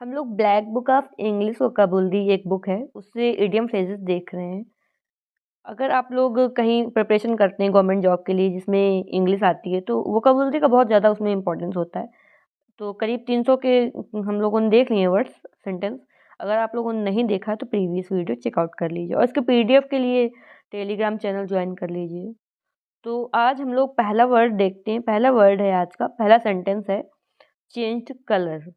हम लोग black book of English vocabulary एक बुक है, उससे इडियम फ्रेजेस देख रहे हैं। अगर आप लोग कहीं प्रिपरेशन करते हैं गवर्नमेंट जॉब के लिए जिसमें इंग्लिश आती है तो वोकाबुलरी का बहुत ज़्यादा उसमें इंपॉर्टेंस होता है। तो करीब 300 के हम लोगों ने देख लिए वर्ड्स सेंटेंस। अगर आप लोगों ने नहीं देखा तो प्रीवियस वीडियो चेकआउट कर लीजिए और इसके पीडीएफ के लिए टेलीग्राम चैनल ज्वाइन कर लीजिए। तो आज हम लोग पहला वर्ड देखते हैं। पहला वर्ड है आज का, पहला सेंटेंस है चेंज्ड कलर।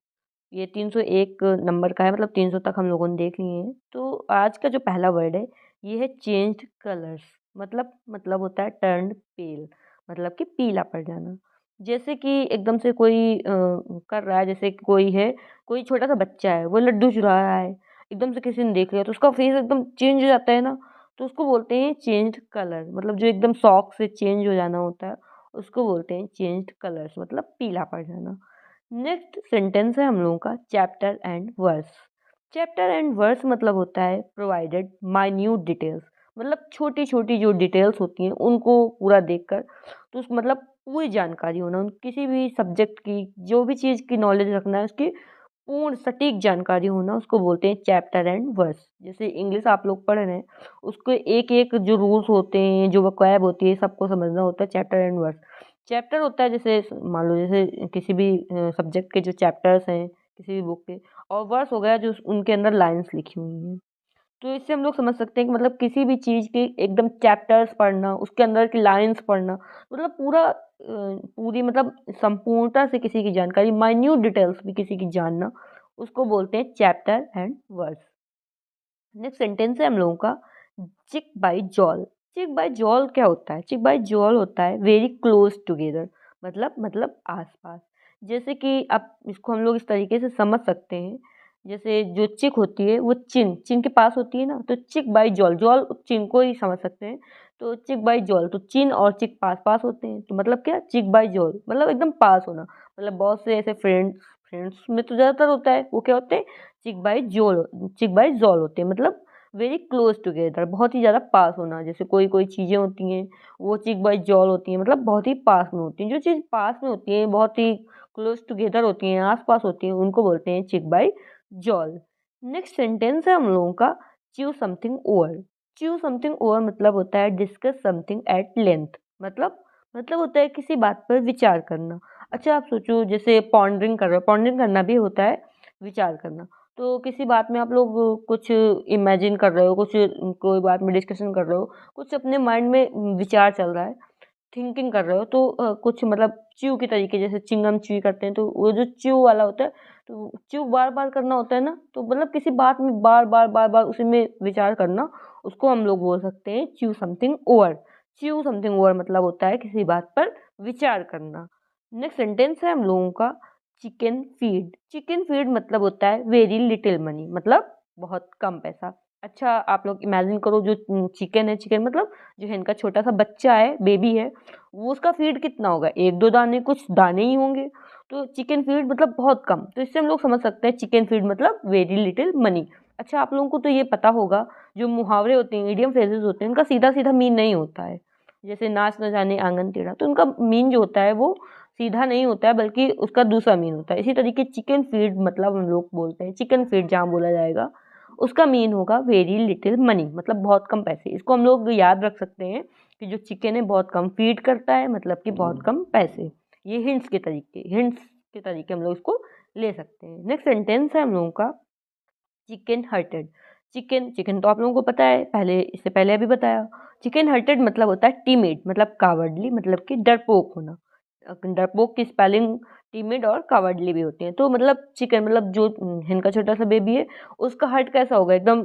ये 301 नंबर का है, मतलब 300 तक हम लोगों ने देख लिए हैं। तो आज का जो पहला वर्ड है ये है चेंज्ड कलर्स। मतलब होता है टर्न्ड पेल, मतलब कि पीला पड़ जाना। जैसे कि एकदम से कोई कर रहा है, जैसे कि कोई है, कोई छोटा सा बच्चा है वो लड्डू चुरा रहा है, एकदम से किसी ने देख लिया तो उसका फेस एकदम चेंज हो जाता है ना, तो उसको बोलते हैं चेंज्ड कलर। मतलब जो एकदम शौक से चेंज हो जाना होता है उसको बोलते हैं चेंज्ड कलर्स, मतलब पीला पड़ जाना। नेक्स्ट सेंटेंस है हम लोगों का chapter and verse. Chapter and verse मतलब होता है प्रोवाइडेड माइन्यूट डिटेल्स। मतलब छोटी छोटी जो डिटेल्स होती हैं उनको पूरा देखकर, तो उस मतलब पूरी जानकारी होना, उन किसी भी सब्जेक्ट की जो भी चीज़ की नॉलेज रखना है उसकी पूर्ण सटीक जानकारी होना, उसको बोलते हैं चैप्टर एंड वर्स। जैसे इंग्लिश आप लोग पढ़ रहे हैं, उसके एक एक जो रूल्स होते हैं, जो वोकैब होती है, सबको समझना होता है चैप्टर एंड वर्स। चैप्टर होता है जैसे मान लो जैसे किसी भी सब्जेक्ट के जो चैप्टर्स हैं किसी भी बुक के, और वर्स हो गया जो उनके अंदर लाइंस लिखी हुई हैं। तो इससे हम लोग समझ सकते हैं कि मतलब किसी भी चीज़ के एकदम चैप्टर्स पढ़ना, उसके अंदर की लाइंस पढ़ना, मतलब पूरी मतलब संपूर्णता से किसी की जानकारी, माइन्यूट डिटेल्स भी किसी की जानना, उसको बोलते हैं chapter and verse. Next sentence है हम लोगों का चिक बाई जॉल। चिक बाई जॉल क्या होता है? चिक बाई जॉल होता है वेरी क्लोज टुगेदर, मतलब आसपास। जैसे कि आप इसको हम लोग इस तरीके से समझ सकते हैं, जैसे जो चिक होती है वो चिन चिन के पास होती है ना, तो चिक बाई जॉल, जॉल चिन को ही समझ सकते हैं। तो चिक बाई जॉल, तो चिन और चिक पास पास होते हैं, तो मतलब क्या, चिक बाई जॉल मतलब एकदम पास होना। मतलब बहुत से ऐसे फ्रेंड्स फ्रेंड्स में तो ज़्यादातर होता है, वो क्या होते हैं, चिक बाई जॉल होते हैं, मतलब वेरी क्लोज टुगेदर, बहुत ही ज़्यादा पास होना। जैसे कोई कोई चीज़ें होती हैं वो चिक बाई जॉल होती हैं, मतलब बहुत ही पास में होती हैं। जो चीज़ पास में होती हैं, बहुत ही क्लोज टुगेदर होती हैं, आस पास होती हैं, उनको बोलते हैं चिक बाई जॉल। नेक्स्ट सेंटेंस है हम लोगों का chew something over. Chew something over मतलब होता है डिस्कस समथिंग एट लेंथ। मतलब होता है किसी बात पर विचार करना। अच्छा आप सोचो, जैसे पॉन्डरिंग कर रहे हो, पॉन्डरिंग करना भी होता है विचार करना। तो किसी बात में आप लोग कुछ इमेजिन कर रहे हो, कुछ कोई बात में डिस्कशन कर रहे हो, कुछ अपने माइंड में विचार चल रहा है, थिंकिंग कर रहे हो, तो कुछ मतलब च्यू के तरीके, जैसे चिंगम च्यू करते हैं, तो वो जो च्यू वाला होता है, तो च्यू बार बार करना होता है ना, तो मतलब किसी बात में बार बार उसी में विचार करना, उसको हम लोग बोल सकते हैं chew something over. Chew something over मतलब होता है किसी बात पर विचार करना। नेक्स्ट सेंटेंस है हम लोगों का चिकन फीड। चिकन फीड मतलब होता है वेरी लिटिल मनी, मतलब बहुत कम पैसा। अच्छा आप लोग इमेजिन करो, जो चिकन है, चिकन मतलब जो है इनका छोटा सा बच्चा है, बेबी है, वो उसका फीड कितना होगा, एक दो दाने, कुछ दाने ही होंगे। तो चिकन फीड मतलब बहुत कम, तो इससे हम लोग समझ सकते हैं चिकन फीड मतलब वेरी लिटिल मनी। अच्छा आप लोगों को तो ये पता होगा, जो मुहावरे होते हैं, इडियम फ्रेजेस होते हैं, उनका सीधा सीधा मीन नहीं होता है। जैसे नाच न जाने आंगन टेढ़ा, तो उनका मीन जो होता है वो सीधा नहीं होता है, बल्कि उसका दूसरा मीन होता है। इसी तरीके चिकन फीड मतलब हम लोग बोलते हैं चिकन फीड, जहाँ बोला जाएगा उसका मीन होगा वेरी लिटिल मनी, मतलब बहुत कम पैसे। इसको हम लोग याद रख सकते हैं कि जो चिकन है बहुत कम फीड करता है, मतलब कि बहुत कम पैसे। ये हिंट्स के तरीके हम लोग इसको ले सकते हैं। नेक्स्ट सेंटेंस है हम लोगों का चिकन हर्टेड। चिकन चिकन तो आप लोगों को पता है, पहले इससे पहले अभी बताया। चिकन हर्टेड मतलब होता है टीमिड, मतलब कावर्डली, मतलब कि डरपोक होना। डरपोक की स्पेलिंग टीमिड और कावर्डली भी होती है। तो मतलब चिकन मतलब जो इनका छोटा सा बेबी है, उसका हर्ट कैसा होगा, एकदम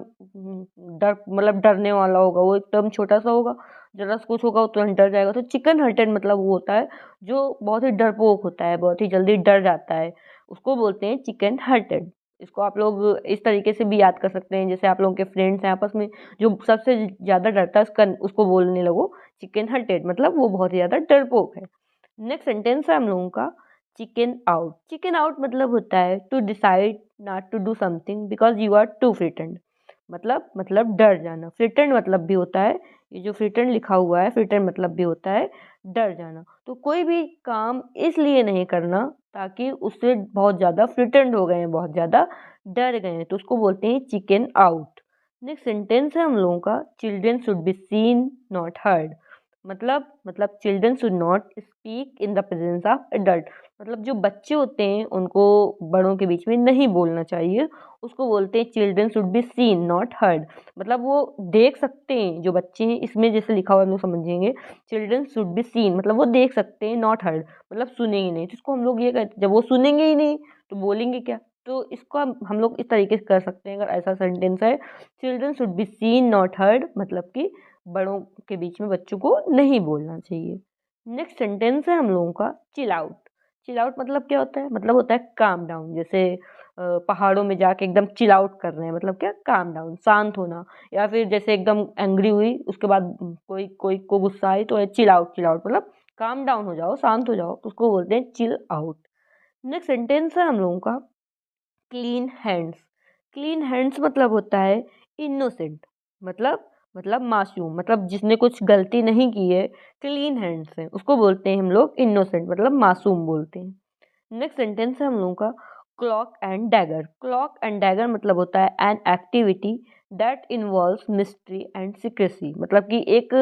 डर मतलब डरने वाला होगा, वो एकदम छोटा सा होगा, जरा सा कुछ होगा वो तुरंत डर जाएगा। तो चिकन हर्टेड मतलब वो होता है जो बहुत ही डरपोक होता है, बहुत ही जल्दी डर जाता है, उसको बोलते हैं चिकन हर्टेड। इसको आप लोग इस तरीके से भी याद कर सकते हैं, जैसे आप लोगों के फ्रेंड्स हैं आपस में, जो सबसे ज़्यादा डरता है उसको बोलने लगो चिकन हर्टेड, मतलब वो बहुत ही ज़्यादा डरपोक है। नेक्स्ट सेंटेंस है हम लोगों का चिकन आउट। चिकन आउट मतलब होता है to decide not to do something because you are too frightened. मतलब डर जाना। फ्रिटेंड मतलब भी होता है, ये जो फ्रिटेंड लिखा हुआ है, फ्रिटेंड मतलब भी होता है डर जाना। तो कोई भी काम इसलिए नहीं करना ताकि उससे बहुत ज़्यादा फ्रिटेंड हो गए हैं, बहुत ज़्यादा डर गए हैं, तो उसको बोलते हैं चिकन आउट। नेक्स्ट सेंटेंस है हम लोगों का, children should be seen not heard. मतलब children should not speak in the presence of adult. मतलब जो बच्चे होते हैं उनको बड़ों के बीच में नहीं बोलना चाहिए, उसको बोलते हैं children should be seen not heard. मतलब वो देख सकते हैं, जो बच्चे हैं इसमें जैसे लिखा हुआ हम लोग समझेंगे, चिल्ड्रन शुड बी सीन मतलब वो देख सकते हैं, नॉट हर्ड मतलब सुनेंगे नहीं। तो इसको हम लोग ये कहते, जब वो सुनेंगे ही नहीं तो बोलेंगे क्या, तो इसको हम लोग इस तरीके से कर सकते हैं। अगर ऐसा सेंटेंस है, children should be seen not heard, मतलब कि बड़ों के बीच में बच्चों को नहीं बोलना चाहिए। नेक्स्ट सेंटेंस है हम लोगों का, चिल आउट। चिल आउट मतलब क्या होता है, मतलब होता है काम डाउन। जैसे पहाड़ों में जाके एकदम चिल आउट कर रहे हैं, मतलब क्या, काम डाउन, शांत होना। या फिर जैसे एकदम एंग्री हुई, उसके बाद कोई कोई को गुस्सा आई तो चिल आउट, चिल आउट मतलब काम डाउन हो जाओ, शांत हो जाओ, तो उसको बोलते हैं चिल आउट। नेक्स्ट सेंटेंस है हम लोगों का, क्लीन हैंड्स। क्लीन हैंड्स मतलब होता है इनोसेंट, मतलब मासूम, मतलब जिसने कुछ गलती नहीं की है, क्लीन हैंड्स है, उसको बोलते हैं हम लोग इनोसेंट, मतलब मासूम बोलते हैं। नेक्स्ट सेंटेंस है हम लोगों का, clock and dagger. Clock and dagger मतलब होता है an activity that involves mystery and secrecy. मतलब कि एक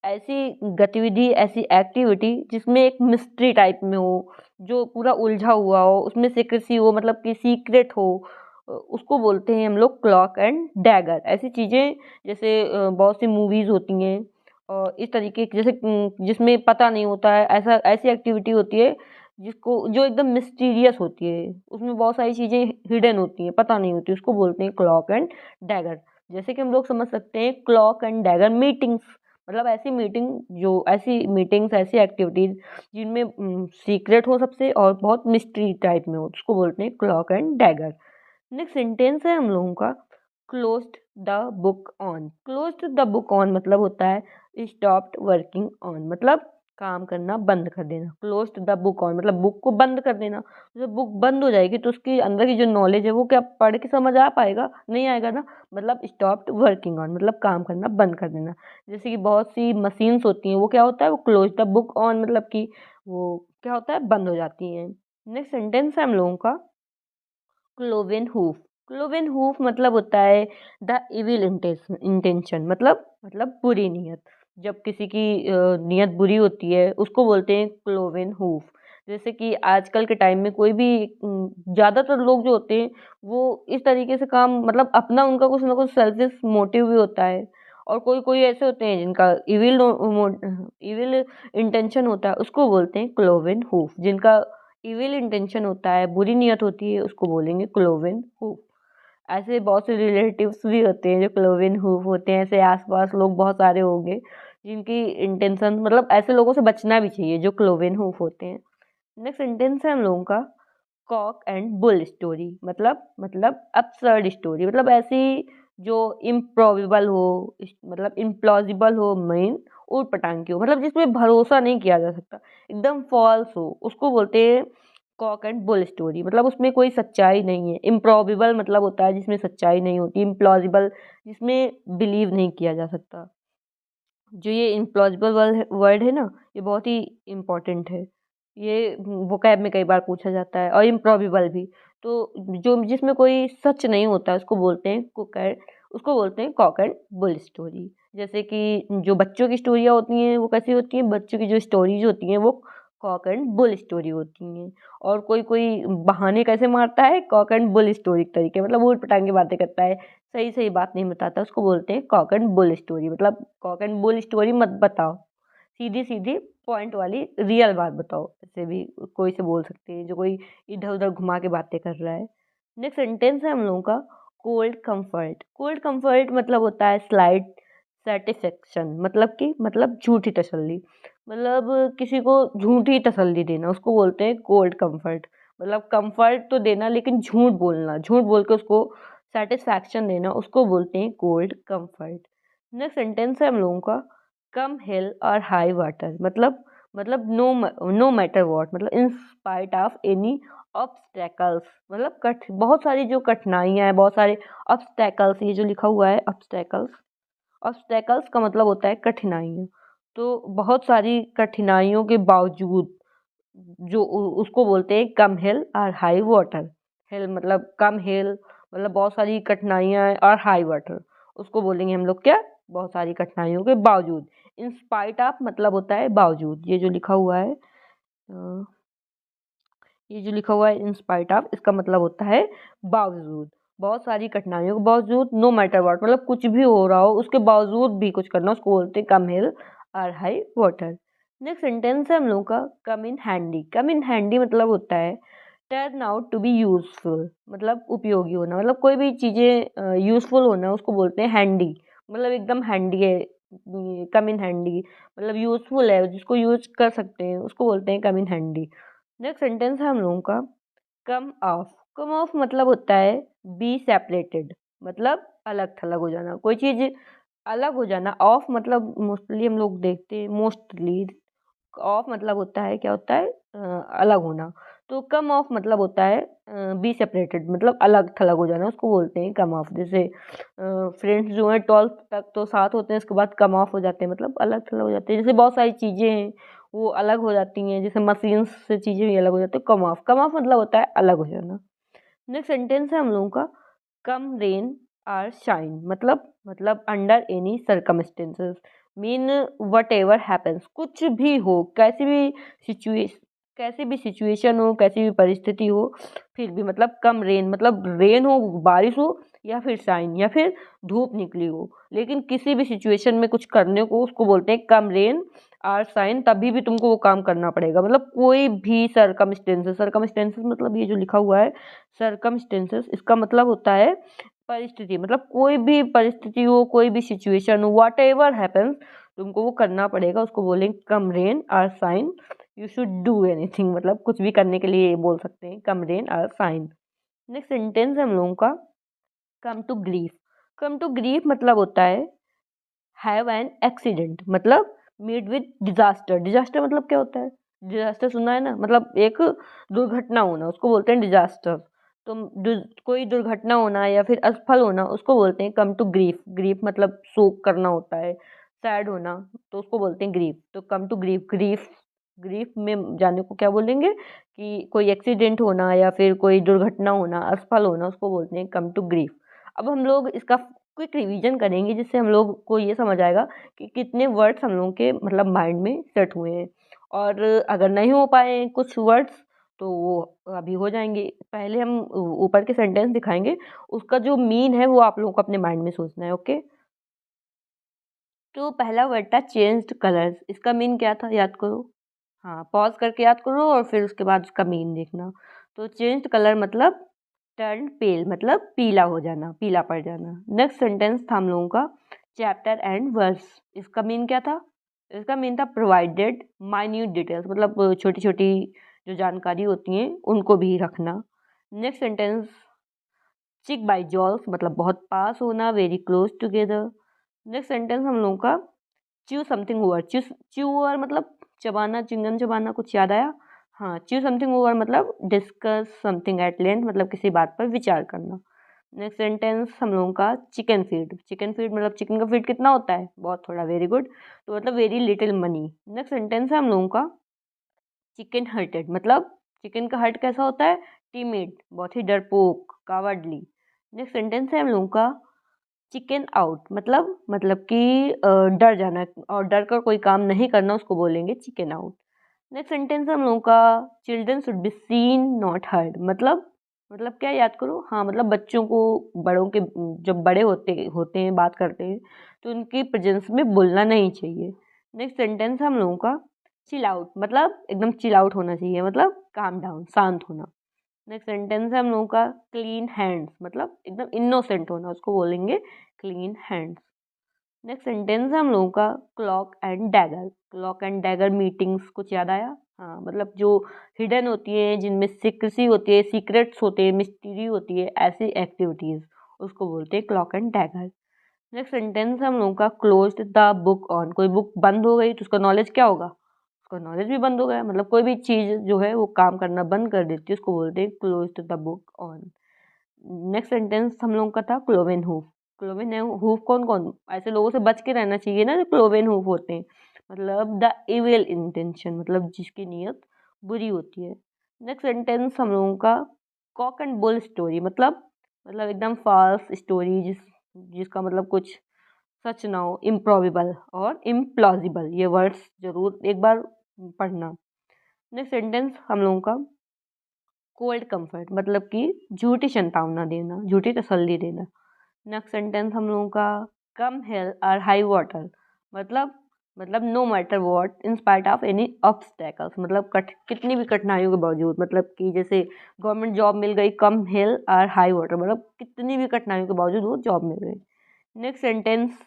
ऐसी गतिविधि, ऐसी एक्टिविटी जिसमें एक मिस्ट्री टाइप में हो, जो पूरा उलझा हुआ हो, उसमें सीक्रेसी हो, मतलब कि सीक्रेट हो, उसको बोलते हैं हम लोग क्लॉक एंड डैगर। ऐसी चीज़ें जैसे बहुत सी मूवीज़ होती हैं और इस तरीके की, जैसे जिसमें पता नहीं होता है, ऐसा ऐसी एक्टिविटी होती है जिसको, जो एकदम मिस्टीरियस होती है, उसमें बहुत सारी चीज़ें हिडन होती हैं, पता नहीं होती, उसको बोलते हैं क्लॉक एंड डैगर। जैसे कि हम लोग समझ सकते हैं क्लॉक एंड डैगर मीटिंग्स, मतलब ऐसी मीटिंग, जो ऐसी मीटिंग्स, ऐसी एक्टिविटीज जिनमें सीक्रेट हो सबसे और बहुत मिस्ट्री टाइप में हो, उसको बोलते हैं clock and dagger. Next sentence है हम लोगों का, closed the book on. Closed the book on मतलब होता है स्टॉप्ड वर्किंग ऑन, मतलब काम करना बंद कर देना। क्लोज्ड द बुक ऑन मतलब बुक को बंद कर देना। जब बुक बंद हो जाएगी तो उसके अंदर की जो नॉलेज है वो क्या पढ़ के समझ आ पाएगा, नहीं आएगा ना। मतलब स्टॉप्ड वर्किंग ऑन मतलब काम करना बंद कर देना। जैसे कि बहुत सी मशीन्स होती हैं, वो क्या होता है, वो क्लोज द बुक ऑन मतलब कि वो क्या होता है, बंद हो जाती हैं। नेक्स्ट सेंटेंस है हम लोगों का, क्लोवेन हूफ। क्लोवेन हूफ मतलब होता है द इविल इंटेंशन, मतलब बुरी नीयत। जब किसी की नीयत बुरी होती है उसको बोलते हैं क्लोवेन हूफ। जैसे कि आजकल के टाइम में कोई भी ज़्यादातर लोग जो होते हैं वो इस तरीके से काम, मतलब अपना उनका कुछ ना कुछ सेल्फिश मोटिव भी होता है। और कोई कोई ऐसे होते हैं जिनका इविल इंटेंशन होता है, उसको बोलते हैं क्लोवेन हूफ। जिनका इविल इंटेंशन होता है, बुरी नीयत होती है, उसको बोलेंगे क्लोवेन हूफ। ऐसे बहुत से रिलेटिव्स भी होते हैं जो क्लोवेन हूफ होते हैं। ऐसे आसपास लोग बहुत सारे होंगे जिनकी इंटेंशन, मतलब ऐसे लोगों से बचना भी चाहिए जो क्लोवेन हूफ होते हैं। नेक्स्ट सेंटेंस है हम लोगों का, कॉक एंड बुल स्टोरी। मतलब absurd स्टोरी, मतलब ऐसी जो इम्प्रोबेबल हो, मतलब इम्प्लॉजिबल हो, मीन ऊट पटांग की हो, मतलब जिसमें भरोसा नहीं किया जा सकता, एकदम फॉल्स हो, उसको बोलते हैं कॉक एंड बुल स्टोरी। मतलब उसमें कोई सच्चाई नहीं है। इम्प्रोबेबल मतलब होता है जिसमें सच्चाई नहीं होती। इम्प्लॉजिबल जिसमें बिलीव नहीं किया जा सकता। जो ये इम्प्लॉजिबल वर्ड है ना, ये बहुत ही इम्पोर्टेंट है। ये वोकैब में कई बार पूछा जाता है, और इम्प्रोबेबल भी। तो जो जिसमें कोई सच नहीं होता उसको बोलते हैं उसको बोलते हैं कॉक एंड बुल स्टोरी। जैसे कि जो बच्चों की स्टोरियाँ होती हैं वो कैसी होती हैं, बच्चों की जो स्टोरीज होती हैं वो कॉक एंड बुल स्टोरी होती हैं। और कोई कोई बहाने कैसे मारता है, कॉक एंड बुल स्टोरी के तरीके, मतलब ऊट पटांग की बातें करता है, सही सही बात नहीं बताता, उसको बोलते हैं कॉक एंड बुल स्टोरी। मतलब कॉक एंड बुल स्टोरी मत बताओ, सीधी सीधी पॉइंट वाली रियल बात बताओ। ऐसे भी कोई से बोल सकते हैं जो कोई इधर उधर घुमा के बातें कर रहा है। नेक्स्ट सेंटेंस है हम लोगों का, कोल्ड कंफर्ट। कोल्ड कंफर्ट मतलब होता है स्लाइट सेटिस्फेक्शन, मतलब झूठी तसल्ली, मतलब किसी को झूठी तसल्ली देना, उसको बोलते हैं कोल्ड कंफर्ट। मतलब कंफर्ट तो देना लेकिन झूठ बोलना, झूठ बोल के उसको सेटिस्फैक्शन देना, उसको बोलते हैं कोल्ड कंफर्ट। नेक्स्ट सेंटेंस है हम लोगों का, कम हिल और हाई वाटर। मतलब नो मैटर व्हाट, मतलब इन स्पाइट ऑफ एनी ऑब्स्टेकल्स, मतलब बहुत सारी जो कठिनाइयाँ हैं, बहुत सारे ऑब्स्टेकल्स, ये जो लिखा हुआ है ऑब्स्टेकल्स, ऑब्स्टेकल्स का मतलब होता है कठिनाइयाँ। तो बहुत सारी कठिनाइयों के बावजूद जो उसको बोलते हैं कम हिल और हाई वाटर। हिल मतलब कम हिल, मतलब बहुत सारी कठिनाइयाँ, और हाई वाटर उसको बोलेंगे हम लोग क्या, बहुत सारी कठिनाइयों के बावजूद। इन स्पाइट ऑफ मतलब होता है बावजूद, ये जो लिखा हुआ है ये जो लिखा हुआ है इन स्पाइट ऑफ, इसका मतलब होता है बावजूद, बहुत सारी कठिनाइयों के बावजूद, नो मैटर व्हाट मतलब कुछ भी हो रहा हो उसके बावजूद भी कुछ करना, उसको बोलते हैं कम हिल और हाई वाटर। नेक्स्ट सेंटेंस है हम लोगों का कम in handy. Come in handy मतलब होता है turn out to be useful, मतलब उपयोगी होना, मतलब कोई भी चीज़ें यूजफुल होना उसको बोलते हैं हैंडी, मतलब एकदम हैंडी है। कम इन हैंडी मतलब यूजफुल है, जिसको यूज कर सकते हैं उसको बोलते हैं come in handy. Next sentence है हम लोगों का कम ऑफ। कम ऑफ मतलब होता है बी सेपरेटेड, मतलब अलग थलग हो जाना, कोई चीज़ अलग हो जाना। ऑफ मतलब मोस्टली हम लोग देखते हैं, मोस्टली ऑफ मतलब होता है क्या होता है अलग होना। तो कम ऑफ मतलब होता है बी सेपरेटेड, मतलब अलग थलग हो जाना, उसको बोलते हैं कम ऑफ। जैसे फ्रेंड्स जो हैं 12th तक तो साथ होते हैं, उसके बाद कम ऑफ हो जाते हैं, मतलब अलग थलग हो जाते हैं। जैसे बहुत सारी चीज़ें हैं वो अलग हो जाती हैं, जैसे मशीन्स से चीज़ें भी अलग हो जाती हैं। कम ऑफ, कम ऑफ मतलब होता है अलग हो जाना। नेक्स्ट सेंटेंस है हम लोगों का कम रेन आर शाइन, मतलब under any circumstances, mean what ever happens, कुछ भी हो, कैसी भी सिचुएशन हो, कैसी भी परिस्थिति हो, फिर भी मतलब कम रेन मतलब रेन हो, बारिश हो, या फिर शाइन या फिर धूप निकली हो, लेकिन किसी भी सिचुएशन में कुछ करने को उसको बोलते हैं कम रेन और शाइन, तभी भी तुमको वो काम करना पड़ेगा। मतलब कोई भी सर्कमस्टेंसेस, सर्कमस्टेंसेस मतलब ये जो लिखा हुआ है सर्कमस्टेंसेस, इसका मतलब होता है परिस्थिति, मतलब कोई भी परिस्थिति हो, कोई भी सिचुएशन हो, व्हाट एवर हैपन्स तुमको वो करना पड़ेगा, उसको बोलेंगे कम रेन और shine. You should do anything, मतलब कुछ भी करने के लिए ये बोल सकते हैं कम रेन और साइन। नेक्स्ट सेंटेंस है हम लोगों का come to grief. Come to grief मतलब होता है हैव एन एक्सीडेंट, मतलब मीट विद डिजास्टर। डिजास्टर मतलब क्या होता है, डिजास्टर सुना है ना, मतलब एक दुर्घटना होना, उसको बोलते हैं डिजास्टर। तो कोई दुर्घटना होना या फिर असफल होना उसको बोलते हैं कम टू ग्रीफ। ग्रीफ मतलब शोक करना होता है, सैड होना, तो उसको बोलते हैं ग्रीफ। तो come to grief, grief grief में जाने को क्या बोलेंगे कि कोई एक्सीडेंट होना या फिर कोई दुर्घटना होना, असफल होना, उसको बोलते हैं कम टू ग्रीफ। अब हम लोग इसका क्विक रिवीजन करेंगे, जिससे हम लोग को ये समझ आएगा कि कितने वर्ड्स हम लोगों के मतलब माइंड में सेट हुए हैं, और अगर नहीं हो पाए कुछ वर्ड्स तो वो अभी हो जाएंगे। पहले हम ऊपर के सेंटेंस दिखाएंगे, उसका जो मीन है वो आप लोगों को अपने माइंड में सोचना है। ओके, तो पहला वर्ड था चेंज्ड कलर्स, इसका मीन क्या था याद करो। हाँ, पॉज करके याद करो और फिर उसके बाद उसका मीन देखना। तो चेंज्ड कलर मतलब टर्न पेल, मतलब पीला हो जाना, पीला पड़ जाना। नेक्स्ट सेंटेंस था हम लोगों का चैप्टर एंड वर्स, इसका मीन क्या था, इसका मीन था प्रोवाइडेड माइन्यूट डिटेल्स, मतलब छोटी छोटी जो जानकारी होती हैं उनको भी रखना। नेक्स्ट सेंटेंस चिक बाई जॉल्स मतलब बहुत पास होना, very close together. Next sentence हम लोगों का chew something over, chew over मतलब चबाना, चिंगम चबाना, कुछ याद आया। हाँ, च्यू समथिंग ओवर मतलब डिस्कस समथिंग एट लेंथ, मतलब किसी बात पर विचार करना। नेक्स्ट सेंटेंस हम लोगों का चिकन फीड, चिकन फीड मतलब चिकन का फीड कितना होता है, बहुत थोड़ा, वेरी गुड, तो मतलब very little money. Next sentence है हम लोगों का चिकन हर्टेड, मतलब चिकन का हर्ट कैसा होता है, टीमिड, बहुत ही डरपोक, कावर्डली। नेक्स्ट सेंटेंस है हम लोगों का चिकन आउट, मतलब कि डर जाना और डर कर कोई काम नहीं करना, उसको बोलेंगे चिकन आउट। नेक्स्ट सेंटेंस हम लोगों का children should be seen not heard, मतलब क्या याद करो, हाँ मतलब बच्चों को बड़ों के जब बड़े होते होते हैं बात करते हैं तो उनकी प्रेजेंस में बोलना नहीं चाहिए। नेक्स्ट सेंटेंस हम लोगों का चिल आउट, मतलब एकदम चिल आउट होना चाहिए, मतलब काम डाउन, शांत होना। नेक्स्ट सेंटेंस है हम लोगों का क्लीन हैंड्स, मतलब एकदम इनोसेंट होना, उसको बोलेंगे क्लीन हैंड्स। नेक्स्ट सेंटेंस है हम लोगों का clock and dagger. Clock and dagger meetings, कुछ याद आया। हाँ, मतलब जो हिडन होती है, जिनमें सीक्रेसी होती है, सीक्रेट्स होते हैं, मिस्टीरी होती है, ऐसी एक्टिविटीज़ उसको बोलते हैं clock and dagger. Next sentence हम लोगों का क्लोज्ड द बुक ऑन, कोई बुक बंद हो गई तो उसका नॉलेज क्या होगा, उसका नॉलेज भी बंद हो गया, मतलब कोई भी चीज़ जो है वो काम करना बंद कर देती है, उसको बोलते हैं closed the book on. Next sentence हम लोगों का था क्लोवेन हूफ। क्लोवेन हूफ कौन कौन, ऐसे लोगों से बच के रहना चाहिए ना जो क्लोवेन हूफ होते हैं, मतलब द इविल इंटेंशन, मतलब जिसकी नीयत बुरी होती है। नेक्स्ट सेंटेंस हम लोगों का कॉक एंड बुल स्टोरी, मतलब एकदम फाल्स स्टोरी जिसका मतलब कुछ सच ना हो, इम्प्रॉबेबल और इम्प्लॉजिबल, ये वर्ड्स जरूर एक बार पढ़ना। नेक्स्ट सेंटेंस हम लोगों का कोल्ड कंफर्ट, मतलब कि झूठी संतावना देना, झूठी तसल्ली देना। नेक्स्ट सेंटेंस हम लोगों का कम हिल और हाई वाटर, मतलब no matter what in spite of any obstacles, मतलब कितनी भी कठिनाइयों के बावजूद, मतलब कि जैसे गवर्नमेंट जॉब मिल गई, कम हिल और हाई वाटर, मतलब कितनी भी कठिनाइयों के बावजूद वो जॉब मिल गई। Next sentence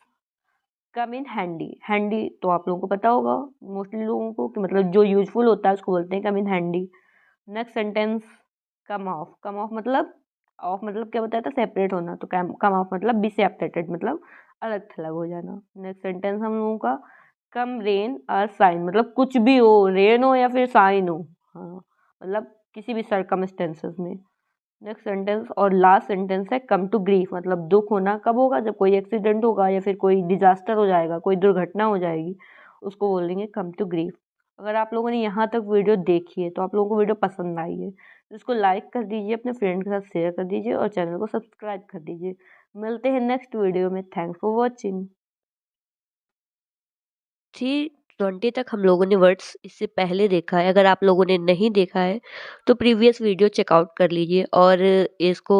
come in handy, handy तो आप लोगों को पता होगा मोस्टली लोगों को कि मतलब जो यूजफुल होता है उसको बोलते हैं come in handy. Next sentence come off, come off मतलब ऑफ मतलब क्या बताया था, सेपरेट होना, तो कम ऑफ मतलब बी सेपरेटेड, मतलब अलग थलग हो जाना। नेक्स्ट सेंटेंस हम लोगों का कम रेन और साइन, मतलब कुछ भी हो, रेन हो या फिर साइन हो, हाँ मतलब किसी भी सर्कमस्टेंसेस में। नेक्स्ट सेंटेंस और लास्ट सेंटेंस है कम टू ग्रीफ, मतलब दुख होना कब होगा, जब कोई एक्सीडेंट होगा या फिर कोई डिजास्टर हो जाएगा, कोई दुर्घटना हो जाएगी, उसको बोलेंगे कम टू ग्रीफ। अगर आप लोगों ने यहाँ तक वीडियो देखी है तो आप लोगों को वीडियो पसंद आई है तो इसको लाइक कर दीजिए, अपने फ्रेंड के साथ शेयर कर दीजिए और चैनल को सब्सक्राइब कर दीजिए। मिलते हैं नेक्स्ट वीडियो में। Thanks for watching. 320 तक हम लोगों ने वर्ड्स इससे पहले देखा है। अगर आप लोगों ने नहीं देखा है तो प्रीवियस वीडियो चेकआउट कर लीजिए और इसको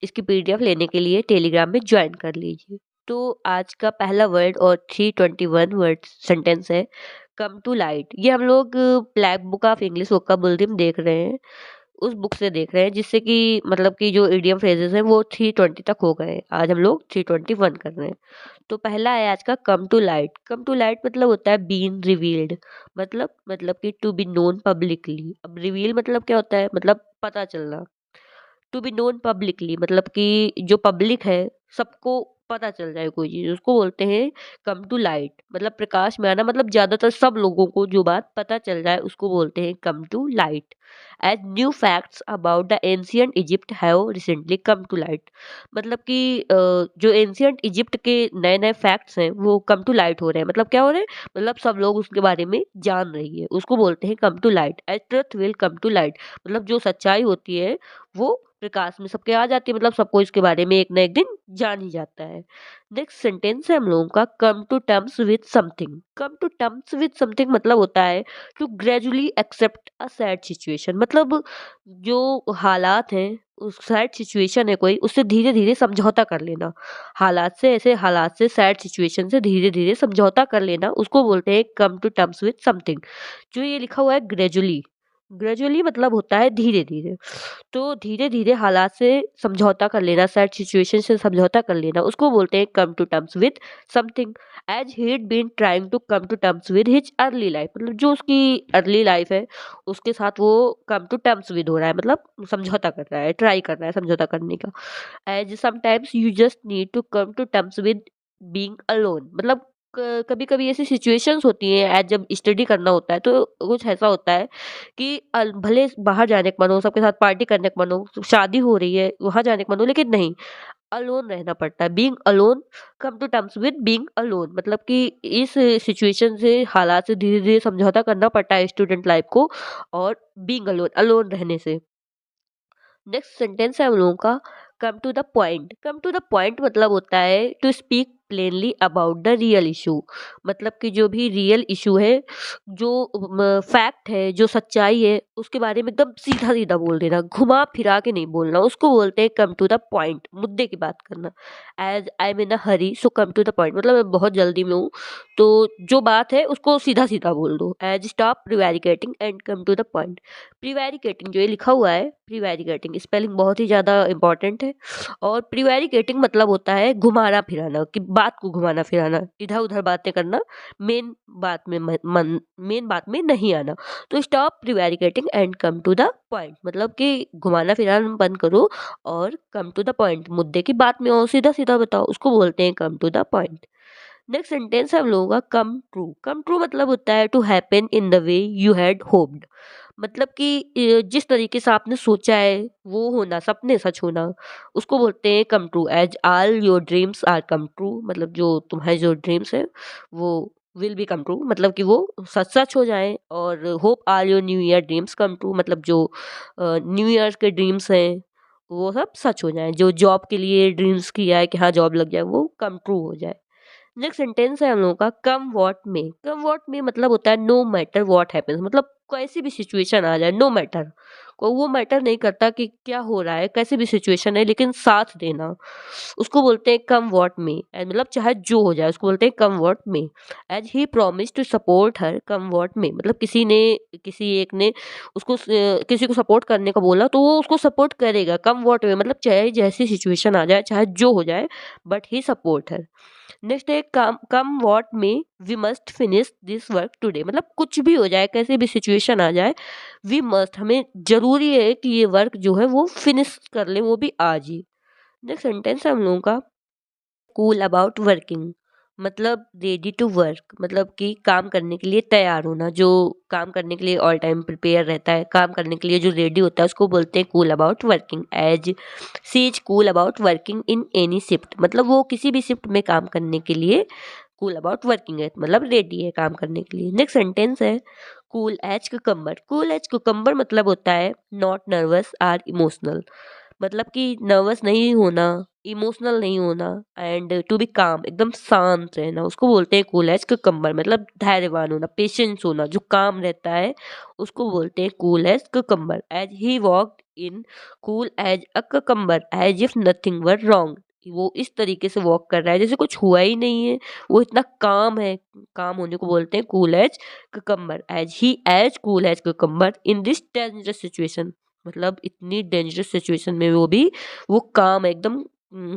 इसकी पीडीएफ लेने के लिए टेलीग्राम में ज्वाइन कर लीजिए। तो आज का पहला वर्ड और 321 वर्ड सेंटेंस है कम टू लाइट। ये हम लोग black book of English vocabulary में देख रहे हैं, उस बुक से देख रहे हैं, जिससे कि मतलब कि जो इडियम फ्रेजेस हैं वो 320 तक हो गए। आज हम लोग 321 कर रहे हैं। तो पहला है आज का come to light. Come to light मतलब होता है बीन रिवील्ड, मतलब कि टू बी नोन पब्लिकली। अब रिवील मतलब क्या होता है, मतलब पता चलना। टू बी नोन पब्लिकली मतलब कि जो पब्लिक है सबको पता चल जाए कोई चीज, उसको बोलते हैं कम टू लाइट। मतलब प्रकाश में आना, मतलब ज्यादातर सब लोगों को जो बात पता चल जाए उसको बोलते हैं come to light. As new facts about the ancient Egypt have recently come to light, मतलब कि जो एंशियंट इजिप्ट के नए नए फैक्ट्स हैं वो कम टू लाइट हो रहे हैं। मतलब क्या हो रहे हैं, मतलब सब लोग उसके बारे में जान रही है, उसको बोलते हैं come to light. As truth will come to light, मतलब जो सच्चाई होती है वो प्रकाश में सबके आ जाती है, मतलब सबको इसके बारे में एक ना एक दिन जान ही जाता है। नेक्स्ट सेंटेंस है हम लोगों का come to terms with something. Come to terms with something मतलब होता है to gradually accept a sad situation, मतलब जो हालात हैं, उस सैड सिचुएशन है कोई, उससे धीरे धीरे समझौता कर लेना। हालात से सैड सिचुएशन से धीरे धीरे समझौता कर लेना, उसको बोलते हैं come to terms with something. जो ये लिखा हुआ है ग्रेजुअली, ग्रेजुअली मतलब होता है धीरे धीरे। तो धीरे धीरे हालात से समझौता कर लेना, सैड सिचुएशन से समझौता कर लेना, उसको बोलते हैं come to terms with something. As he had been trying to come to terms with his early life, मतलब जो उसकी अर्ली लाइफ है उसके साथ वो कम टू टर्म्स विद हो रहा है, मतलब समझौता कर रहा है, ट्राई कर रहा है समझौता करने का। As sometimes you just need to come to terms with being alone, मतलब कभी कभी ऐसी सिचुएशंस होती हैं एज जब स्टडी करना होता है तो कुछ ऐसा होता है कि भले बाहर जाने का मन हो, सबके साथ पार्टी करने का मन हो, शादी हो रही है वहां जाने का मन हो, लेकिन नहीं, अलोन रहना पड़ता है। Being alone, come to terms with being alone, मतलब कि इस सिचुएशन से, हालात से धीरे धीरे समझौता करना पड़ता है स्टूडेंट लाइफ को, और बीइंग अलोन, अलोन रहने से। नेक्स्ट सेंटेंस है हम लोगों का come to the point. Come to the point मतलब होता है to speak plainly about the real issue, मतलब कि जो भी रियल इशू है, जो फैक्ट है, जो सच्चाई है, उसके बारे में एकदम सीधा सीधा बोल देना, घुमा फिरा के नहीं बोलना, उसको बोलते हैं कम टू द पॉइंट, मुद्दे की बात करना। As I am in a hurry so come to the point, मतलब मैं बहुत जल्दी में हूँ तो जो बात है उसको सीधा सीधा बोल दो। As stop prevaricating and come to the point. Prevaricating जो ये लिखा हुआ है, प्रीवैरिकेटिंग स्पेलिंग बहुत ही ज्यादा इंपॉर्टेंट है। और प्रीवैरिकेटिंग मतलब होता है घुमाना फिराना, कि बात को घुमाना फिराना, इधर उधर बातें करना, मेन बात में मेन बात में नहीं आना। तो stop prevaricating and come to the point, मतलब कि घुमाना फिराना बंद करो और कम टू द पॉइंट, मुद्दे की बात में आओ, सीधा सीधा बताओ, उसको बोलते हैं come to the point. Next sentence है हम लोगों का कम ट्रू। कम ट्रू मतलब होता है to happen in the way you had hoped, मतलब कि जिस तरीके से आपने सोचा है वो होना, सपने सच होना, उसको बोलते हैं come true. As all your dreams are come true, मतलब जो तुम्हारे जो ड्रीम्स है वो विल बी कम ट्रू, मतलब कि वो सच सच हो जाए। और hope all your new year dreams come true, मतलब जो न्यू ईयर के ड्रीम्स हैं वो सब सच हो जाए। जो जॉब के लिए ड्रीम्स किया है कि हाँ जॉब लग जाए, वो कम ट्रू हो जाए। नेक्स्ट सेंटेंस है हम लोगों का कम व्हाट में। कम व्हाट में मतलब होता है नो मैटर व्हाट हैपेंस, मतलब कैसी भी सिचुएशन आ जाए, नो मैटर, को वो मैटर नहीं करता कि क्या हो रहा है, कैसी भी सिचुएशन है, लेकिन साथ देना, उसको बोलते हैं कम व्हाट में। मतलब चाहे जो हो जाए उसको बोलते हैं come what may. As he promise to support her come what may, मतलब किसी एक ने उसको किसी को सपोर्ट करने का बोला, तो वो उसको सपोर्ट करेगा कम व्हाट में, मतलब चाहे जैसी सिचुएशन आ जाए, चाहे जो हो जाए, but he support her. Next है come come what may we must finish this work today, मतलब कुछ भी हो जाए, कैसे भी सिचुएशन आ जाए, वी मस्ट, हमें जरूरी है कि ये वर्क जो है वो फिनिश कर लें, वो भी आज ही। नेक्स्ट सेंटेंस है हम लोगों का कूल अबाउट वर्किंग, मतलब रेडी टू वर्क, मतलब कि काम करने के लिए तैयार होना, जो काम करने के लिए ऑल टाइम प्रिपेयर रहता है, काम करने के लिए जो रेडी होता है, उसको बोलते हैं cool about working. As she is cool about working in any shift, मतलब वो किसी भी शिफ्ट में काम करने के लिए कूल अबाउट वर्किंग है, मतलब रेडी है काम करने के लिए। नेक्स्ट सेंटेंस है cool as cucumber. Cool as cucumber मतलब होता है नॉट नर्वस आर इमोशनल, मतलब कि नर्वस नहीं होना, इमोशनल नहीं होना, एंड टू बी काम, एकदम शांत रहना, उसको बोलते हैं कूल एज कुकम्बर, मतलब धैर्यवान होना, पेशेंस होना, जो काम रहता है उसको बोलते हैं cool as cucumber. As he walked in cool as a cucumber as if nothing were wrong, वो इस तरीके से वॉक कर रहा है जैसे कुछ हुआ ही नहीं है, वो इतना काम है, काम होने को बोलते हैं cool as cucumber. As he as cool as cucumber in this dangerous situation, मतलब इतनी डेंजरस सिचुएशन में वो भी वो काम है, एकदम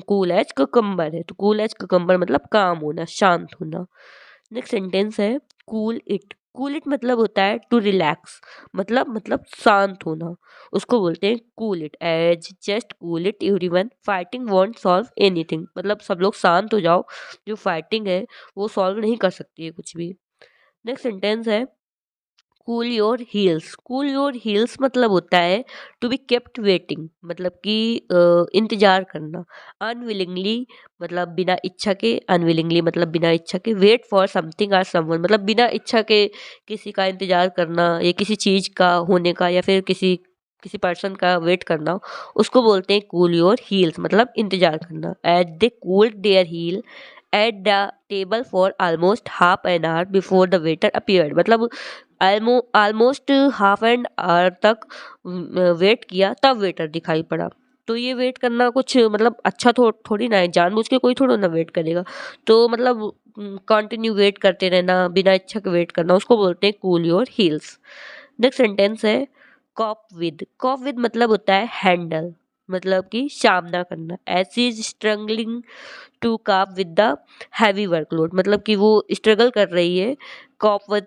कूल एज कुकम्बर है। तो कूल एज कुकम्बर मतलब काम होना, शांत होना। नेक्स्ट सेंटेंस है कूल इट। कूल इट मतलब होता है टू रिलैक्स, मतलब शांत होना, उसको बोलते हैं cool it. As just cool it everyone fighting won't solve anything, मतलब सब लोग शांत हो जाओ, जो फाइटिंग है वो सॉल्व नहीं कर सकती है कुछ भी। नेक्स्ट सेंटेंस है cool your heels. Cool your heels मतलब होता है टू बी केप्ट वेटिंग, मतलब कि इंतजार करना। अनविलिंगली मतलब बिना इच्छा के, अनविलिंगली मतलब बिना इच्छा के, वेट फॉर समथिंग और समवन मतलब बिना इच्छा के किसी का इंतजार करना, या किसी चीज का होने का, या फिर किसी किसी पर्सन का वेट करना, उसको बोलते हैं कूल योर हील्स, मतलब इंतजार करना। At they cooled their heel at the table for almost half an hour before the waiter appeared, मतलब ऑलमोस्ट हाफ एन आवर तक वेट किया तब वेटर दिखाई पड़ा। तो ये वेट करना कुछ मतलब अच्छा थोड़ी ना है, जानबूझ के कोई थोड़ा ना वेट करेगा, तो मतलब कंटिन्यू वेट करते रहना, बिना इच्छा के वेट करना, उसको बोलते हैं cool your heels. Next sentence है कॉप विद। कॉप विद मतलब होता है हैंडल, मतलब कि सामना करना। As is struggling to cope with the heavy workload, मतलब कि वो स्ट्रगल कर रही है cope with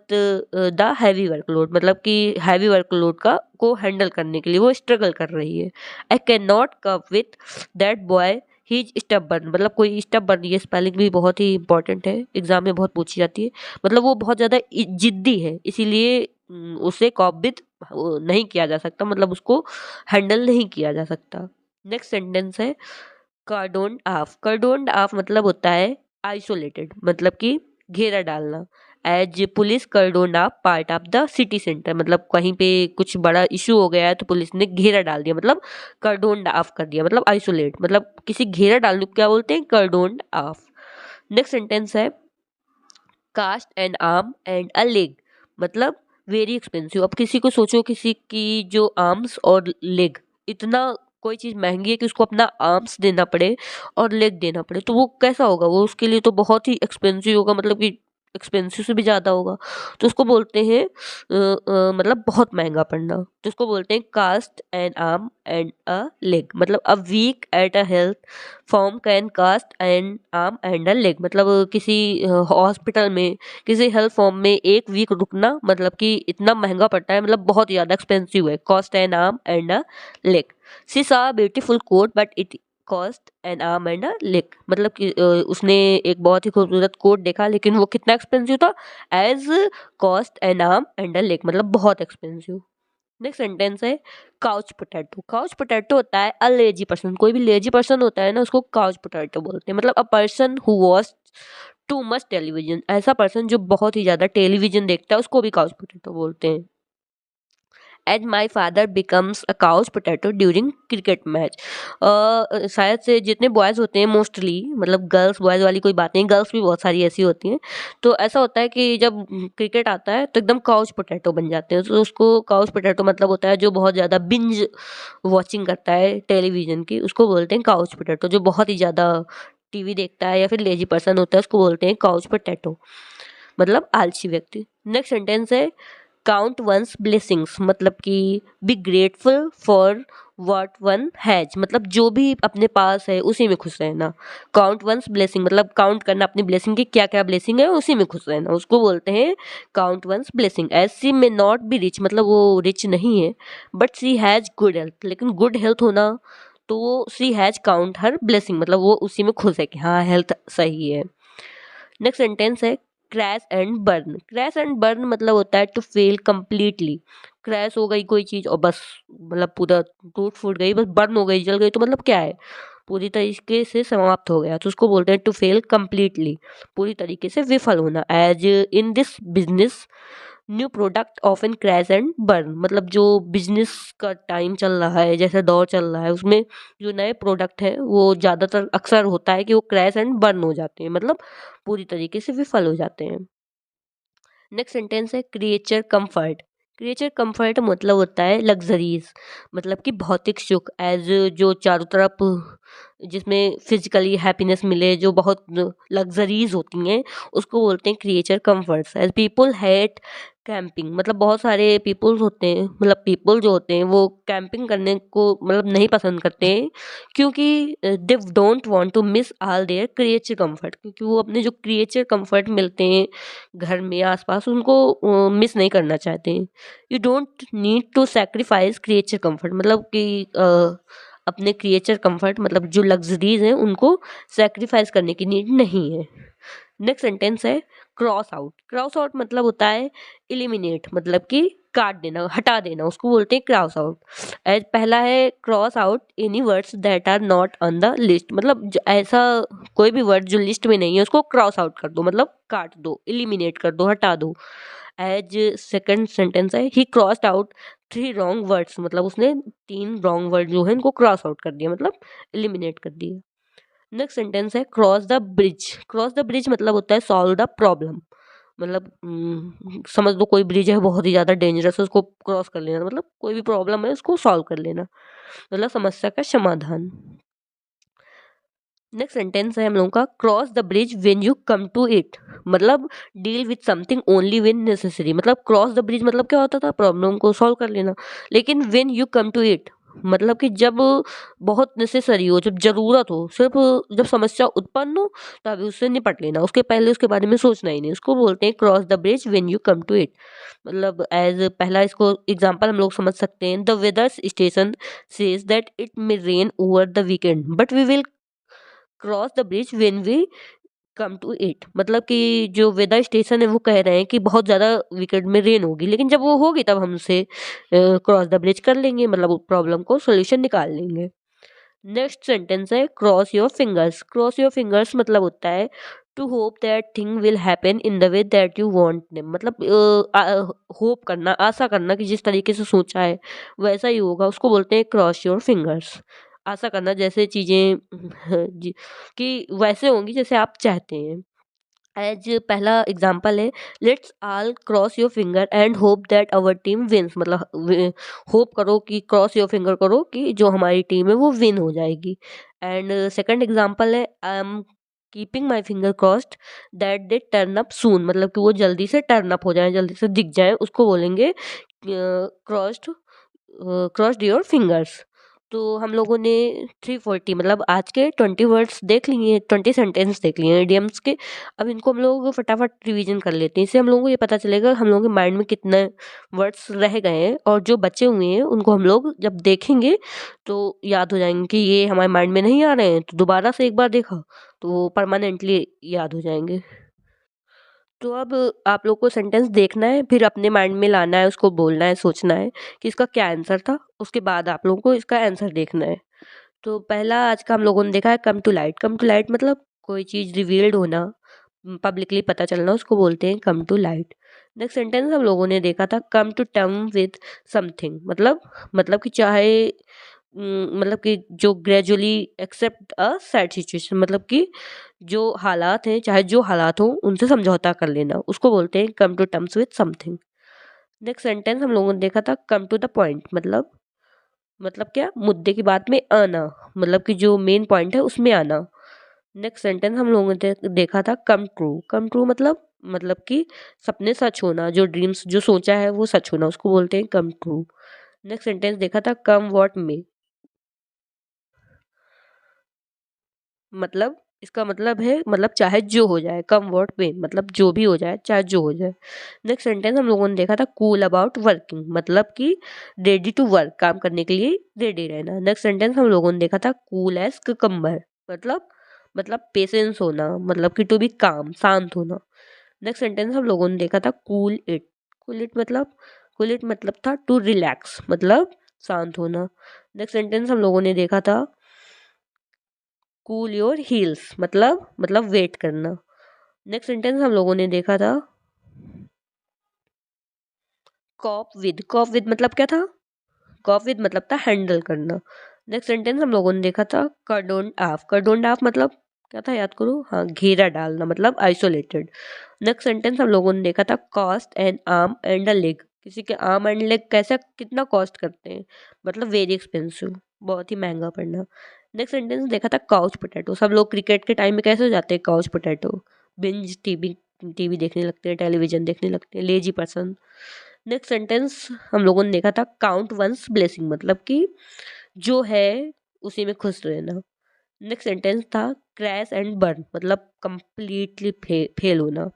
the heavy workload, मतलब कि हैवी वर्कलोड का को हैंडल करने के लिए वो स्ट्रगल कर रही है। I can not cup with that boy he is stubborn, मतलब कोई स्टबर्न, ये स्पेलिंग भी बहुत ही इंपॉर्टेंट है, एग्जाम में बहुत पूछी जाती है, मतलब वो बहुत ज्यादा जिद्दी है, इसीलिए उसे कॉप विद नहीं किया जा सकता, मतलब उसको हैंडल नहीं किया जा सकता। नेक्स्ट सेंटेंस है कार्डोन ऑफ। कार्डोन ऑफ मतलब होता है आइसोलेटेड, मतलब कि घेरा डालना। As police cordon off part of the city centre, मतलब कहीं पे कुछ बड़ा इशू हो गया है तो पुलिस ने घेरा डाल दिया, मतलब कार्डोन ऑफ कर दिया, मतलब आइसोलेट, मतलब किसी घेरा डालने को क्या बोलते हैं, कार्डोन ऑफ। नेक्स्ट सेंटेंस है cost an arm and a leg, मतलब वेरी एक्सपेंसिव। अब किसी को सोचो, किसी की जो आर्म्स और लेग, इतना कोई चीज महंगी है कि उसको अपना आर्म्स देना पड़े और लेग देना पड़े, तो वो कैसा होगा, वो उसके लिए तो बहुत ही एक्सपेंसिव होगा, मतलब कि एक्सपेंसिव से भी ज्यादा होगा, तो उसको बोलते हैं मतलब बहुत महंगा पड़ना, तो उसको बोलते हैं cost an arm and a leg, मतलब a week at a health farm can cost an arm and a leg, मतलब किसी हॉस्पिटल में किसी हेल्थ फॉर्म में एक वीक रुकना, मतलब कि इतना महंगा पड़ता है, मतलब बहुत ज़्यादा एक्सपेंसिव है। Cost an arm and a leg. She saw beautiful coat but it cost an arm and a leg, मतलब कि उसने एक बहुत ही खूबसूरत कोट देखा, लेकिन वो कितना एक्सपेंसिव था, as cost an arm and a leg, मतलब बहुत एक्सपेंसिव। नेक्स्ट सेंटेंस है काउच पोटैटो। काउच पोटैटो होता है अ लेजी पर्सन, कोई भी लेजी पर्सन होता है ना, उसको काउच पोटैटो बोलते हैं, मतलब a person who was too much television, ऐसा पर्सन जो बहुत ही ज़्यादा टेलीविजन देखता है उसको भी काउच पोटैटो बोलते हैं। As my father becomes a couch potato during cricket match. शायद से जितने बॉयज़ होते हैं मोस्टली, मतलब गर्ल्स बॉयज़ वाली कोई बात नहीं, गर्ल्स भी बहुत सारी ऐसी होती हैं। तो ऐसा होता है कि जब क्रिकेट आता है तो एकदम काउच पोटैटो बन जाते हैं। तो उसको काउच पोटैटो मतलब होता है जो बहुत ज़्यादा बिंज वॉचिंग करता है टेलीविजन की, उसको बोलते हैं काउच पोटैटो। जो बहुत ही ज़्यादा टीवी देखता है या फिर लेजी पर्सन होता है उसको बोलते हैं काउच पोटैटो, मतलब आलसी व्यक्ति। नेक्स्ट सेंटेंस है काउंट वंस ब्लेसिंग्स, मतलब कि be grateful for what one has, मतलब जो भी अपने पास है उसी में खुश रहना। काउंट वंस ब्लेसिंग मतलब काउंट करना अपनी ब्लेसिंग की, क्या क्या ब्लेसिंग है उसी में खुश रहना, उसको बोलते हैं count one's blessing. As she may not be rich, मतलब वो रिच नहीं है, but she has good health, लेकिन गुड हेल्थ होना तो वो she has count her blessing, मतलब वो उसी में खुश है कि हाँ हेल्थ सही है। नेक्स्ट सेंटेंस है crash and burn. Crash and burn मतलब होता है टू फेल कम्प्लीटली। क्रैश हो गई कोई चीज और बस, मतलब पूरा टूट फूट गई, बस बर्न हो गई, जल गई, तो मतलब क्या है, पूरी तरीके से समाप्त हो गया, तो उसको बोलते हैं टू फेल कम्प्लीटली, पूरी तरीके से विफल होना। As in this business new product often crash and burn, मतलब जो बिजनेस का टाइम चल रहा है, जैसे दौर चल रहा है, उसमें जो नए प्रोडक्ट हैं वो ज़्यादातर अक्सर होता है कि वो क्रैश एंड बर्न हो जाते हैं, मतलब पूरी तरीके से विफल हो जाते हैं। नेक्स्ट सेंटेंस है क्रिएचर कंफर्ट। क्रिएचर कंफर्ट मतलब होता है लग्जरीज, मतलब कि भौतिक सुख। एज जो चारों तरफ जिसमें फिजिकली हैप्पीनेस मिले, जो बहुत लग्जरीज होती हैं, उसको बोलते हैं creature comforts. As people hate camping, मतलब बहुत सारे पीपल्स होते हैं, मतलब पीपल जो होते हैं वो कैंपिंग करने को मतलब नहीं पसंद करते हैं, क्योंकि they don't want to miss all their creature comfort, क्योंकि वो अपने जो क्रिएचर कंफर्ट मिलते हैं घर में आसपास उनको मिस नहीं करना चाहते हैं। You don't need to sacrifice creature comfort, मतलब कि अपने क्रिएचर कंफर्ट मतलब जो लग्जरीज हैं उनको सैक्रिफाइस करने की नीड नहीं है। नेक्स्ट सेंटेंस है क्रॉस आउट। क्रॉस आउट मतलब होता है इलिमिनेट, मतलब कि काट देना, हटा देना, उसको बोलते हैं क्रॉस आउट। एज पहला है cross out any words that are not on the list, मतलब ऐसा कोई भी वर्ड जो लिस्ट में नहीं है उसको क्रॉस आउट कर दो, मतलब काट दो, इलिमिनेट कर दो, हटा दो। एज सेकंड सेंटेंस है ही क्रॉस्ड आउट 3 रॉन्ग वर्ड्स, मतलब उसने 3 रॉन्ग वर्ड जो है इनको क्रॉस आउट कर दिया, मतलब एलिमिनेट कर दिया। नेक्स्ट सेंटेंस है cross the bridge. Cross the bridge मतलब होता है सॉल्व द प्रॉब्लम, मतलब समझ लो कोई ब्रिज है बहुत ही ज़्यादा डेंजरस है, उसको क्रॉस कर लेना, मतलब कोई भी प्रॉब्लम है उसको सॉल्व कर लेना, मतलब समस्या का समाधान। नेक्स्ट सेंटेंस है हम लोगों का cross the bridge when you come to it, मतलब deal with something only when necessary, मतलब क्रॉस द ब्रिज मतलब क्या होता था, प्रॉब्लम को सॉल्व कर लेना। लेकिन when you come to it मतलब कि जब बहुत नेसेसरी हो, जब जरूरत हो, सिर्फ जब समस्या उत्पन्न हो तभी उससे निपट लेना, उसके पहले उसके बारे में सोचना ही नहीं, उसको बोलते हैं cross the bridge when you come to it. मतलब एज पहला इसको एग्जांपल हम लोग समझ सकते हैं the weather station says that it may rain over the weekend but we will cross the bridge when we come to it, मतलब कि जो वेदर स्टेशन है वो कह रहे हैं कि बहुत ज़्यादा वीकेंड में रेन होगी, लेकिन जब वो होगी तब हम उसे क्रॉस द ब्रिज कर लेंगे, मतलब प्रॉब्लम को सोल्यूशन निकाल लेंगे। नेक्स्ट सेंटेंस है cross your fingers. Cross your fingers मतलब होता है to hope that thing will happen in the way that you want them, मतलब होप करना, आशा करना कि जिस तरीके से सोचा है वैसा ही होगा, उसको बोलते हैं क्रॉस योर फिंगर्स। आशा करना जैसे चीज़ें कि वैसे होंगी जैसे आप चाहते हैं। एज पहला एग्जांपल है let's all cross your finger and hope that our team wins, मतलब होप करो कि क्रॉस योर फिंगर करो कि जो हमारी टीम है वो विन हो जाएगी। एंड सेकंड एग्जांपल है I am keeping my finger crossed that they turn up सून, मतलब कि वो जल्दी से टर्न अप हो जाए, जल्दी से दिख जाए, उसको बोलेंगे क्रॉस्ड क्रॉस्ड योर फिंगर्स। तो हम लोगों ने 340 मतलब आज के 20 वर्ड्स देख लिए, 20 सेंटेंस देख लिए इडियम्स के। अब इनको हम लोग फटाफट रिवीजन कर लेते हैं, इससे हम लोगों को ये पता चलेगा हम लोगों के माइंड में कितने वर्ड्स रह गए हैं, और जो बचे हुए हैं उनको हम लोग जब देखेंगे तो याद हो जाएंगे कि ये हमारे माइंड में नहीं आ रहे हैं तो दोबारा से एक बार देखा तो वो परमानेंटली याद हो जाएंगे। तो अब आप लोग को सेंटेंस देखना है, फिर अपने माइंड में लाना है, उसको बोलना है, सोचना है कि इसका क्या आंसर था, उसके बाद आप लोगों को इसका आंसर देखना है। तो पहला आज का हम लोगों ने देखा है come to light. Come to light मतलब कोई चीज़ रिवील्ड होना, पब्लिकली पता चलना, उसको बोलते हैं come to light. Next sentence हम लोगों ने देखा था come to term with something, मतलब कि चाहे मतलब कि जो gradually accept a sad situation, मतलब कि जो हालात हैं, चाहे जो हालात हो उनसे समझौता कर लेना, उसको बोलते हैं come to terms with something. Next sentence हम लोगों ने देखा था कम टू द पॉइंट, मतलब क्या, मुद्दे की बात में आना, मतलब कि जो मेन पॉइंट है उसमें आना। नेक्स्ट सेंटेंस हम लोगों ने देखा था कम ट्रू मतलब कि सपने सच होना, जो ड्रीम्स जो सोचा है वो सच होना, उसको बोलते हैं कम ट्रू। नेक्स्ट सेंटेंस देखा था कम व्हाट में, मतलब इसका मतलब है, मतलब चाहे जो हो जाए, कम व्हाट में मतलब जो भी हो जाए, चाहे जो हो जाए। नेक्स्ट सेंटेंस हम लोगों ने देखा था कूल अबाउट वर्किंग, मतलब कि रेडी टू वर्क, काम करने के लिए रेडी रहना। नेक्स्ट सेंटेंस हम लोगों ने देखा था कूल एज कुकम्बर, मतलब पेशेंस होना, मतलब कि टू बी काम, शांत होना। नेक्स्ट सेंटेंस हम लोगों ने देखा था कूल इट मतलब था टू रिलैक्स, मतलब शांत होना। नेक्स्ट सेंटेंस हम लोगों ने देखा था कूल योर हील्स, मतलब वेट करना। नेक्स्ट सेंटेंस हम लोगों ने देखा था कॉप विद मतलब क्या था, कॉप विद मतलब था हैंडल करना। नेक्स्ट सेंटेंस हम लोगों ने देखा था कर डोंट आफ मतलब क्या था, याद करो, हाँ, घेरा डालना, मतलब आइसोलेटेड। नेक्स्ट सेंटेंस हम लोगों ने देखा था cost an arm and a leg, किसी के आर्म एंड लेग कैसा कितना कॉस्ट करते हैं, मतलब वेरी एक्सपेंसिव, बहुत ही महंगा पड़ना। नेक्स्ट सेंटेंस देखा था काउच पोटैटो, सब लोग क्रिकेट के टाइम में कैसे हो जाते हैं couch potato, binge TV TV देखने लगते हैं, टेलीविजन देखने लगते हैं, लेजी पर्सन। नेक्स्ट सेंटेंस हम लोगों ने देखा था काउंट वंस ब्लेसिंग, मतलब कि जो है उसी में खुश रहना। नेक्स्ट सेंटेंस था क्रैश एंड बर्न, मतलब कंप्लीटली फेल होना।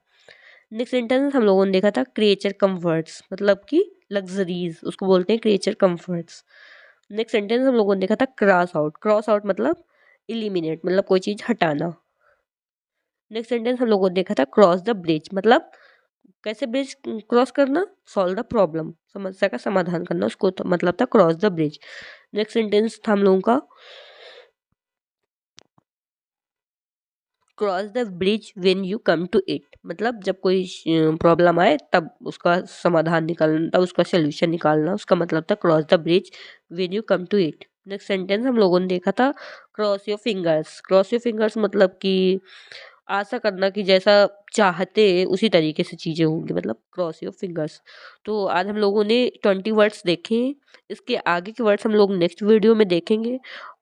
नेक्स्ट सेंटेंस हम लोगों ने देखा था क्रिएचर कम्फर्ट्स, मतलब कि लग्जरीज, उसको बोलते हैं क्रिएचर कम्फर्ट्स। नेक्स्ट सेंटेंस हम लोगों ने देखा था क्रॉस आउट मतलब इलिमिनेट, मतलब कोई चीज़ हटाना। नेक्स्ट सेंटेंस हम लोगों ने देखा था क्रॉस द ब्रिज, मतलब कैसे ब्रिज क्रॉस करना, सॉल्व द प्रॉब्लम, समस्या का समाधान करना, उसको तो मतलब था cross the bridge. Next sentence था हम लोगों का cross the bridge when you come to it, मतलब जब कोई प्रॉब्लम आए तब उसका समाधान निकालना, तब उसका सोल्यूशन निकालना, उसका मतलब था cross the bridge when you come to it. Next sentence हम लोगों ने देखा था क्रॉस योर फिंगर्स मतलब कि आशा करना कि जैसा चाहते उसी तरीके से चीज़ें होंगी, मतलब क्रॉस योर फिंगर्स। तो आज हम लोगों ने 20 वर्ड्स देखे, इसके आगे के वर्ड्स हम लोग नेक्स्ट वीडियो में देखेंगे।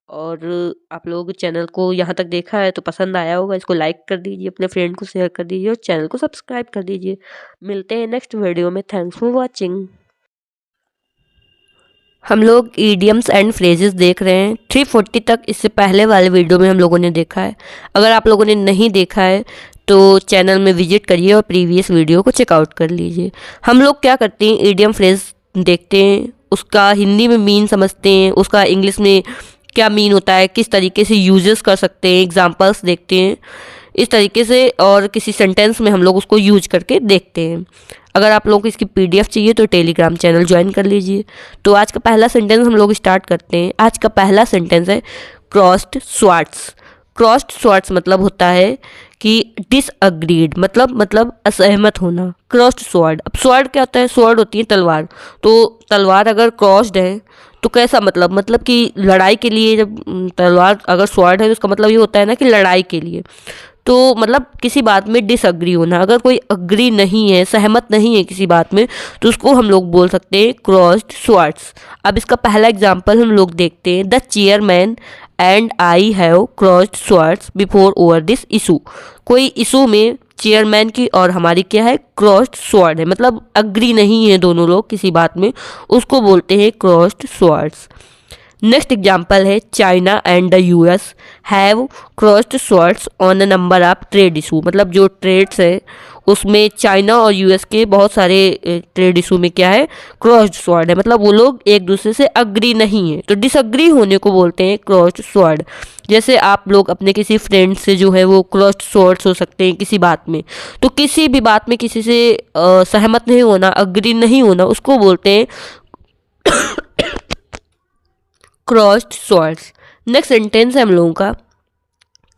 और आप लोग चैनल को यहाँ तक देखा है तो पसंद आया होगा, इसको लाइक कर दीजिए, अपने फ्रेंड को शेयर कर दीजिए और चैनल को सब्सक्राइब कर दीजिए। मिलते हैं नेक्स्ट वीडियो में, थैंक्स फॉर वॉचिंग। हम लोग ईडियम्स एंड फ्रेजेस देख रहे हैं 340 तक, इससे पहले वाले वीडियो में हम लोगों ने देखा है। अगर आप लोगों ने नहीं देखा है तो चैनल में विजिट करिए और प्रीवियस वीडियो को चेकआउट कर लीजिए। हम लोग क्या करते हैं, ईडियम फ्रेज देखते हैं, उसका हिंदी में मीन समझते हैं, उसका इंग्लिश में क्या मीन होता है, किस तरीके से यूजेस कर सकते हैं, एग्जाम्पल्स देखते हैं इस तरीके से, और किसी सेंटेंस में हम लोग उसको यूज करके देखते हैं। अगर आप लोगों को इसकी पीडीएफ चाहिए तो टेलीग्राम चैनल ज्वाइन कर लीजिए। तो आज का पहला सेंटेंस हम लोग स्टार्ट करते हैं। आज का पहला सेंटेंस है क्रॉस्ड स्वार्ड्स। क्रॉस्ड स्वार्ड्स मतलब होता है कि डिसअग्रीड, मतलब असहमत होना। क्रॉस्ड स्वॉर्ड, अब स्वॉर्ड क्या होता है, स्वॉर्ड होती है तलवार, तो तलवार अगर क्रॉस्ड है तो कैसा मतलब कि लड़ाई के लिए, जब तलवार अगर स्वॉर्ड है तो उसका मतलब ये होता है ना कि लड़ाई के लिए। तो मतलब किसी बात में डिसअग्री होना, अगर कोई अग्री नहीं है, सहमत नहीं है किसी बात में, तो उसको हम लोग बोल सकते हैं क्रॉस्ड स्वार्ड्स। अब इसका पहला एग्जांपल हम लोग देखते हैं, the chairman and I have crossed swords before over this issue. कोई इशू में चेयरमैन की और हमारी क्या है, क्रॉस्ड स्वॉर्ड है, मतलब अग्री नहीं है दोनों लोग किसी बात में, उसको बोलते हैं क्रॉस्ड स्वार्ड्स। नेक्स्ट एग्जाम्पल है China and the US have crossed swords on a number of trade issue, मतलब जो ट्रेड्स है उसमें चाइना और यूएस के बहुत सारे ट्रेड इशू में क्या है, क्रॉस्ड स्वॉर्ड है, मतलब वो लोग एक दूसरे से अग्री नहीं है, तो डिसअग्री होने को बोलते हैं क्रॉस्ड स्वॉर्ड। जैसे आप लोग अपने किसी फ्रेंड से जो है वो क्रॉस्ड स्वॉर्ड्स हो सकते हैं किसी बात में, तो किसी भी बात में किसी से सहमत नहीं होना, अग्री नहीं होना, उसको बोलते हैं क्रॉस्ड स्वॉर्ड्स। नेक्स्ट सेंटेंस है हम लोगों का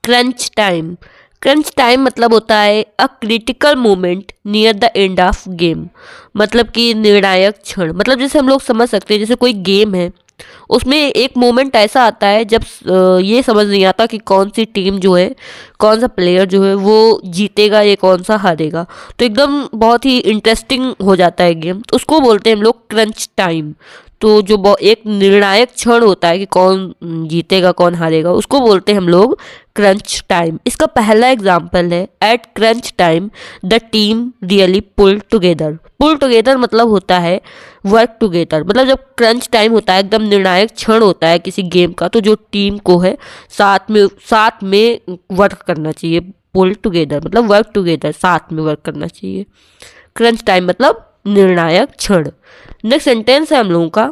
क्रंच टाइम। क्रंच टाइम मतलब होता है a critical moment near the end of game, मतलब कि निर्णायक क्षण। मतलब जैसे हम लोग समझ सकते हैं, जैसे कोई गेम है, उसमें एक मोमेंट ऐसा आता है जब ये समझ नहीं आता कि कौन सी टीम जो है, कौन सा प्लेयर जो है वो जीतेगा या कौन सा हारेगा। तो एकदम बहुत ही इंटरेस्टिंग हो जाता है गेम, तो उसको बोलते हैं हम लोग क्रंच टाइम। तो जो एक निर्णायक क्षण होता है कि कौन जीतेगा कौन हारेगा, उसको बोलते हैं हम लोग क्रंच टाइम। इसका पहला एग्जाम्पल है at crunch time the team really pull together. Pull together मतलब होता है वर्क टुगेदर। मतलब जब क्रंच टाइम होता है, एकदम निर्णायक क्षण होता है किसी गेम का, तो जो टीम को है साथ में वर्क करना चाहिए। पुल टुगेदर मतलब वर्क टुगेदर, साथ में वर्क करना चाहिए। क्रंच टाइम मतलब निर्णायक क्षण। नेक्स्ट सेंटेंस है हम लोगों का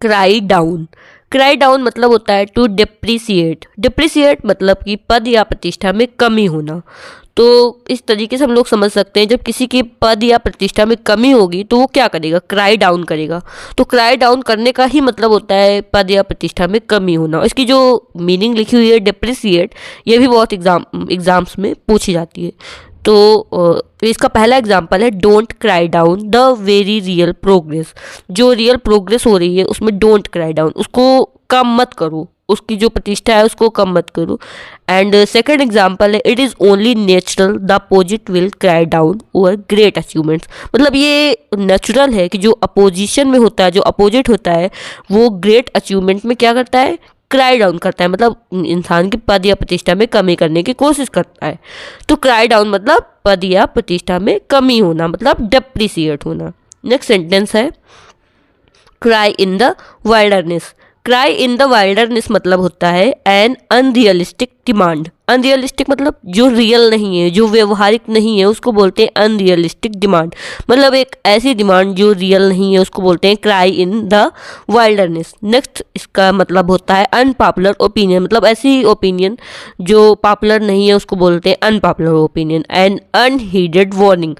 क्राई डाउन। क्राई डाउन मतलब होता है टू डिप्रिसिएट। डिप्रिसिएट मतलब कि पद या प्रतिष्ठा में कमी होना। तो इस तरीके से हम लोग समझ सकते हैं, जब किसी की पद या प्रतिष्ठा में कमी होगी तो वो क्या करेगा, क्राई डाउन करेगा। तो क्राई डाउन करने का ही मतलब होता है पद या प्रतिष्ठा में कमी होना। इसकी जो मीनिंग लिखी हुई है डिप्रिसिएट, ये भी बहुत एग्जाम्स में पूछी जाती है। तो इसका पहला एग्जाम्पल है don't cry down the very real progress. जो रियल प्रोग्रेस हो रही है उसमें डोंट क्राई डाउन, उसको कम मत करो, उसकी जो प्रतिष्ठा है उसको कम मत करो। एंड सेकंड एग्जाम्पल है it is only natural the opposite will cry down over great achievements. मतलब ये नेचुरल है कि जो अपोजिशन में होता है, जो अपोजिट होता है, वो ग्रेट अचीवमेंट में क्या करता है, क्राई डाउन करता है। मतलब इंसान की पद या प्रतिष्ठा में कमी करने की कोशिश करता है। तो क्राई डाउन मतलब पद या प्रतिष्ठा में कमी होना, मतलब डिप्रिसिएट होना। नेक्स्ट सेंटेंस है cry in the wilderness. Cry in the wilderness मतलब होता है एन अनरियलिस्टिक डिमांड। अनरियलिस्टिक मतलब जो रियल नहीं है, जो व्यवहारिक नहीं है, उसको बोलते हैं अनरियलिस्टिक डिमांड। मतलब एक ऐसी डिमांड जो रियल नहीं है उसको बोलते हैं cry in the wilderness. Next इसका मतलब होता है अनपॉपुलर ओपिनियन। मतलब ऐसी ओपिनियन जो पॉपुलर नहीं है उसको बोलते हैं unpopular opinion. And unheeded warning.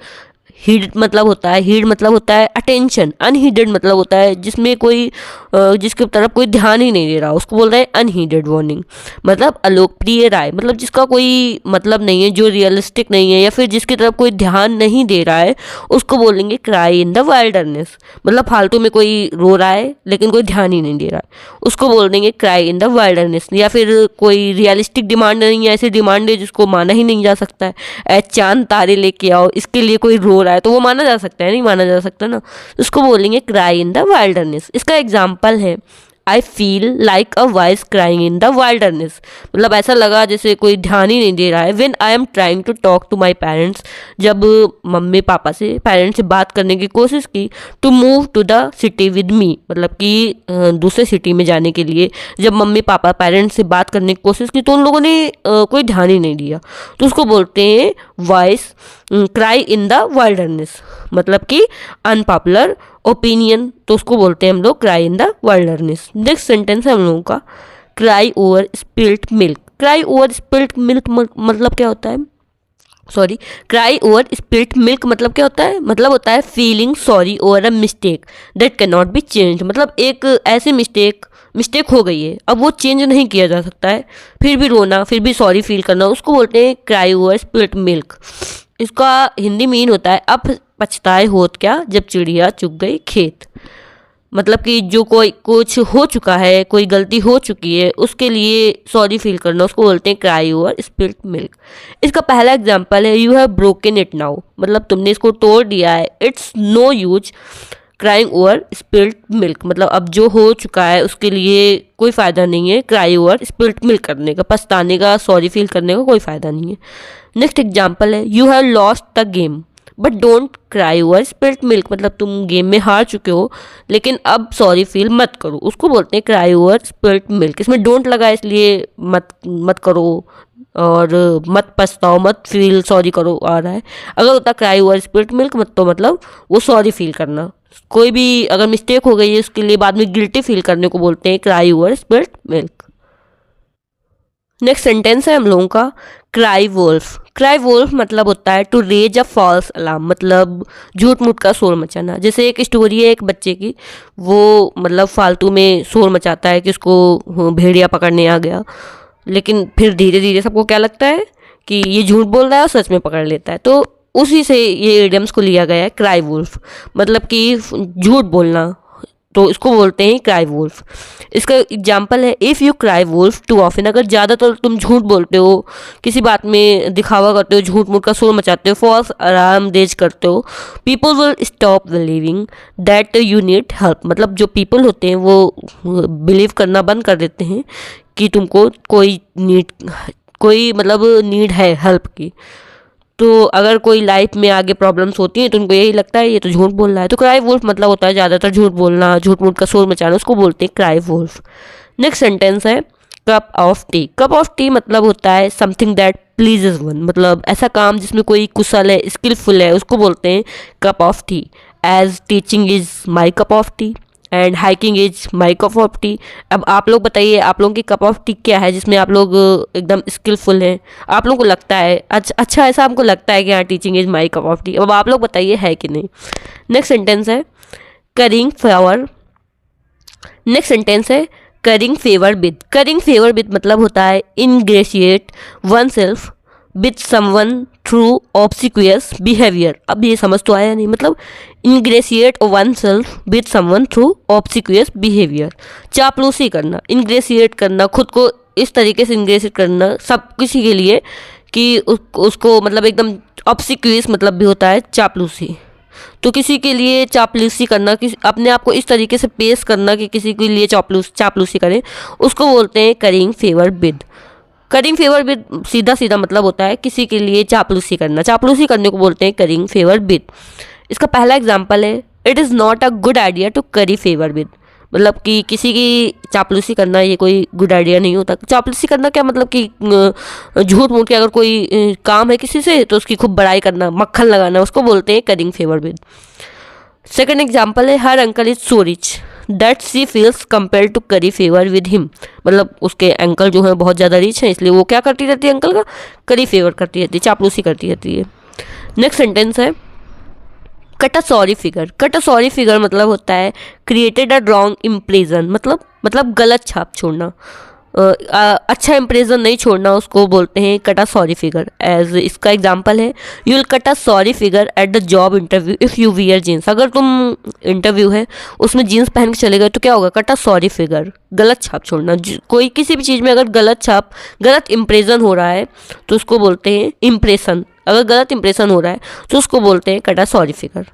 Heed मतलब होता है अटेंशन। अनहीडेड मतलब होता है जिसमें कोई जिसकी तरफ कोई ध्यान ही नहीं दे रहा, उसको बोल रहे हैं अनहीडेड वार्निंग। मतलब अलोकप्रिय राय, मतलब जिसका कोई मतलब नहीं है, जो रियलिस्टिक नहीं है, या फिर जिसकी तरफ कोई ध्यान नहीं दे रहा है, उसको बोलेंगे क्राई इन द वाइल्डरनेस। मतलब फालतू में कोई रो रहा है लेकिन कोई ध्यान ही नहीं दे रहा है, उसको बोल देंगे क्राई इन द वाइल्डरनेस। या फिर कोई रियलिस्टिक डिमांड नहीं है, ऐसी डिमांड है जिसको माना ही नहीं जा सकता है, चांद तारे लेके आओ, इसके लिए कोई रो रहा है तो वो माना जा सकता है, नहीं माना जा सकता ना, उसको बोलेंगे क्राई इन द वाइल्डरनेस। इसका एग्जाम्पल है I feel like a voice crying in the wilderness. मतलब ऐसा लगा जैसे कोई ध्यान ही नहीं दे रहा है। When I am trying to talk to my parents, जब मम्मी पापा से पेरेंट्स से बात करने की कोशिश की, to move to the city with me, मतलब कि दूसरे सिटी में जाने के लिए जब मम्मी पापा पेरेंट्स से बात करने की कोशिश की तो उन लोगों ने कोई ध्यान ही नहीं दिया, तो उसको बोलते हैं voice cry in the wilderness. मतलब कि अनपॉपुलर ओपिनियन, तो उसको बोलते हैं हम लोग cry in the wilderness. Next sentence है हम लोगों का cry over spilt milk. Cry over spilt milk मतलब क्या होता है, sorry, cry over spilt milk मतलब क्या होता है, मतलब होता है feeling sorry over a mistake that can not be change. मतलब एक ऐसी मिस्टेक हो गई है, अब वो चेंज नहीं किया जा सकता है, फिर भी रोना, फिर भी सॉरी फील करना, उसको बोलते हैं क्राई ओवर स्पिल्ट मिल्क। इसका हिंदी मीन होता है अब पछताए होत क्या जब चिड़िया चुग गई खेत। मतलब कि जो कोई कुछ हो चुका है, कोई गलती हो चुकी है, उसके लिए सॉरी फील करना, उसको बोलते हैं क्राई ओवर स्पिल्ट मिल्क। इसका पहला एग्जांपल है you have broken it now. मतलब तुमने इसको तोड़ दिया है, it's no use crying over spilt milk. मतलब अब जो हो चुका है उसके लिए कोई फ़ायदा नहीं है क्राई ओवर स्पिल्ट मिल्क करने का, पछताने का, सॉरी फील करने का कोई फ़ायदा नहीं है। नेक्स्ट एग्जाम्पल है you have lost the game but don't cry over spilt milk. मतलब तुम गेम में हार चुके हो लेकिन अब सॉरी फील मत करो, उसको बोलते हैं क्राई ओवर स्पिल्ट मिल्क। इसमें डोंट लगा इसलिए मत करो और मत पछताओ, मत फील सॉरी करो आ रहा है। अगर होता क्राई ओवर स्पिल्ट मिल्क मत, तो मतलब वो सॉरी फील करना, कोई भी अगर मिस्टेक हो गई है उसके लिए बाद में गिल्टी फील करने को बोलते हैं cry over spilt milk. Next sentence है हम लोगों का क्राई वोल्फ। क्राई वोल्फ मतलब होता है to raise a false alarm. मतलब झूठ मूठ का शोर मचाना। जैसे एक स्टोरी है एक बच्चे की, वो मतलब फालतू में शोर मचाता है कि उसको भेड़िया पकड़ने आ गया, लेकिन फिर धीरे धीरे सबको क्या लगता है कि ये झूठ बोल रहा है और सच में पकड़ लेता है। तो उसी से ये इडियम्स को लिया गया है क्राई वुल्फ, मतलब कि झूठ बोलना, तो इसको बोलते हैं क्राई वुल्फ। इसका एग्जाम्पल है if you cry wolf too often, अगर ज़्यादातर तुम झूठ बोलते हो, किसी बात में दिखावा करते हो, झूठ मूठ का शोर मचाते हो, फॉल्स आराम देज करते हो, people will stop believing that you need help, मतलब जो पीपल होते हैं वो बिलीव करना बंद कर देते हैं कि तुमको कोई मतलब नीड है हेल्प की। तो अगर कोई लाइफ में आगे प्रॉब्लम्स होती हैं तो उनको यही लगता है ये तो झूठ बोल रहा है। तो क्राई वुल्फ मतलब होता है ज़्यादातर झूठ बोलना, झूठ मूठ का शोर मचाना, उसको बोलते हैं क्राई वुल्फ। नेक्स्ट सेंटेंस है cup of T. Cup of tea मतलब होता है समथिंग दैट प्लीजेज वन, मतलब ऐसा काम जिसमें कोई कुशल है, स्किलफुल है, उसको बोलते हैं cup of tea. As teaching is my cup of tea and hiking is my cup of tea. अब आप लोग बताइए आप लोगों की कप ऑफ टी क्या है जिसमें आप लोग एकदम स्किलफुल हैं, आप लोगों को लगता है अच्छा ऐसा हमको लगता है कि हाँ teaching is my cup of tea. अब आप लोग बताइए है कि नहीं। नेक्स्ट सेंटेंस है करिंग फेवर। नेक्स्ट सेंटेंस है currying favour with. Currying favour with मतलब होता है ingratiate one self with someone through obsequious behaviour. अब ये समझ तो आया नहीं, मतलब ingratiate one self with someone through obsequious behaviour, चापलूसी करना, इनग्रेशिएट करना, खुद को इस तरीके से इनग्रेशिएट करना सब किसी के लिए कि उसको मतलब एकदम ऑब्सिक्वियस मतलब भी होता है चापलूसी। तो किसी के लिए चापलूसी करना, किसी अपने आप को इस तरीके से पेश करना कि किसी के लिए चापलूसी करें, उसको बोलते हैं currying favour with. Currying favour with सीधा सीधा मतलब होता है किसी के लिए चापलूसी करना, चापलूसी करने को बोलते हैं करिंग फेवर विद। इसका पहला एग्जांपल है it is not a good idea to curry favour with, मतलब कि किसी की चापलूसी करना ये कोई गुड आइडिया नहीं होता। चापलूसी करना क्या मतलब कि झूठ मूठ के अगर कोई काम है किसी से तो उसकी खूब बड़ाई करना, मक्खन लगाना, उसको बोलते हैं currying favour with. Second example है her uncle is so rich that she feels compare to curry favour with him, मतलब उसके अंकल जो है बहुत ज़्यादा रिच हैं इसलिए वो क्या करती रहती है, अंकल का करी फेवर करती रहती है, चापलूसी करती रहती है। नेक्स्ट सेंटेंस है cut a sorry figure. Cut a sorry figure मतलब होता है क्रिएटेड अ रॉन्ग इम्प्रेशन, मतलब गलत छाप छोड़ना, अच्छा इम्प्रेशन नहीं छोड़ना, उसको बोलते हैं cut a sorry figure. As इसका एग्जांपल है you will cut a sorry figure at the job interview if you wear jeans. अगर तुम इंटरव्यू है उसमें जीन्स पहन के चले गए तो क्या होगा, कट अ सॉरी फिगर, गलत छाप छोड़ना। कोई किसी भी चीज़ में अगर गलत इम्प्रेशन हो रहा है तो उसको बोलते हैं इम्प्रेशन। अगर गलत इंप्रेशन हो रहा है तो उसको बोलते हैं cut a sorry figure.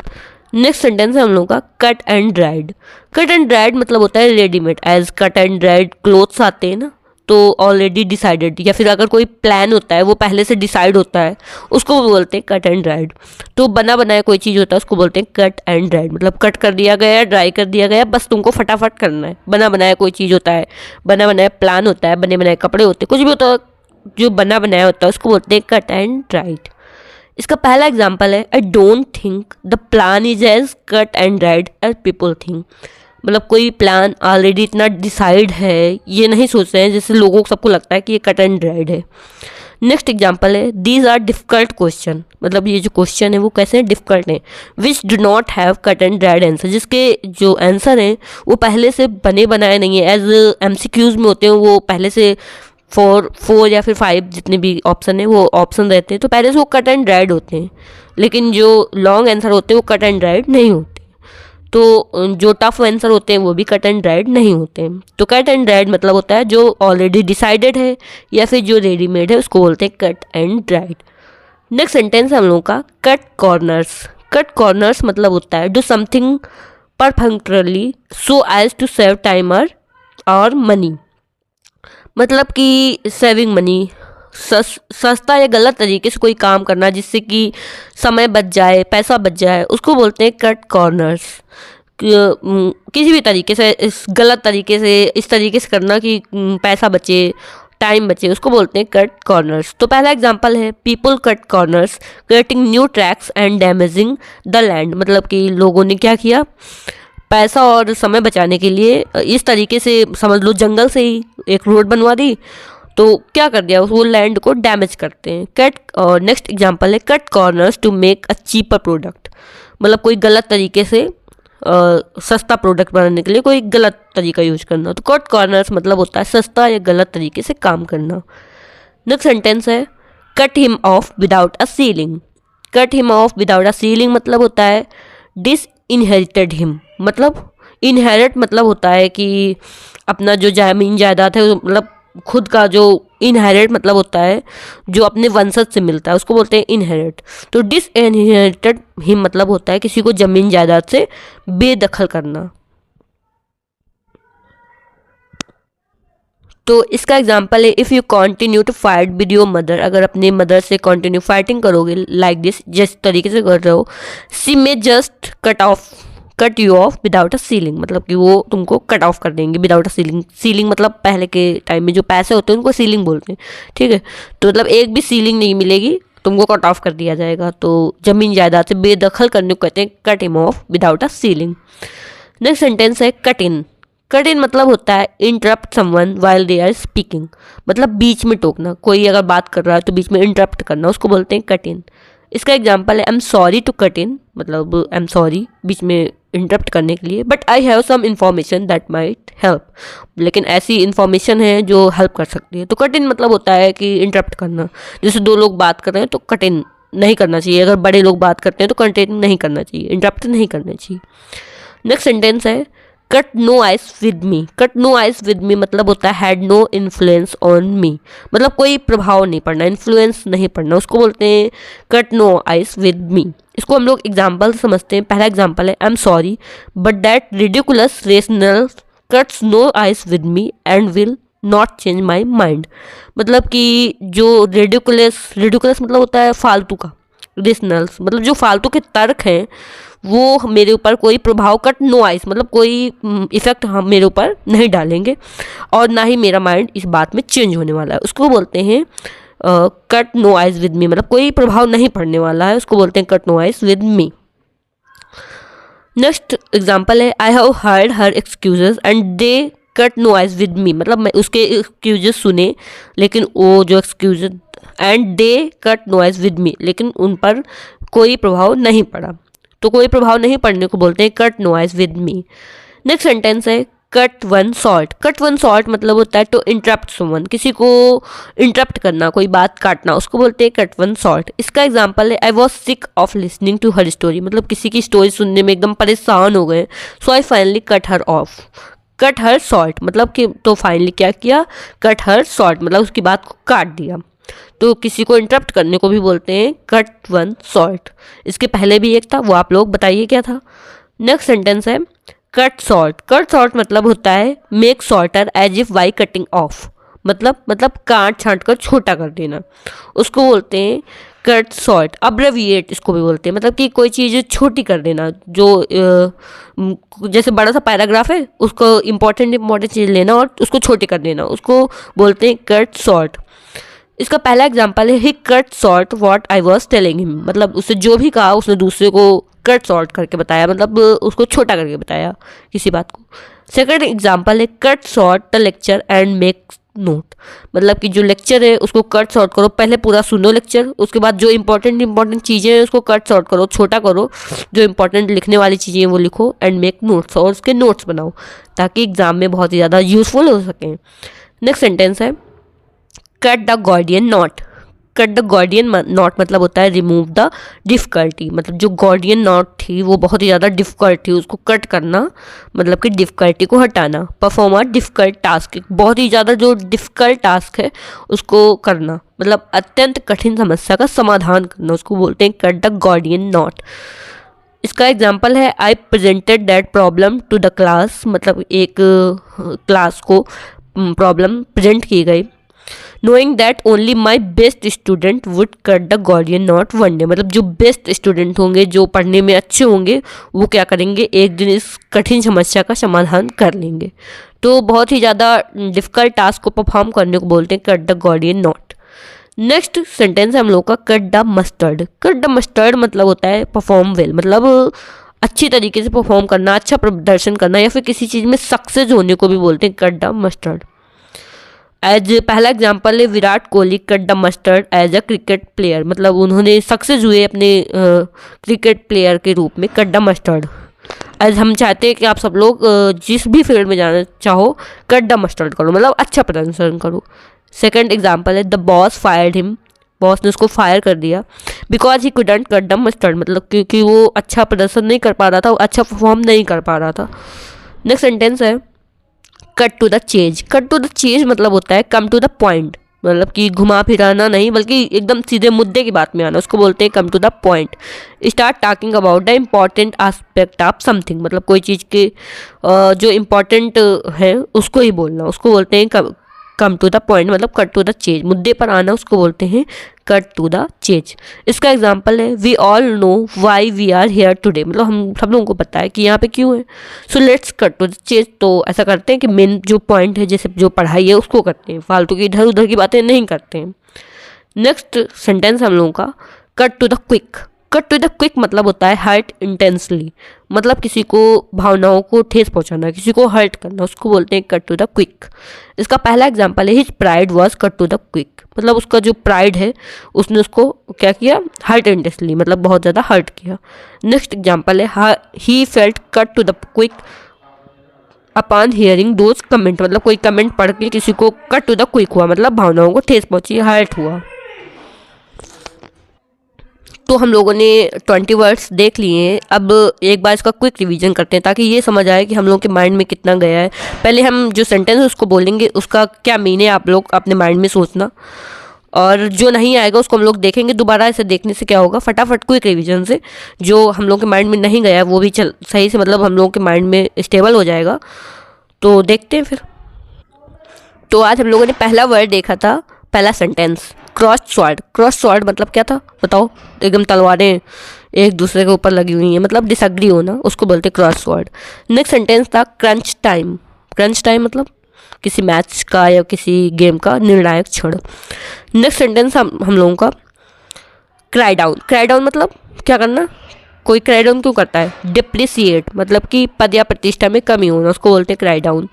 Next sentence है हम लोगों का cut and dried. Cut and dried मतलब होता है readymade. As cut and dried clothes आते हैं ना, तो ऑलरेडी डिसाइडेड, या फिर अगर कोई प्लान होता है वो पहले से डिसाइड होता है उसको बोलते हैं कट एंड ड्राइड। तो बना बनाया कोई चीज़ होता है उसको बोलते हैं कट एंड ड्राइड, मतलब कट कर दिया गया, ड्राई कर दिया गया, बस तुमको फटाफट करना है। बना बनाया कोई चीज़ होता है, बना बनाया प्लान होता है, बने बनाए कपड़े होते हैं, कुछ भी होता है जो बना बनाया होता है उसको बोलते हैं कट एंड ड्राइड। इसका पहला एग्जाम्पल है I don't think the plan is as cut and dried as people think, मतलब कोई प्लान ऑलरेडी इतना डिसाइड है, ये नहीं सोच रहे हैं जैसे लोगों को सबको लगता है कि ये कट एंड ड्राइड है। नेक्स्ट एग्जाम्पल है दीज आर डिफिकल्ट क्वेश्चन, मतलब ये जो क्वेश्चन है वो कैसे हैं, डिफिकल्ट हैं। Which do not have cut and dried answer, जिसके जो आंसर हैं वो पहले से बने बनाए नहीं है। एज MCQs में होते हैं वो पहले से 4 या फिर 5 जितने भी ऑप्शन है वो ऑप्शन रहते हैं तो पहले से वो कट एंड ड्राइड होते हैं, लेकिन जो लॉन्ग आंसर होते हैं वो कट एंड ड्राइड नहीं होते। तो जो टफ आंसर होते हैं वो भी कट एंड ड्राइड नहीं होते हैं। तो कट एंड ड्राइड मतलब होता है जो ऑलरेडी डिसाइडेड है या फिर जो रेडीमेड है उसको बोलते हैं cut and dried. Next sentence है हम लोगों का कट कॉर्नर्स। कट कॉर्नर्स मतलब होता है do something perfectly so as to save time और मनी, मतलब कि सेविंग मनी, सस्ता या गलत तरीके से कोई काम करना जिससे कि समय बच जाए, पैसा बच जाए, उसको बोलते हैं कट कॉर्नर्स। किसी भी तरीके से इस गलत तरीके से इस तरीके से करना कि पैसा बचे, टाइम बचे, उसको बोलते हैं कट कॉर्नर्स। तो पहला एग्जांपल है people cut corners creating new tracks and damaging the land, मतलब कि लोगों ने क्या किया, पैसा और समय बचाने के लिए इस तरीके से समझ लो जंगल से ही एक रोड बनवा दी, तो क्या कर दिया वो लैंड को डैमेज करते हैं। कट और नेक्स्ट एग्जांपल है cut corners to make a cheaper product, मतलब कोई गलत तरीके से सस्ता प्रोडक्ट बनाने के लिए कोई गलत तरीका यूज करना। तो कट कॉर्नर्स मतलब होता है सस्ता या गलत तरीके से काम करना। नेक्स्ट सेंटेंस है cut him off without a ceiling. Cut him off without a shilling मतलब होता है डिस इनहेरिटेड हिम। मतलब इनहेरिट मतलब होता है कि अपना जो ज़मीन जायदाद है मतलब खुद का जो इनहेरिट मतलब होता है जो अपने वंशज से मिलता है उसको बोलते हैं इनहेरिट। तो डिस इनहेरिटेड हिम मतलब होता है किसी को ज़मीन जायदाद से बेदखल करना। तो इसका एग्जाम्पल है if you continue to fight with your mother. अगर अपनी मदर से कंटिन्यू फाइटिंग करोगे लाइक दिस जिस तरीके से कर रहे हो, she may just cut you off without a shilling. मतलब कि वो तुमको कट ऑफ कर देंगे विदाउट अ सीलिंग। सीलिंग मतलब पहले के टाइम में जो पैसे होते हैं उनको सीलिंग बोलते हैं, ठीक है। तो मतलब एक भी सीलिंग नहीं मिलेगी, तुमको कट ऑफ कर दिया जाएगा। तो जमीन जायदाद से बेदखल करने को कहते हैं cut him off without a ceiling. Next sentence है कट इन। कट इन मतलब होता है interrupt someone while they are speaking. मतलब बीच में टोकना, कोई अगर बात कर रहा है तो बीच में इंटरप्ट करना, उसको बोलते हैं कट इन। इसका एग्जाम्पल है I am sorry to cut in. मतलब आई एम सॉरी बीच में इंटरप्ट करने के लिए, but I have some information that might help. लेकिन ऐसी इन्फॉर्मेशन है जो हेल्प कर सकती है। तो कट इन मतलब होता है कि इंटरप्ट करना। जैसे दो लोग बात कर रहे हैं तो कट इन नहीं करना चाहिए। अगर बड़े लोग बात करते हैं तो कट इन नहीं करना चाहिए, इंटरप्ट नहीं करना चाहिए। नेक्स्ट सेंटेंस है cut no ice with me. Cut no ice with me मतलब होता है had no influence on me. मतलब कोई प्रभाव नहीं पड़ना, इन्फ्लुएंस नहीं पड़ना, उसको बोलते हैं cut no ice with me. इसको हम लोग एग्जाम्पल समझते हैं। पहला एग्जाम्पल है I am sorry but that ridiculous rational cuts no ice with me and will not change my mind. मतलब कि जो रेडिकुलस मतलब होता है फालतू का, रेशनल्स मतलब जो फालतू के तर्क हैं वो मेरे ऊपर कोई प्रभाव, कट नो आइस मतलब कोई इफेक्ट हम मेरे ऊपर नहीं डालेंगे और ना ही मेरा माइंड इस बात में चेंज होने वाला है। उसको बोलते हैं cut no ice with me. मतलब कोई प्रभाव नहीं पड़ने वाला है, उसको बोलते हैं cut no ice with me. Next example है I have heard her excuses and they cut no ice with me. मतलब मैं उसके एक्सक्यूजेस सुने लेकिन वो जो excuses and they cut no ice with me, लेकिन उन पर कोई प्रभाव नहीं पड़ा। तो कोई प्रभाव नहीं पड़ने को बोलते हैं cut no ice with me. Next sentence है cut one short. Cut one short मतलब होता है टू इंटरप्ट समवन। किसी को इंटरप्ट करना, कोई बात काटना, उसको बोलते हैं कट वन शॉर्ट। इसका एग्जांपल है I was sick of listening to her story. मतलब किसी की स्टोरी सुनने में एकदम परेशान हो गए, so I finally cut her off. Cut her short मतलब कि तो फाइनली क्या किया, कट हर शॉर्ट मतलब उसकी बात को काट दिया। तो किसी को इंटरप्ट करने को भी बोलते हैं कट वन शॉर्ट। इसके पहले भी एक था, वो आप लोग बताइए क्या था। नेक्स्ट सेंटेंस है कट शॉर्ट। कट शॉर्ट मतलब होता है make shorter as if by cutting off. मतलब काट छांट कर छोटा कर देना, उसको बोलते हैं कट शॉर्ट। अब्रेविएट इसको भी बोलते हैं, मतलब कि कोई चीज़ छोटी कर देना। जो जैसे बड़ा सा पैराग्राफ है उसको इंपॉर्टेंट चीज़ लेना और उसको छोटी कर देना, उसको बोलते हैं कट शॉर्ट। इसका पहला एग्जाम्पल है he cut short what I was telling him. मतलब उससे जो भी कहा उसने दूसरे को कट शॉर्ट करके बताया, मतलब उसको छोटा करके बताया किसी बात को। सेकंड एग्जाम्पल है cut short the lecture and make note. मतलब कि जो लेक्चर है उसको कट शॉर्ट करो, पहले पूरा सुनो लेक्चर, उसके बाद जो इंपॉर्टेंट चीज़ें हैं उसको कट शॉर्ट करो, छोटा करो, जो इंपॉर्टेंट लिखने वाली चीज़ें हैं वो लिखो एंड मेक नोट्स, और उसके नोट्स बनाओ ताकि एग्जाम में बहुत ही ज़्यादा यूजफुल हो सकें। नेक्स्ट सेंटेंस है cut the Gordian not. Cut the Gordian not मतलब होता है रिमूव द डिफ़िकल्टी। मतलब जो गॉर्डियन नॉट थी वो बहुत ही ज़्यादा डिफ़िकल्ट थी, उसको कट करना मतलब कि डिफ़िकल्टी को हटाना। परफॉर्म अ डिफ़िकल्ट टास्क, बहुत ही ज़्यादा जो डिफ़िकल्ट टास्क है उसको करना, मतलब अत्यंत कठिन समस्या का समाधान करना, उसको बोलते हैं कट द गॉर्डियन नॉट। इसका एग्जाम्पल है I presented that problem to the class. मतलब एक क्लास को प्रॉब्लम प्रेजेंट की गई। Knowing that only my best student would cut the Gordian knot one day. मतलब जो बेस्ट स्टूडेंट होंगे, जो पढ़ने में अच्छे होंगे, वो क्या करेंगे, एक दिन इस कठिन समस्या का समाधान कर लेंगे। तो बहुत ही ज़्यादा डिफ़िकल्ट टास्क को परफॉर्म करने को बोलते हैं cut the Gordian not. Next sentence है हम लोग का cut the mustard. Cut the mustard मतलब होता है परफॉर्म वेल। मतलब अच्छी तरीके से परफॉर्म करना, अच्छा प्रदर्शन करना, या फिर किसी चीज़ में सक्सेस होने को भी बोलते हैं कट द मस्टर्ड। एज पहला एग्जाम्पल है Virat Kohli cut the mustard as a cricket player. मतलब उन्होंने सक्सेस हुए अपने क्रिकेट प्लेयर के रूप में, कट द मस्टर्ड। एज हम चाहते हैं कि आप सब लोग जिस भी फील्ड में जाना चाहो कट द मस्टर्ड करो, मतलब अच्छा प्रदर्शन करो। सेकंड एग्जाम्पल है the boss fired him boss ने उसको फायर कर दिया because he couldn't cut the mustard, मतलब क्योंकि वो अच्छा प्रदर्शन नहीं कर पा रहा था, वो अच्छा परफॉर्म नहीं कर पा रहा था। नेक्स्ट सेंटेंस है cut to the chase. Cut to the chase मतलब होता है कम टू द पॉइंट, मतलब कि घुमा फिराना नहीं बल्कि एकदम सीधे मुद्दे की बात में आना, उसको बोलते हैं come to the point. Start talking about the important aspect of something, मतलब कोई चीज़ के जो इम्पॉर्टेंट है उसको ही बोलना, उसको बोलते हैं कम टू द पॉइंट, मतलब कट टू द चेज, मुद्दे पर आना उसको बोलते हैं कट टू द चेज। इसका एग्जाम्पल है we all know why we are here today, मतलब हम सब लोगों को पता है कि यहाँ पे क्यों है। So let's cut to the chase, तो ऐसा करते हैं कि मेन जो पॉइंट है, जैसे जो पढ़ाई है उसको करते हैं, फालतू की इधर उधर की बातें नहीं करते हैं। नेक्स्ट सेंटेंस हम लोगों का cut to the quick. Cut to the quick मतलब होता है हर्ट इंटेंसली, मतलब किसी को भावनाओं को ठेस पहुंचाना, किसी को हर्ट करना, उसको बोलते हैं कट टू द क्विक। इसका पहला एग्जांपल है his pride was cut to the quick, मतलब उसका जो प्राइड है उसने उसको क्या किया, हर्ट इंटेंसली, मतलब बहुत ज़्यादा हर्ट किया। नेक्स्ट एग्जांपल है he felt cut to the quick upon hearing those comment, मतलब कोई कमेंट पढ़ के किसी को कट टू द क्विक हुआ, मतलब भावनाओं को ठेस पहुंची, हर्ट हुआ। तो हम लोगों ने 20 वर्ड्स देख लिए हैं। अब एक बार इसका क्विक रिवीजन करते हैं ताकि ये समझ आए कि हम लोग के माइंड में कितना गया है। पहले हम जो सेंटेंस है उसको बोलेंगे, उसका क्या मीन है आप लोग अपने माइंड में सोचना, और जो नहीं आएगा उसको हम लोग देखेंगे दोबारा। ऐसे देखने से क्या होगा, फटाफट क्विक रिवीजन से जो हम लोग के माइंड में नहीं गया है वो भी सही से, मतलब हम लोग के माइंड में स्टेबल हो जाएगा। तो देखते हैं फिर। तो आज हम लोगों ने पहला वर्ड देखा था, पहला sentence cross sword. Cross sword मतलब क्या था बताओ, एकदम तलवारें एक दूसरे के ऊपर लगी हुई हैं, मतलब डिसएग्री होना, उसको बोलते हैं क्रॉस स्वॉर्ड। नेक्स्ट सेंटेंस था क्रंच टाइम। क्रंच टाइम मतलब किसी मैच का या किसी गेम का निर्णायक क्षण। नेक्स्ट सेंटेंस हम लोगों का क्राई डाउन। क्राई डाउन मतलब क्या करना, कोई क्राई डाउन क्यों करता है, डिप्रिसिएट, मतलब कि पद या प्रतिष्ठा में कमी होना, उसको बोलते हैं क्राई डाउन।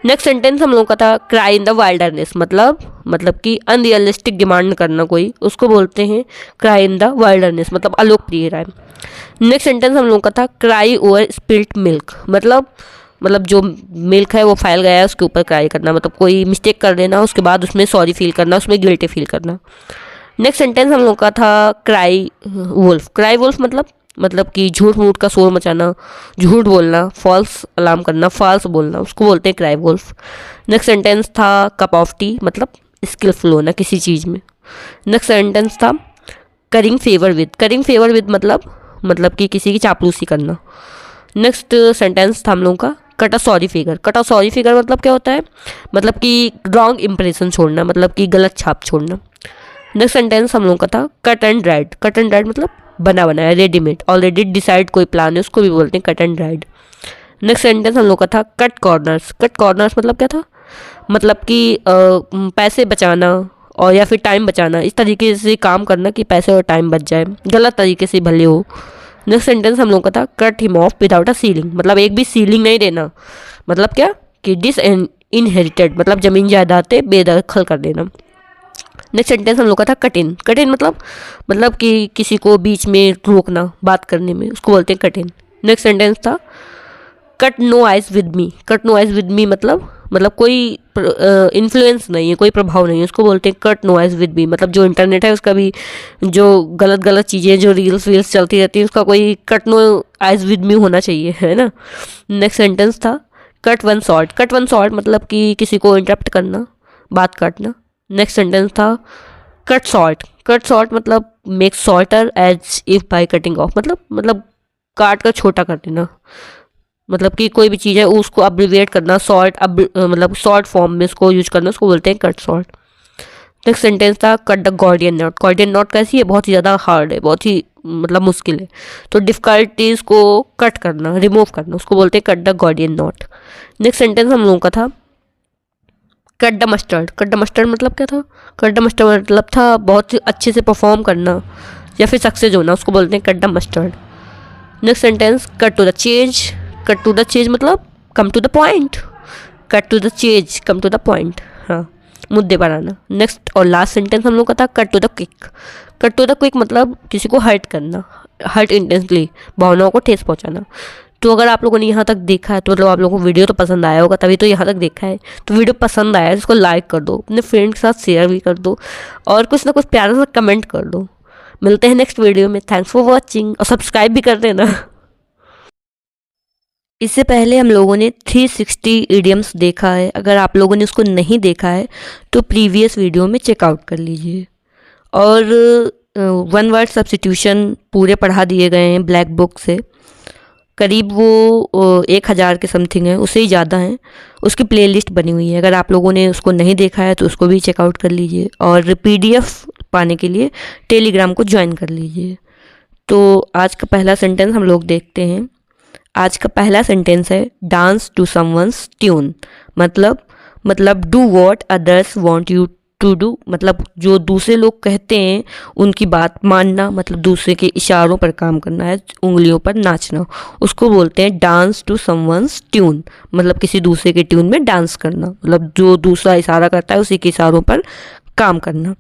नेक्स्ट सेंटेंस हम लोगों का था क्राई इन द वाइल्डरनेस, मतलब कि अनरियलिस्टिक डिमांड करना कोई, उसको बोलते हैं क्राई इन द वाइल्डरनेस, मतलब अलोकप्रिय राय। नेक्स्ट सेंटेंस हम लोगों का था क्राई ओवर स्पिल्ट मिल्क, मतलब जो मिल्क है वो फैल गया है उसके ऊपर क्राई करना, मतलब कोई मिस्टेक कर देना उसके बाद उसमें सॉरी फील करना, उसमें गिल्टी फील करना। नेक्स्ट सेंटेंस हम लोग का था क्राई वुल्फ। क्राई वुल्फ मतलब कि झूठ मूठ का शोर मचाना, झूठ बोलना, फॉल्स अलार्म करना, फॉल्स बोलना, उसको बोलते हैं क्राई वुल्फ। नेक्स्ट सेंटेंस था कप ऑफ टी, मतलब स्किलफुल होना किसी चीज़ में। नेक्स्ट सेंटेंस था currying favour with. Currying favour with मतलब कि किसी की चापलूसी करना। नेक्स्ट सेंटेंस था हम लोगों का cut a sorry figure. Cut a sorry figure मतलब क्या होता है, मतलब कि रॉन्ग इंप्रेशन छोड़ना, मतलब कि गलत छाप छोड़ना। नेक्स्ट सेंटेंस हम लोगों का था cut and dried. Cut and dried मतलब बना बनाया, रेडीमेड, ऑलरेडी डिसाइड कोई प्लान है, उसको भी बोलते हैं cut and dried. Next sentence हम लोग का था कट कॉर्नर्स। कट कॉर्नर्स मतलब क्या था, मतलब कि पैसे बचाना और या फिर टाइम बचाना, इस तरीके से काम करना कि पैसे और टाइम बच जाए, गलत तरीके से भले हो। नेक्स्ट सेंटेंस हम लोग का था cut him off without a shilling, मतलब एक भी सीलिंग नहीं देना, मतलब क्या कि डिस इनहेरिटेड, मतलब जमीन जायदाद बेदखल कर देना। नेक्स्ट सेंटेंस हम लोग का था कट इन। कट इन मतलब कि किसी को बीच में रोकना बात करने में, उसको बोलते हैं कट इन। नेक्स्ट सेंटेंस था cut no ice with me. Cut no ice with me मतलब कोई इन्फ्लुएंस नहीं है, कोई प्रभाव नहीं है, उसको बोलते हैं cut no ice with me, मतलब जो इंटरनेट है उसका भी जो गलत चीज़ें जो रील्स वील्स चलती रहती हैं उसका कोई cut no ice with me होना चाहिए, है ना। नेक्स्ट सेंटेंस था cut one short. Cut one short मतलब कि किसी को इंटरप्ट करना, बात काटना। नेक्स्ट सेंटेंस था कट शॉर्ट। कट शॉर्ट मतलब make shorter as if by cutting off, मतलब काट कर छोटा कर देना, मतलब कि कोई भी चीज़ है उसको अब्रिविएट करना, मतलब शॉर्ट फॉर्म में उसको यूज करना, उसको बोलते हैं कट शॉर्ट। नेक्स्ट सेंटेंस था cut the Gordian not. Gordian not कैसी है, बहुत ही ज़्यादा हार्ड है, बहुत ही मतलब मुश्किल है, तो डिफ़िकल्टीज़ को कट करना, रिमूव करना, उसको बोलते हैं cut the Gordian not. Next sentence हम लोगों का था cut the mustard. Cut the mustard मतलब क्या था, कट द मस्टर्ड मतलब था बहुत ही अच्छे से परफॉर्म करना या फिर सक्सेस होना, उसको बोलते हैं cut the mustard. Next sentence cut to the chase. Cut to the chase मतलब come to the point. Cut to the chase, come to the point, हाँ, मुद्दे पर आना। नेक्स्ट और लास्ट सेंटेंस हम लोग का था cut to the quick. Cut to the quick मतलब किसी को हर्ट करना, हर्ट इंटेंसली, भावनाओं को ठेस पहुंचाना। तो अगर आप लोगों ने यहाँ तक देखा है तो मतलब आप लोगों को वीडियो तो पसंद आया होगा, तभी तो यहाँ तक देखा है। तो वीडियो पसंद आया है तो इसको लाइक कर दो, अपने फ्रेंड के साथ शेयर भी कर दो और कुछ ना कुछ प्यारा सा कमेंट कर दो। मिलते हैं नेक्स्ट वीडियो में। थैंक्स फॉर वॉचिंग और सब्सक्राइब भी कर देना। इससे पहले हम लोगों ने 360 इडियम्स देखा है। अगर आप लोगों ने उसको नहीं देखा है तो प्रीवियस वीडियो में चेकआउट कर लीजिए। और वन वर्ड सब्स्टिट्यूशन पूरे पढ़ा दिए गए हैं ब्लैक बुक से। करीब वो 1000 के समथिंग है, उससे ही ज़्यादा हैं। उसकी प्लेलिस्ट बनी हुई है, अगर आप लोगों ने उसको नहीं देखा है तो उसको भी चेकआउट कर लीजिए। और पीडीएफ पाने के लिए टेलीग्राम को ज्वाइन कर लीजिए। तो आज का पहला सेंटेंस हम लोग देखते हैं। आज का पहला सेंटेंस है डांस टू समवंस ट्यून। मतलब do what others want you to do, मतलब जो दूसरे लोग कहते हैं उनकी बात मानना, मतलब दूसरे के इशारों पर काम करना है, उंगलियों पर नाचना, उसको बोलते हैं डांस टू समवंस ट्यून। मतलब किसी दूसरे के ट्यून में डांस करना, मतलब जो दूसरा इशारा करता है उसी के इशारों पर काम करना।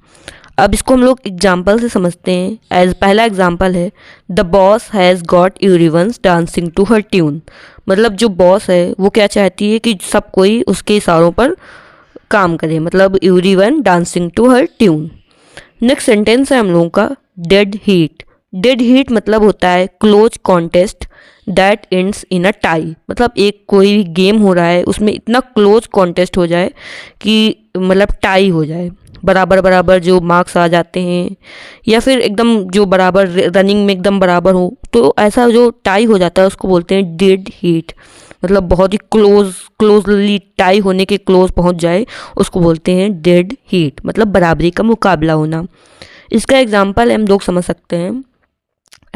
अब इसको हम लोग एग्जाम्पल से समझते हैं। एज पहला एग्जाम्पल है the boss has got everyone's dancing to her tune. मतलब जो बॉस है वो क्या चाहती है कि सब कोई उसके इशारों पर काम करे, मतलब everyone dancing to her tune. Next sentence है हम लोगों का डेड हीट। डेड हीट मतलब होता है close contest that ends in a tie. मतलब एक कोई गेम हो रहा है उसमें इतना क्लोज कॉन्टेस्ट हो जाए कि मतलब टाई हो जाए, बराबर बराबर जो मार्क्स आ जाते हैं, या फिर एकदम जो बराबर रनिंग में एकदम बराबर हो, तो ऐसा जो टाई हो जाता है उसको बोलते हैं डेड हीट। मतलब बहुत ही क्लोजली टाई होने के क्लोज पहुंच जाए उसको बोलते हैं डेड हीट, मतलब बराबरी का मुकाबला होना। इसका एग्जाम्पल हम लोग समझ सकते हैं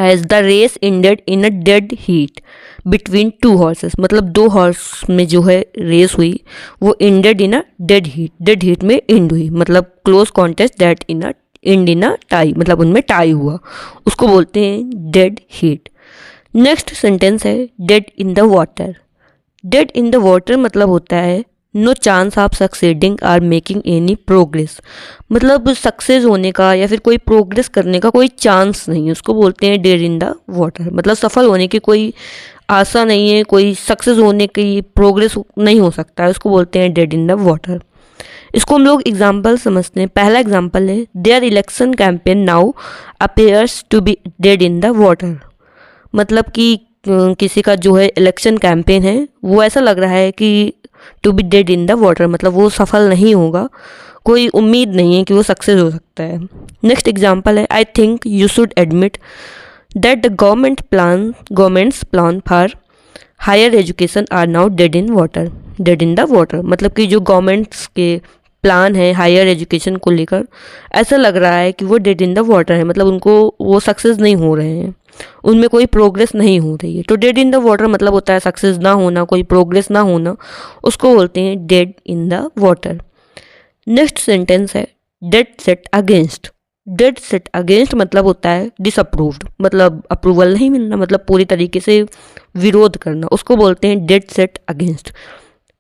as the race ended in a dead heat between two horses. मतलब दो हॉर्स में जो है रेस हुई वो ended in a dead heat, dead heat में एंड हुई, मतलब close contest that in a end in a tie, मतलब उनमें टाई हुआ, उसको बोलते हैं डेड हीट। नेक्स्ट सेंटेंस है dead in the water. Dead in the water मतलब होता है no chance of succeeding or making any progress. मतलब सक्सेस होने का या फिर कोई प्रोग्रेस करने का कोई चांस नहीं है, उसको बोलते हैं डेड इन द वाटर। मतलब सफल होने की कोई आशा नहीं है, कोई सक्सेस होने की प्रोग्रेस नहीं हो सकता है, उसको बोलते हैं डेड इन द वाटर। इसको हम लोग एग्जाम्पल समझते हैं। पहला एग्जाम्पल है their election campaign now appears to be dead in the water. मतलब कि किसी का जो है इलेक्शन कैंपेन है वो ऐसा लग रहा है कि to be dead in the water, मतलब वो सफल नहीं होगा, कोई उम्मीद नहीं है कि वो सक्सेस हो सकता है। नेक्स्ट एग्जाम्पल है I think you should admit that the government's plan for higher education are now dead in water. Dead in the water मतलब कि जो गवर्नमेंट्स के प्लान है हायर एजुकेशन को लेकर, ऐसा लग रहा है कि वो डेड इन द वाटर है, मतलब उनको वो सक्सेस नहीं हो रहे हैं, उनमें कोई प्रोग्रेस नहीं हो रही है। तो डेड इन द वाटर मतलब होता है सक्सेस ना होना, कोई प्रोग्रेस ना होना, उसको बोलते हैं dead in the water. Next sentence है dead set against. Dead set against मतलब होता है डिसअप्रूव्ड, मतलब अप्रूवल नहीं मिलना, मतलब पूरी तरीके से विरोध करना, उसको बोलते हैं डेड सेट अगेंस्ट।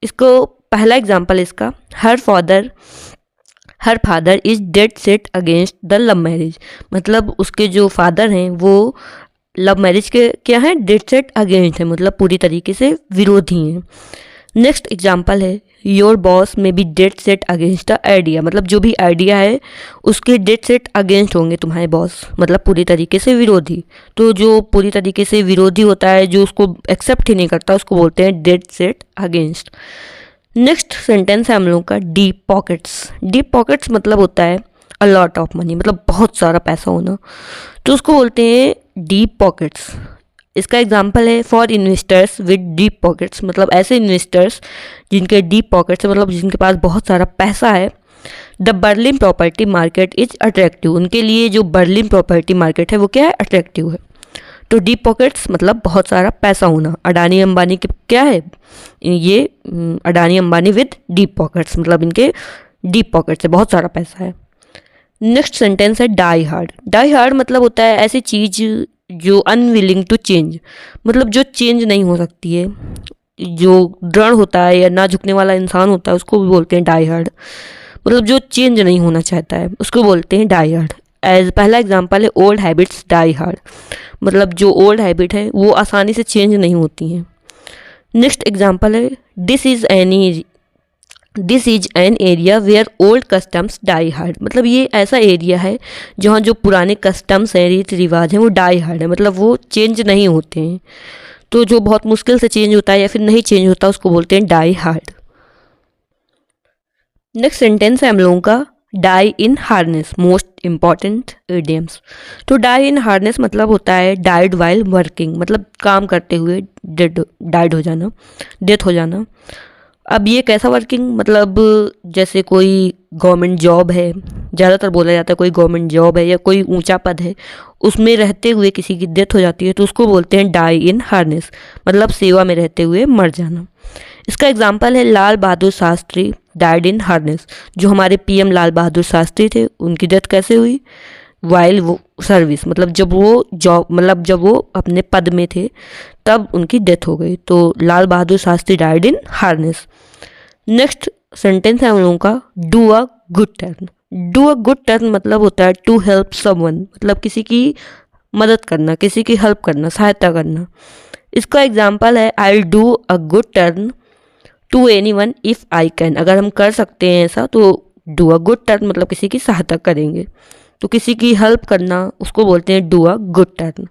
इसको पहला एग्जाम्पल इसका her father is dead set against the love marriage. मतलब उसके जो फादर हैं वो लव मैरिज के क्या हैं, डेड सेट अगेंस्ट है, मतलब पूरी तरीके से विरोधी हैं। नेक्स्ट एग्जाम्पल है योर बॉस में B dead set against the idea. मतलब जो भी आइडिया है उसके डेड सेट अगेंस्ट होंगे तुम्हारे बॉस, मतलब पूरी तरीके से विरोधी। तो जो पूरी तरीके से विरोधी होता है, जो उसको एक्सेप्ट ही नहीं करता, उसको बोलते हैं dead set against. Next sentence है हम लोगों का डीप पॉकेट्स। डीप पॉकेट्स मतलब होता है अ लॉट ऑफ मनी, मतलब बहुत सारा पैसा होना, तो उसको बोलते हैं डीप पॉकेट्स। इसका एग्जांपल है for investors with deep pockets. मतलब ऐसे इन्वेस्टर्स जिनके डीप पॉकेट्स है, मतलब जिनके पास बहुत सारा पैसा है। The Berlin property market is attractive. उनके लिए जो बर्लिन प्रॉपर्टी मार्केट है वो क्या है, अट्रैक्टिव है। तो डीप पॉकेट्स मतलब बहुत सारा पैसा होना। अडानी अंबानी के क्या है ये, Adani Ambani with deep pockets, मतलब इनके डीप पॉकेट्स से बहुत सारा पैसा है। नेक्स्ट सेंटेंस है डाई हार्ड। डाई हार्ड मतलब होता है ऐसी चीज़ जो अनविलिंग टू चेंज, मतलब जो चेंज नहीं हो सकती है, जो दृढ़ होता है या ना झुकने वाला इंसान होता है उसको भी बोलते हैं डाई हार्ड। मतलब जो चेंज नहीं होना चाहता है उसको बोलते हैं डाई हार्ड। एज पहला एग्जांपल है ओल्ड हैबिट्स डाई हार्ड, मतलब जो ओल्ड हैबिट है वो आसानी से चेंज नहीं होती हैं। नेक्स्ट एग्जांपल है this is an area where old customs die hard, मतलब ये ऐसा एरिया है जहाँ जो पुराने कस्टम्स हैं, रीति रिवाज हैं, वो डाई हार्ड है, मतलब वो चेंज नहीं होते हैं। तो जो बहुत मुश्किल से चेंज होता है या फिर नहीं चेंज होता उसको बोलते हैं डाई हार्ड। नेक्स्ट सेंटेंस है हम लोगों का डाई इन हार्नेस, मोस्ट इंपॉर्टेंट इडियम्स। तो डाई इन हार्नेस मतलब होता है डाइड वाइल वर्किंग, मतलब काम करते हुए डाइड हो जाना, डेथ हो जाना। अब ये कैसा वर्किंग, मतलब जैसे कोई गवर्नमेंट जॉब है, ज़्यादातर बोला जाता है कोई गवर्नमेंट जॉब है या कोई ऊंचा पद है, उसमें रहते हुए किसी की डेथ हो जाती है तो उसको बोलते हैं डाई इन हार्नेस, मतलब सेवा में रहते हुए मर जाना। इसका एग्जाम्पल है लाल Bahadur Shastri died in harness, जो हमारे पीएम लाल बहादुर शास्त्री थे, उनकी डेथ कैसे हुई, वाइल वो सर्विस, मतलब जब वो जॉब, मतलब जब वो अपने पद में थे तब उनकी डेथ हो गई। तो Lal Bahadur Shastri died in harness. Next sentence है हम लोगों का do a good turn. Do a good turn मतलब होता है टू हेल्प समवन, मतलब किसी की मदद करना, किसी की हेल्प करना, सहायता करना। इसका एग्जाम्पल है I do a good turn to anyone if I can, अगर हम कर सकते हैं ऐसा तो डू अ गुड टर्न मतलब किसी की सहायता करेंगे, तो किसी की हेल्प करना उसको बोलते हैं do a good turn.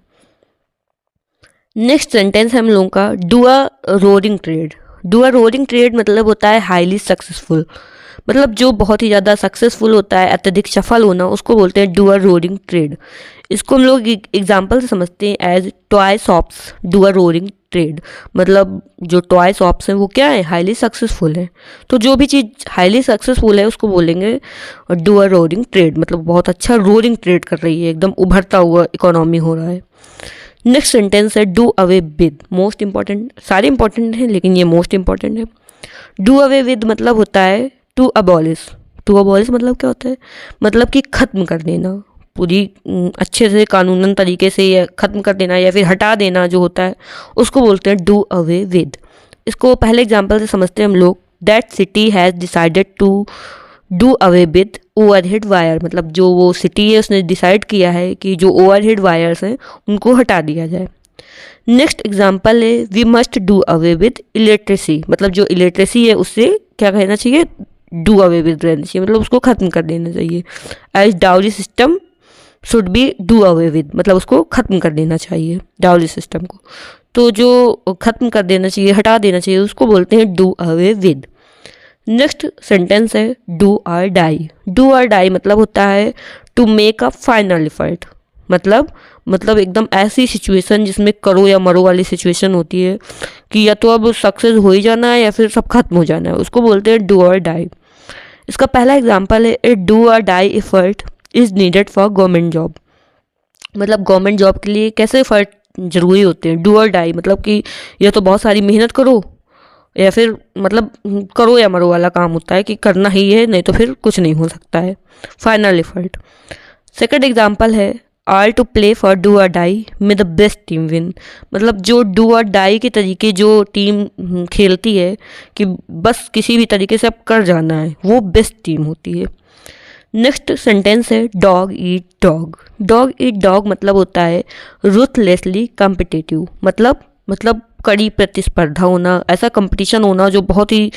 Next sentence है हम लोगों का do a roaring trade. Do a roaring trade मतलब होता है हाईली सक्सेसफुल, मतलब जो बहुत ही ज़्यादा सक्सेसफुल होता है, अत्यधिक सफल होना, उसको बोलते हैं डू अ रोरिंग ट्रेड। इसको हम लोग एग्जाम्पल से समझते हैं as toy shops do a roaring trade, मतलब जो टॉय शॉप्स हैं वो क्या है, हाईली सक्सेसफुल है। तो जो भी चीज़ हाईली सक्सेसफुल है उसको बोलेंगे डू अ रोरिंग ट्रेड, मतलब बहुत अच्छा रोरिंग ट्रेड कर रही है, एकदम उभरता हुआ इकोनॉमी हो रहा है। नेक्स्ट सेंटेंस है do away with, most important, सारे इंपॉर्टेंट हैं लेकिन ये मोस्ट इंपॉर्टेंट है। डू अवे विद मतलब होता है टू अबॉलिश। टू अबॉलिश मतलब क्या होता है, मतलब कि ख़त्म कर देना, पूरी अच्छे से कानूनन तरीके से या ख़त्म कर देना या फिर हटा देना जो होता है उसको बोलते हैं डू अवे विद। इसको पहले एग्जाम्पल से समझते हैं हम लोग that city has decided to do away with overhead wire, मतलब जो वो सिटी है उसने डिसाइड किया है कि जो ओवरहेड वायर्स हैं उनको हटा दिया जाए। नेक्स्ट एग्जाम्पल है we must do away with illiteracy, मतलब जो इलिटरेसी है उससे क्या कहना चाहिए, डू अवे विद रहना चाहिए, मतलब उसको ख़त्म कर देना चाहिए। As dowry system should be do away with, मतलब उसको ख़त्म कर देना चाहिए डाउरी सिस्टम को। तो जो ख़त्म कर देना चाहिए, हटा देना चाहिए, उसको बोलते हैं do away with. Next sentence है do or die. Do or die मतलब होता है to make a final effort, मतलब एकदम ऐसी सिचुएशन जिसमें करो या मरो वाली सिचुएशन होती है कि या तो अब सक्सेस हो ही जाना है या फिर सब खत्म हो जाना है, उसको बोलते हैं डू और डाई। इसका पहला एग्जांपल है a do or die effort is needed for government job, मतलब गवर्नमेंट जॉब के लिए कैसे एफर्ट ज़रूरी होते हैं, डू और डाई मतलब कि या तो बहुत सारी मेहनत करो या फिर मतलब करो या मरो वाला काम होता है कि करना ही है, नहीं तो फिर कुछ नहीं हो सकता है, फाइनल एफर्ट। सेकंड एग्जांपल है are to play for do or die में द बेस्ट टीम विन, मतलब जो डू और डाई के तरीके जो टीम खेलती है कि बस किसी भी तरीके से अब कर जाना है, वो बेस्ट टीम होती है। नेक्स्ट सेंटेंस है dog eat dog. Dog eat dog मतलब होता है रूथलेसली कॉम्पिटिटिव, मतलब कड़ी प्रतिस्पर्धा होना, ऐसा कंपटीशन होना जो बहुत ही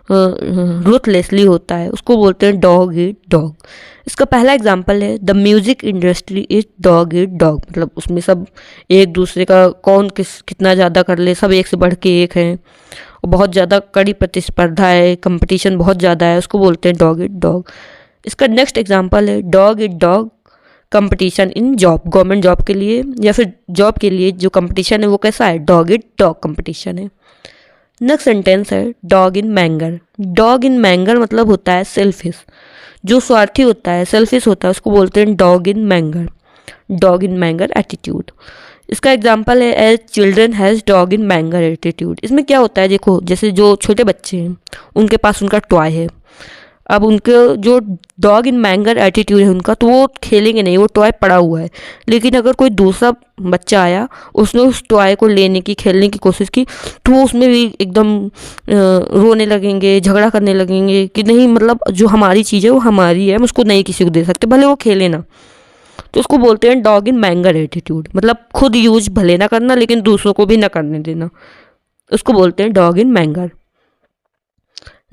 रूथलेसली होता है, उसको बोलते हैं डॉग ईट डॉग। इसका पहला एग्जांपल है the music industry is dog eat dog, मतलब उसमें सब एक दूसरे का कौन कितना ज़्यादा कर ले, सब एक से बढ़ के एक हैं और बहुत ज़्यादा कड़ी प्रतिस्पर्धा है, कंपटीशन बहुत ज़्यादा है, उसको बोलते हैं डॉग ईट डॉग। इसका नेक्स्ट एग्जांपल है dog eat dog competition in job. Government job के लिए या फिर जॉब के लिए जो कंपटीशन है वो कैसा है, डॉग ईट डॉग कंपटीशन है। नेक्स्ट सेंटेंस है dog in manger. Dog in manger मतलब होता है सेल्फिश, जो स्वार्थी होता है, सेल्फिश होता है, उसको बोलते हैं dog in manger, dog in manger attitude. इसका एग्जाम्पल है as children has dog in manger attitude. इसमें क्या होता है, देखो जैसे जो छोटे बच्चे हैं उनके पास उनका टॉय है, अब उनके जो डॉग इन मैंगर एटीट्यूड है उनका, तो वो खेलेंगे नहीं, वो टॉय पड़ा हुआ है। लेकिन अगर कोई दूसरा बच्चा आया, उसने उस टॉय को लेने की, खेलने की कोशिश की, तो वो उसमें भी एकदम रोने लगेंगे, झगड़ा करने लगेंगे कि नहीं, मतलब जो हमारी चीज़ है वो हमारी है, हम उसको नहीं किसी को दे सकते, भले वो खेले ना। तो उसको बोलते हैं डॉग इन मैंगर एटीट्यूड, मतलब खुद यूज भले ना करना लेकिन दूसरों को भी ना करने देना, उसको बोलते हैं dog in manger.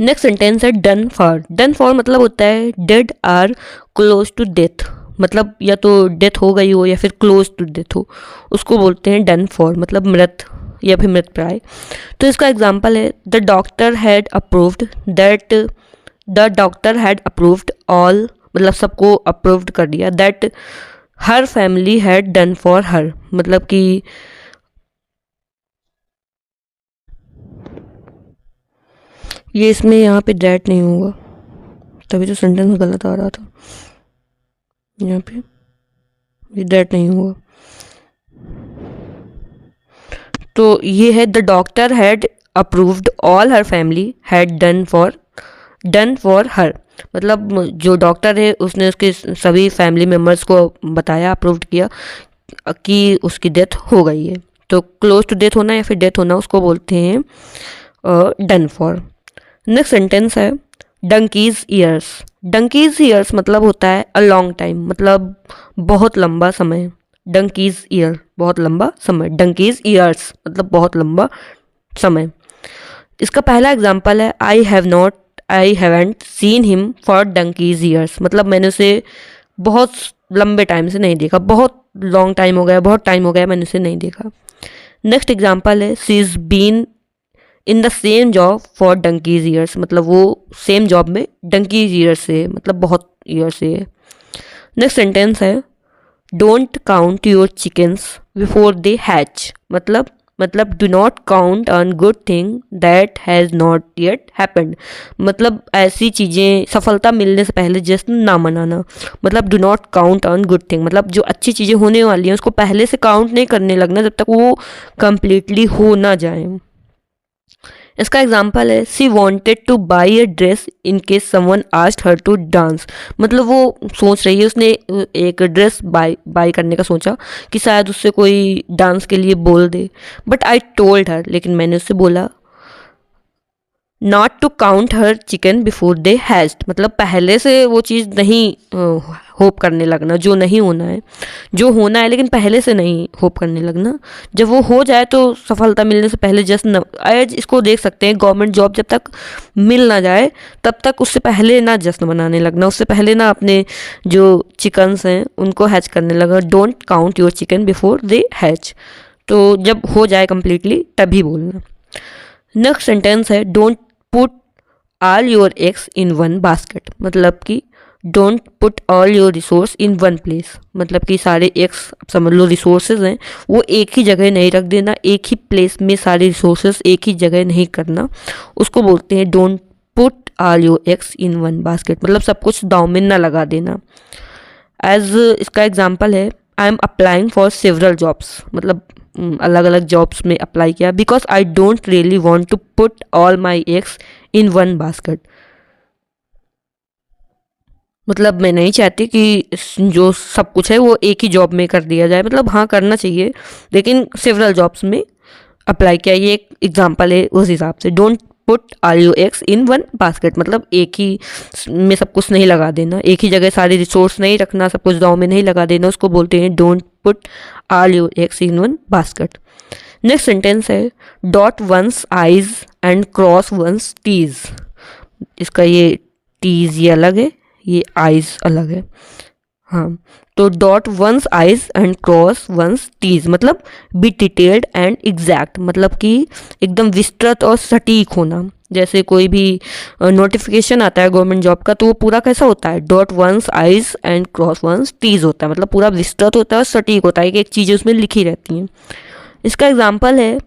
Next sentence है डन फॉर। डन फॉर मतलब होता है dead or close to death, मतलब या तो डेथ हो गई हो या फिर क्लोज टू डेथ हो, उसको बोलते हैं डन फॉर, मतलब मृत या फिर मृत प्राय। तो इसका एग्जांपल है the doctor had approved that, the doctor had approved all, मतलब सबको अप्रूव्ड कर दिया, that her family had done for her, मतलब कि ये इसमें यहाँ पे दैट नहीं होगा, तभी तो सेंटेंस गलत आ रहा था, यहाँ पे ये दैट नहीं होगा। तो ये है the doctor had approved all her family had done for her, मतलब जो डॉक्टर है उसने उसके सभी फैमिली मेम्बर्स को बताया, अप्रूव्ड किया कि उसकी डेथ हो गई है। तो क्लोज टू डेथ होना या फिर डेथ होना उसको बोलते हैं डन फॉर। नेक्स्ट सेंटेंस है डंकीज ईयर्स। डंकीज ईयर्स मतलब होता है अ लॉन्ग टाइम, मतलब बहुत लंबा समय। डंकीज ईयर बहुत लंबा समय, डंकीज ईयर्स मतलब बहुत लंबा समय। इसका पहला एग्जाम्पल है I haven't seen him for donkeys years, मतलब मैंने उसे बहुत लंबे टाइम से नहीं देखा, बहुत लॉन्ग टाइम हो गया, बहुत टाइम हो गया मैंने उसे नहीं देखा। नेक्स्ट एग्जाम्पल है she is been in the same job for donkeys years, मतलब वो सेम जॉब में डंकीज ईयर्स से, मतलब बहुत ईयर से है। नेक्स्ट सेंटेंस है don't count your chickens before they hatch, मतलब do not count on good thing that has not yet happened, मतलब ऐसी चीज़ें सफलता मिलने से पहले जश्न ना मनाना, मतलब do not count on good thing, मतलब जो अच्छी चीज़ें होने वाली हैं उसको पहले से काउंट नहीं करने लगना जब तक वो कंप्लीटली हो ना जाए। इसका एग्जाम्पल है she wanted to buy a dress in case someone asked her to dance, मतलब वो सोच रही है, उसने एक ड्रेस बाई करने का सोचा कि शायद उससे कोई डांस के लिए बोल दे, बट आई टोल्ड हर, लेकिन मैंने उससे बोला not to count her chicken before they hatched, मतलब पहले से वो चीज़ नहीं होप करने लगना जो नहीं होना है, जो होना है लेकिन पहले से नहीं होप करने लगना, जब वो हो जाए तो सफलता मिलने से पहले जस्ट आज इसको देख सकते हैं गवर्नमेंट जॉब जब तक मिल ना जाए तब तक उससे पहले ना जश्न मनाने लगना, उससे पहले ना अपने जो चिकन्स हैं उनको हैच करने लगा। Don't count your chicken before they hatch, तो जब हो जाए कम्प्लीटली तभी बोलना। नेक्स्ट सेंटेंस है don't put all your eggs in one basket, मतलब कि don't put all your resource in one place, मतलब कि सारे एग्स समझ लो रिसोर्सेज हैं वो एक ही जगह नहीं रख देना, एक ही प्लेस में सारे रिसोर्सेज एक ही जगह नहीं करना, उसको बोलते हैं don't put all your eggs in one basket, मतलब सब कुछ दांव में ना लगा देना। एज इसका एग्जाम्पल है I am applying for several jobs, मतलब अलग अलग जॉब्स में अप्लाई किया, because I don't really want to put all my eggs in one basket, मतलब मैं नहीं चाहती कि जो सब कुछ है वो एक ही जॉब में कर दिया जाए, मतलब हाँ करना चाहिए लेकिन सेवरल जॉब्स में अप्लाई किया, ये एक एग्जांपल है उस हिसाब से। Don't put all your eggs in one basket, मतलब एक ही में सब कुछ नहीं लगा देना, एक ही जगह सारे रिसोर्स नहीं रखना, सब कुछ दाव में नहीं लगा देना, उसको बोलते हैं don't put all your eggs in one basket. Next sentence है dot one's i's and cross one's t's, इसका ये टीज ये अलग है, ये आइज अलग है, हाँ। तो dot one's i's and cross one's t's, मतलब बी डिटेल्ड एंड एग्जैक्ट, मतलब कि एकदम विस्तृत और सटीक होना। जैसे कोई भी नोटिफिकेशन आता है गवर्नमेंट जॉब का तो वो पूरा कैसा होता है dot one's i's and cross one's t's होता है, मतलब पूरा विस्तृत होता है और सटीक होता है कि एक चीज़ें उसमें लिखी रहती हैं। इसका एग्जाम्पल है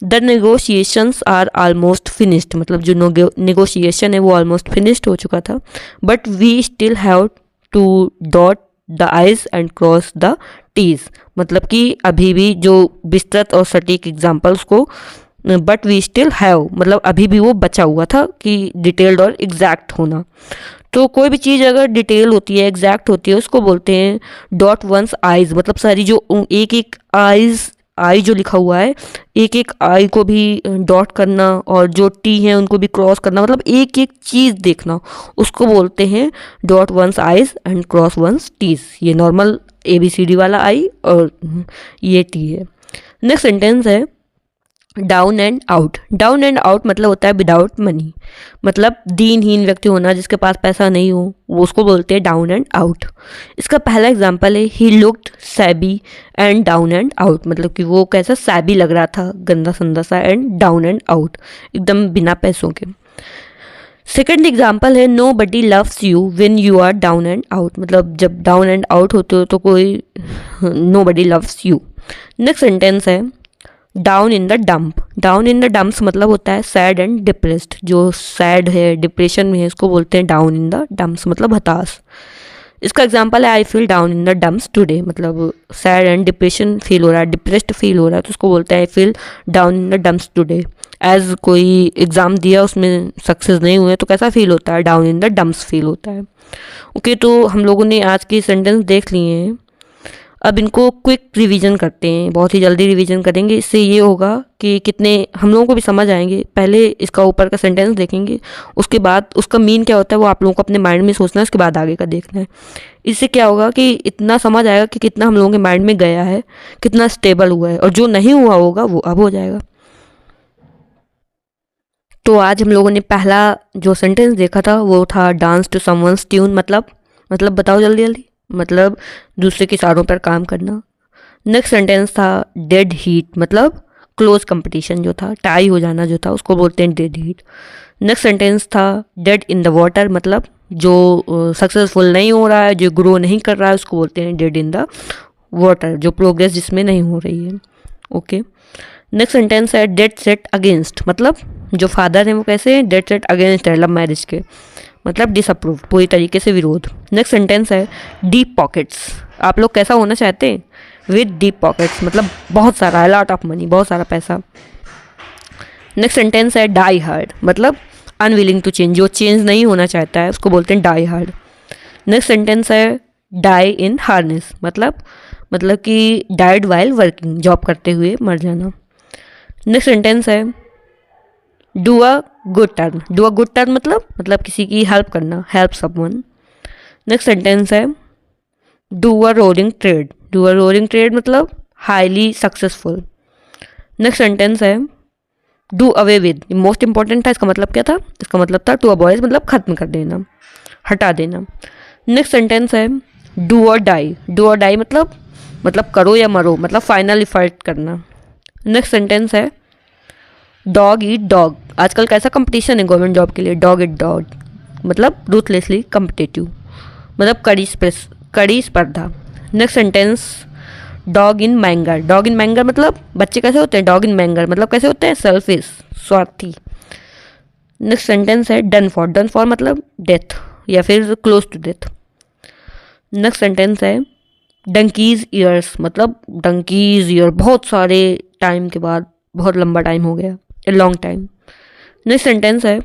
the negotiations are almost finished, मतलब जो नेगोशिएशन है वो ऑलमोस्ट फिनिश्ड हो चुका था, but we still have to dot the i's and cross the t's, मतलब कि अभी भी जो विस्तृत और सटीक एग्जाम्पल्स को बट वी स्टिल हैव, मतलब अभी भी वो बचा हुआ था कि डिटेल्ड और एग्जैक्ट होना। तो कोई भी चीज़ अगर डिटेल होती है एग्जैक्ट होती है उसको बोलते हैं डॉट वंस आइज, मतलब सारी जो एक एक आई जो लिखा हुआ है एक एक आई को भी डॉट करना और जो टी है उनको भी क्रॉस करना, मतलब एक एक चीज़ देखना, उसको बोलते हैं dot one's i's and cross one's t's. ये नॉर्मल ABCD वाला I और ये T है। नेक्स्ट सेंटेंस है down and out. Down and out मतलब होता है विदाउट मनी, मतलब दीनहीन व्यक्ति होना, जिसके पास पैसा नहीं हो, वो उसको बोलते हैं डाउन एंड आउट। इसका पहला एग्जांपल है he looked SEBI and down and out, मतलब कि वो कैसा सैबी लग रहा था, गंदा संदा सा, एंड डाउन एंड आउट, एकदम बिना पैसों के। सेकेंड एग्जाम्पल है nobody loves you when you are down and out, मतलब जब डाउन एंड आउट होते हो तो कोई nobody loves you. Next sentence है down in the dump. Down in the dumps मतलब होता है सैड एंड डिप्रेस्ड, जो सैड है, डिप्रेशन में है, इसको बोलते हैं डाउन इन द डंप्स, मतलब हताश। इसका एग्जांपल है आई feel down in the dumps today, मतलब सैड एंड डिप्रेशन फील हो रहा है, डिप्रेस्ड फील हो रहा है, तो उसको बोलते हैं I feel down in the dumps today. As कोई एग्ज़ाम दिया उसमें सक्सेस नहीं हुए तो कैसा फील होता है, down in the dumps feel होता है। ओके, तो हम लोगों ने आज की सेंटेंस देख लिए हैं। अब इनको क्विक रिवीजन करते हैं, बहुत ही जल्दी रिवीजन करेंगे, इससे ये होगा कि कितने हम लोगों को भी समझ आएंगे। पहले इसका ऊपर का सेंटेंस देखेंगे, उसके बाद उसका मीन क्या होता है वो आप लोगों को अपने माइंड में सोचना है, उसके बाद आगे का देखना है। इससे क्या होगा कि इतना समझ आएगा कि कितना हम लोगों के माइंड में गया है, कितना स्टेबल हुआ है, और जो नहीं हुआ होगा वो अब हो जाएगा। तो आज हम लोगों ने पहला जो सेंटेंस देखा था वो था डांस टू समवन्स ट्यून, मतलब बताओ जल्दी जल्दी, मतलब दूसरे के इशारों पर काम करना। नेक्स्ट सेंटेंस था डेड हीट, मतलब क्लोज कंपटीशन जो था, टाई हो जाना जो था, उसको बोलते हैं डेड हीट। नेक्स्ट सेंटेंस था डेड इन द वाटर, मतलब जो सक्सेसफुल नहीं हो रहा है, जो ग्रो नहीं कर रहा है, उसको बोलते हैं डेड इन द वाटर, जो प्रोग्रेस जिसमें नहीं हो रही है। ओके, नेक्स्ट सेंटेंस है डेड सेट अगेंस्ट, मतलब जो फादर हैं वो कैसे हैं, डेड सेट अगेंस्ट है लव मैरिज के, मतलब डिसअप्रूव, पूरी तरीके से विरोध। नेक्स्ट सेंटेंस है डीप पॉकेट्स, आप लोग कैसा होना चाहते हैं, विद डीप पॉकेट्स, मतलब बहुत सारा, लॉट ऑफ मनी, बहुत सारा पैसा। नेक्स्ट सेंटेंस है डाई हार्ड, मतलब अनविलिंग टू चेंज, जो चेंज नहीं होना चाहता है उसको बोलते हैं डाई हार्ड। नेक्स्ट सेंटेंस है डाई इन हार्नेस, मतलब कि डाइड वाइल वर्किंग, जॉब करते हुए मर जाना। नेक्स्ट सेंटेंस है do a good turn. Do a good turn मतलब किसी की हेल्प करना, हेल्प समवन। नेक्स्ट सेंटेंस है do a rolling trade. Do a rolling trade मतलब हाईली सक्सेसफुल। नेक्स्ट सेंटेंस है do away with, most important था, इसका मतलब क्या था, इसका मतलब था टू अबॉयज, मतलब खत्म कर देना, हटा देना। नेक्स्ट सेंटेंस है do or die. Do or die मतलब करो या मरो, मतलब फाइनली फाइट करना। नेक्स्ट सेंटेंस है डॉग ईट डॉग, आजकल कैसा कंपटीशन है गवर्नमेंट जॉब के लिए, डॉग ईट डॉग, मतलब रूथलेसली कम्पिटेटिव, मतलब कड़ी स्पर्धा। Next sentence dog in manger. Dog in manger मतलब बच्चे कैसे होते हैं, डॉग इन मैंगर मतलब कैसे होते हैं, सेल्फिश, स्वार्थी। नेक्स्ट सेंटेंस है डन फॉर। डन फॉर मतलब डेथ या फिर close to death. Next sentence है डंकीज ईयर्स, मतलब डंकीज ईयर, बहुत सारे टाइम के बाद, बहुत लंबा टाइम हो गया, a long time. Next sentence है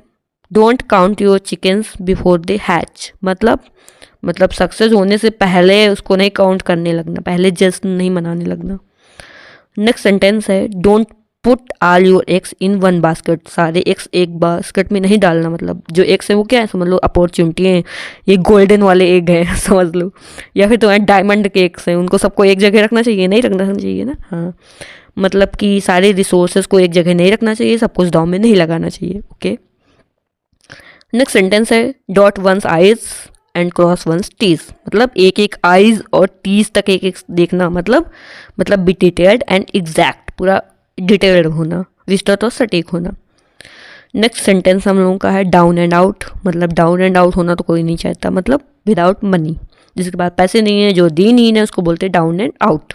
don't count your chickens before they hatch, मतलब सक्सेस होने से पहले उसको नहीं काउंट करने लगना, पहले जश्न नहीं मनाने लगना। नेक्स्ट सेंटेंस है don't put all your eggs in one basket. सारे एग्स एक बास्केट में नहीं डालना, मतलब जो एग्स है वो क्या है, समझ लो अपॉर्चुनिटी है, ये गोल्डन वाले एग हैं समझ लो, या फिर तुम्हारे डायमंड के एग्स हैं, उनको सबको एक जगह रखना चाहिए, नहीं रखना चाहिए ना, हाँ, मतलब कि सारे रिसोर्सेज को एक जगह नहीं रखना चाहिए, सब कुछ दाव में नहीं लगाना चाहिए। ओके, नेक्स्ट सेंटेंस है dot one's i's and cross one's t's, मतलब एक एक आइज और टीज तक एक एक देखना, मतलब बी डिटेल्ड एंड एग्जैक्ट, पूरा डिटेल्ड होना, विस्तृत और सटीक होना। नेक्स्ट सेंटेंस हम लोगों का है डाउन एंड आउट, मतलब डाउन एंड आउट होना तो कोई नहीं चाहता, मतलब विदाउट मनी, जिसके पास पैसे नहीं है, जो दीनहीन है, उसको बोलते हैं down and out.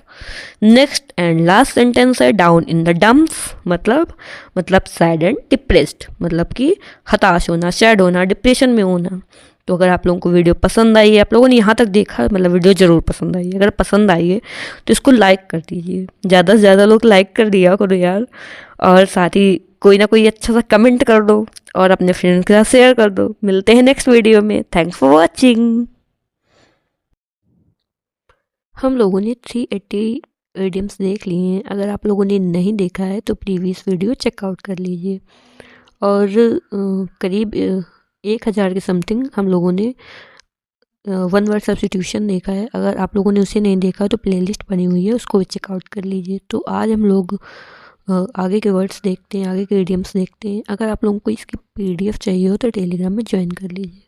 Next and last sentence है डाउन इन द डम्प्स, मतलब सैड एंड डिप्रेस्ड, मतलब कि हताश होना, सैड होना, डिप्रेशन में होना। तो अगर आप लोगों को वीडियो पसंद आई है, आप लोगों ने यहाँ तक देखा, मतलब वीडियो ज़रूर पसंद आई है, अगर पसंद आई है तो इसको लाइक कर दीजिए, ज़्यादा से ज़्यादा लोग लाइक कर दिया करो यार, और साथ ही कोई ना कोई अच्छा सा कमेंट कर दो और अपने फ्रेंड्स के साथ शेयर कर दो। मिलते हैं नेक्स्ट वीडियो में, थैंक्स फॉर वॉचिंग। हम लोगों ने 380 इडियम्स देख लिए हैं, अगर आप लोगों ने नहीं देखा है तो प्रीवियस वीडियो चेकआउट कर लीजिए। और करीब 1000 के समथिंग हम लोगों ने वन वर्ड सब्स्टिट्यूशन देखा है। अगर आप लोगों ने उसे नहीं देखा तो प्लेलिस्ट बनी हुई है, उसको भी चेकआउट कर लीजिए। तो आज हम लोग आगे के वर्ड्स देखते हैं, आगे के इडियम्स देखते हैं। अगर आप लोगों को इसकी पीडीएफ चाहिए हो तो टेलीग्राम में ज्वाइन कर लीजिए।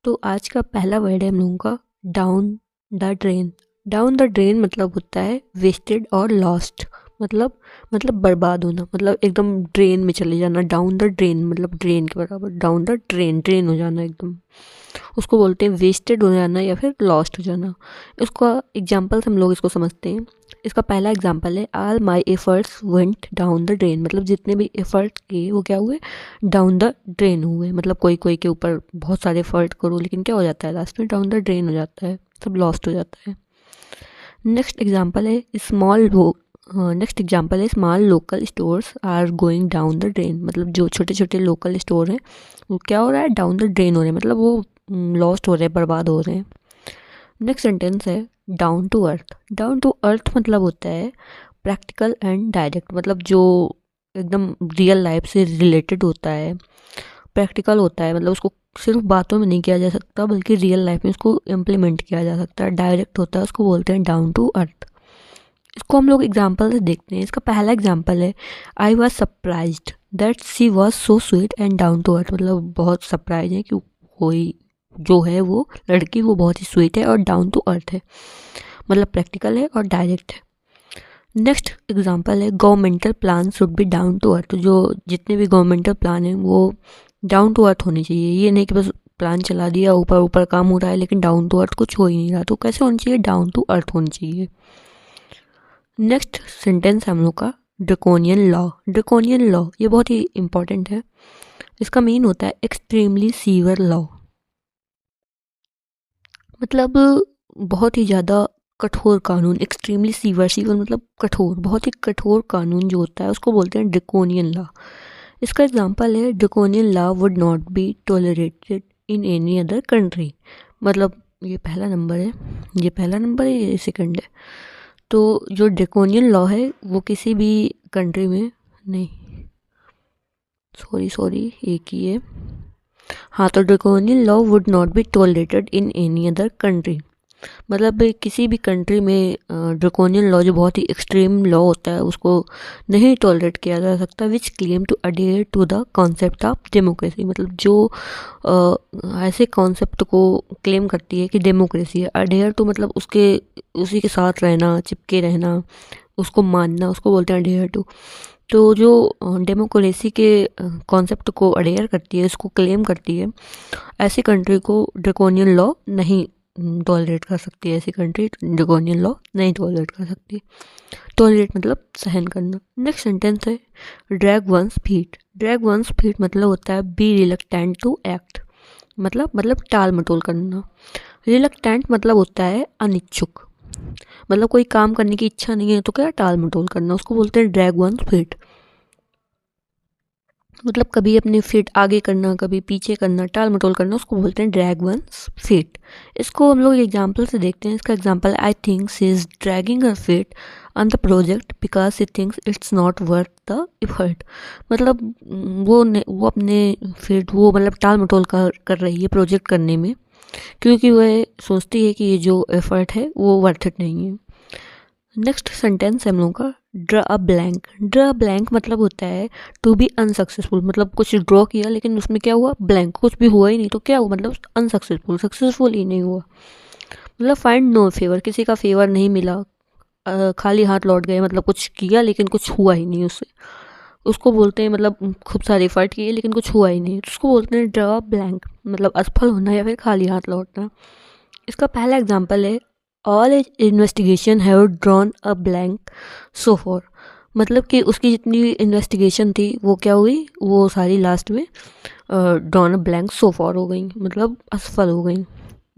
तो आज का पहला वर्ड है हम लोगों का down the drain. Down the drain मतलब होता है वेस्टेड और लॉस्ट, मतलब बर्बाद होना, मतलब एकदम ड्रेन में चले जाना। डाउन द ड्रेन मतलब ड्रेन के बराबर, डाउन द ड्रेन हो जाना एकदम, उसको बोलते हैं वेस्टेड हो जाना या फिर लॉस्ट हो जाना। इसका एग्जाम्पल हम लोग इसको समझते हैं। इसका पहला एग्जाम्पल है all my efforts went down the drain, मतलब जितने भी एफर्ट किए वो क्या हुए, डाउन द ड्रेन हुए। मतलब कोई कोई के ऊपर बहुत सारे एफर्ट करो लेकिन क्या हो जाता है, लास्ट में डाउन द ड्रेन हो जाता है, सब लॉस्ट हो जाता है। नेक्स्ट एग्जाम्पल है small local stores are going down the drain, मतलब जो छोटे छोटे लोकल स्टोर हैं वो क्या हो रहा है, डाउन द ड्रेन हो रहे हैं, मतलब वो लॉस्ट हो रहे हैं, बर्बाद हो रहे हैं। नेक्स्ट सेंटेंस है down to earth. Down to earth मतलब होता है प्रैक्टिकल एंड डायरेक्ट, मतलब जो एकदम रियल लाइफ से रिलेटेड होता है, प्रैक्टिकल होता है, मतलब उसको सिर्फ बातों में नहीं किया जा सकता बल्कि रियल लाइफ में उसको इम्प्लीमेंट किया जा सकता है। डायरेक्ट होता है, उसको बोलते हैं डाउन टू अर्थ। इसको हम लोग एग्जाम्पल से देखते हैं। इसका पहला एग्जाम्पल है I was surprised that she was so sweet and down to earth, मतलब बहुत सरप्राइज है कि कोई जो है वो लड़की वो बहुत ही स्वीट है और डाउन टू अर्थ है, मतलब प्रैक्टिकल है और डायरेक्ट है। नेक्स्ट एग्जांपल है governmental plan should be down to earth, जो जितने भी गवर्नमेंटल प्लान हैं वो डाउन टू अर्थ होने चाहिए। ये नहीं कि बस प्लान चला दिया, ऊपर ऊपर काम हो रहा है लेकिन डाउन टू अर्थ कुछ हो ही नहीं रहा, तो कैसे होनी चाहिए, डाउन टू अर्थ होनी चाहिए। नेक्स्ट सेंटेंस हम लोग का ड्रैकोनियन लॉ। ड्रैकोनियन लॉ ये बहुत ही इंपॉर्टेंट है। इसका मीन होता है एक्सट्रीमली सीवियर लॉ, मतलब बहुत ही ज़्यादा कठोर कानून। एक्सट्रीमली सीवियर मतलब कठोर, बहुत ही कठोर कानून जो होता है उसको बोलते हैं ड्रैकोनियन लॉ। इसका एग्जांपल है draconian law would not be tolerated in any other country, मतलब ये पहला नंबर है, ये सेकंड है। तो जो ड्रैकोनियन लॉ है वो किसी भी कंट्री में नहीं, सॉरी एक ही है, हाँ, तो draconian law would not be tolerated in any other country, मतलब किसी भी कंट्री में ड्रैकोनियन लॉ जो बहुत ही एक्सट्रीम लॉ होता है उसको नहीं टॉलरेट किया जा सकता। Which claim to adhere to the concept of democracy, मतलब जो ऐसे कॉन्सेप्ट को क्लेम करती है कि डेमोक्रेसी है। अडेयर टू मतलब उसी के साथ रहना, चिपके रहना, उसको मानना, उसको बोलते हैं अडेयर टू। तो जो डेमोक्रेसी के कॉन्सेप्ट को अडेयर करती है, इसको क्लेम करती है, ऐसी कंट्री को ड्रैकोनियन लॉ नहीं टॉलरेट कर सकती है। ऐसी कंट्री ड्रैकोनियन लॉ नहीं टॉलरेट कर सकती। टॉलरेट मतलब सहन करना। नेक्स्ट सेंटेंस है drag one's feet. Drag one's feet मतलब होता है बी रिलक्टेंट टू एक्ट, मतलब टाल मटोल करना। रिलक्टेंट मतलब होता है अनिच्छुक, मतलब कोई काम करने की इच्छा नहीं है तो क्या, टाल मटोल करना, उसको बोलते हैं ड्रैग वंस फीट। मतलब कभी अपने फीट आगे करना, कभी पीछे करना, टाल मटोल करना, उसको बोलते हैं ड्रैग वंस फीट। इसको हम लोग एग्जाम्पल से देखते हैं। इसका example I think she is dragging her feet on the project because she thinks it's not worth the effort, मतलब वो अपने फीट वो मतलब टाल मटोल कर रही है प्रोजेक्ट करने में, क्योंकि वह सोचती है कि ये जो एफर्ट है वो वर्थ इट नहीं है। नेक्स्ट सेंटेंस है हम लोगों का draw a blank. Draw a blank मतलब होता है टू बी अनसक्सेसफुल, मतलब कुछ ड्रॉ किया लेकिन उसमें क्या हुआ, ब्लैंक, कुछ भी हुआ ही नहीं, तो क्या हुआ, मतलब अनसक्सेसफुल, सक्सेसफुल ही नहीं हुआ। मतलब फाइंड नो फेवर, किसी का फेवर नहीं मिला, खाली हाथ लौट गए, मतलब कुछ किया लेकिन कुछ हुआ ही नहीं उससे, उसको बोलते हैं, मतलब खूब सारे एफर्ट किए लेकिन कुछ हुआ ही नहीं, तो उसको बोलते हैं ड्रा ब्लैंक, मतलब असफल होना या फिर खाली हाथ लौटना। इसका पहला एग्जाम्पल है all investigation have drawn a blank so for, मतलब कि उसकी जितनी इन्वेस्टिगेशन थी वो क्या हुई, वो सारी लास्ट में drawn a blank so for हो गई, मतलब असफल हो गई।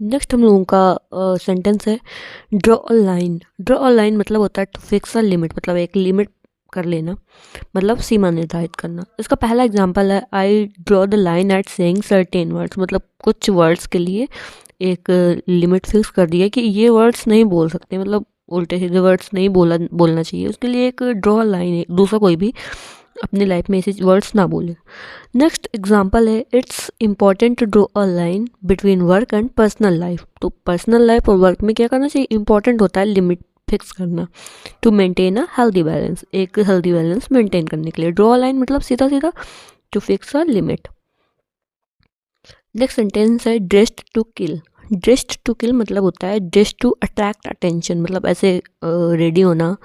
नेक्स्ट हम लोगों का सेंटेंस है draw a line. Draw a line मतलब होता है टू फिक्स अ लिमिट, मतलब एक लिमिट कर लेना, मतलब सीमा निर्धारित करना। इसका पहला एग्जांपल है I draw the line at saying certain words, मतलब कुछ वर्ड्स के लिए एक लिमिट फिक्स कर दिया कि ये वर्ड्स नहीं बोल सकते, मतलब उल्टे सीधे वर्ड्स नहीं बोलना चाहिए, उसके लिए एक ड्रॉ लाइन है, दूसरा कोई भी अपनी लाइफ में ऐसे वर्ड्स ना बोले। नेक्स्ट एग्जांपल है, it's important to draw a line between work and personal life. तो पर्सनल लाइफ और वर्क में क्या करना चाहिए, इंपॉर्टेंट होता है लिमिट फिक्स करना to maintain a healthy balance, एक हेल्दी बैलेंस मेंटेन करने के लिए। ड्रॉ अ लाइन मतलब सीधा सीधा to fix a limit. Next sentence है dressed to kill. Dressed to kill मतलब होता है ड्रेस्ड टू अट्रैक्ट अटेंशन, मतलब ऐसे रेडी होना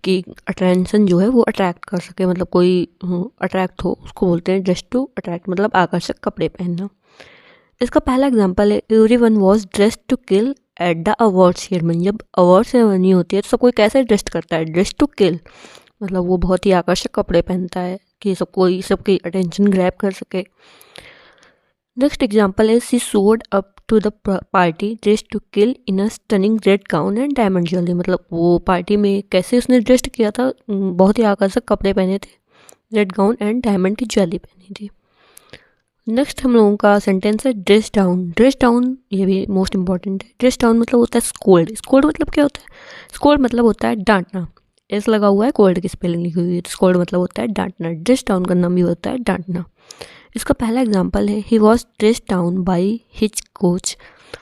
कि अटेंशन जो है वो अट्रैक्ट कर सके, मतलब कोई अट्रैक्ट हो, उसको बोलते हैं ड्रेस्ड टू अट्रैक्ट, मतलब आकर्षक कपड़े पहनना। इसका पहला एग्जांपल है, everyone was dressed to kill at the award ceremony. जब अवार्ड सेरेमनी होती है तो सब कोई कैसे ड्रेस्ड करता है, ड्रेस्ड टू किल, मतलब वो बहुत ही आकर्षक कपड़े पहनता है कि सबकी अटेंशन ग्रैब कर सके। नेक्स्ट एग्जाम्पल है, she showed up to the party dressed to kill in a stunning red gown and diamond jewellery. मतलब वो पार्टी में कैसे उसने ड्रेस्ड किया था, बहुत ही आकर्षक कपड़े पहने थे, रेड गाउन एंड डायमंड की ज्वेलरी पहनी थी। नेक्स्ट हम लोगों का सेंटेंस है ड्रेस डाउन। ड्रेस डाउन ये भी मोस्ट इंपॉर्टेंट है। ड्रेस डाउन मतलब होता है स्कोल्ड। स्कोल्ड मतलब क्या होता है, स्कोल्ड मतलब होता है डांटना। एस लगा हुआ है, कोल्ड की स्पेलिंग लिखी हुई है, स्कोल्ड मतलब होता है डांटना। ड्रेस डाउन करना भी होता है डांटना। इसका पहला एग्जाम्पल है, he was dressed down by his coach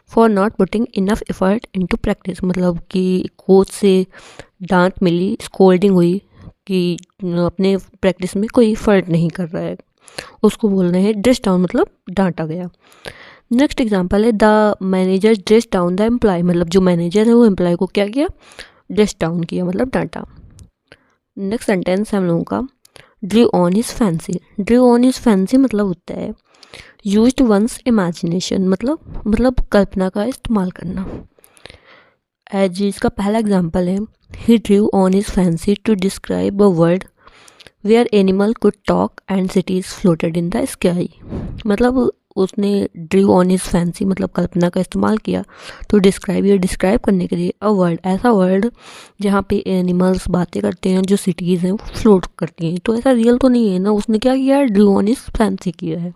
for not putting enough effort into practice. मतलब कि कोच से डांट मिली, स्कोल्डिंग हुई कि अपने प्रैक्टिस में कोई एफर्ट नहीं कर रहा है, उसको बोल रहे हैं ड्रेस डाउन, मतलब डांटा गया। नेक्स्ट एग्जाम्पल है, the manager dress down the employee. मतलब जो मैनेजर है वो एम्प्लॉय को क्या किया, ड्रेस डाउन किया, मतलब डांटा। नेक्स्ट सेंटेंस है हम लोगों का, Drew on his fancy. Drew on his fancy मतलब होता है यूज्ड वंस इमेजिनेशन, मतलब कल्पना का इस्तेमाल करना। एज इसका पहला एग्जाम्पल है, he drew on his fancy to describe a world where animal could talk and cities floated in the sky. मतलब उसने ड्रू ऑन हिज फैंसी मतलब कल्पना का इस्तेमाल किया टू डिस्क्राइब, ये डिस्क्राइब करने के लिए अ वर्ल्ड, ऐसा वर्ल्ड जहाँ पे एनिमल्स बातें करते हैं, जो सिटीज़ हैं वो फ्लोट करती हैं। तो ऐसा रियल तो नहीं है ना, उसने क्या किया है, ड्रू ऑन हिज फैंसी किया है।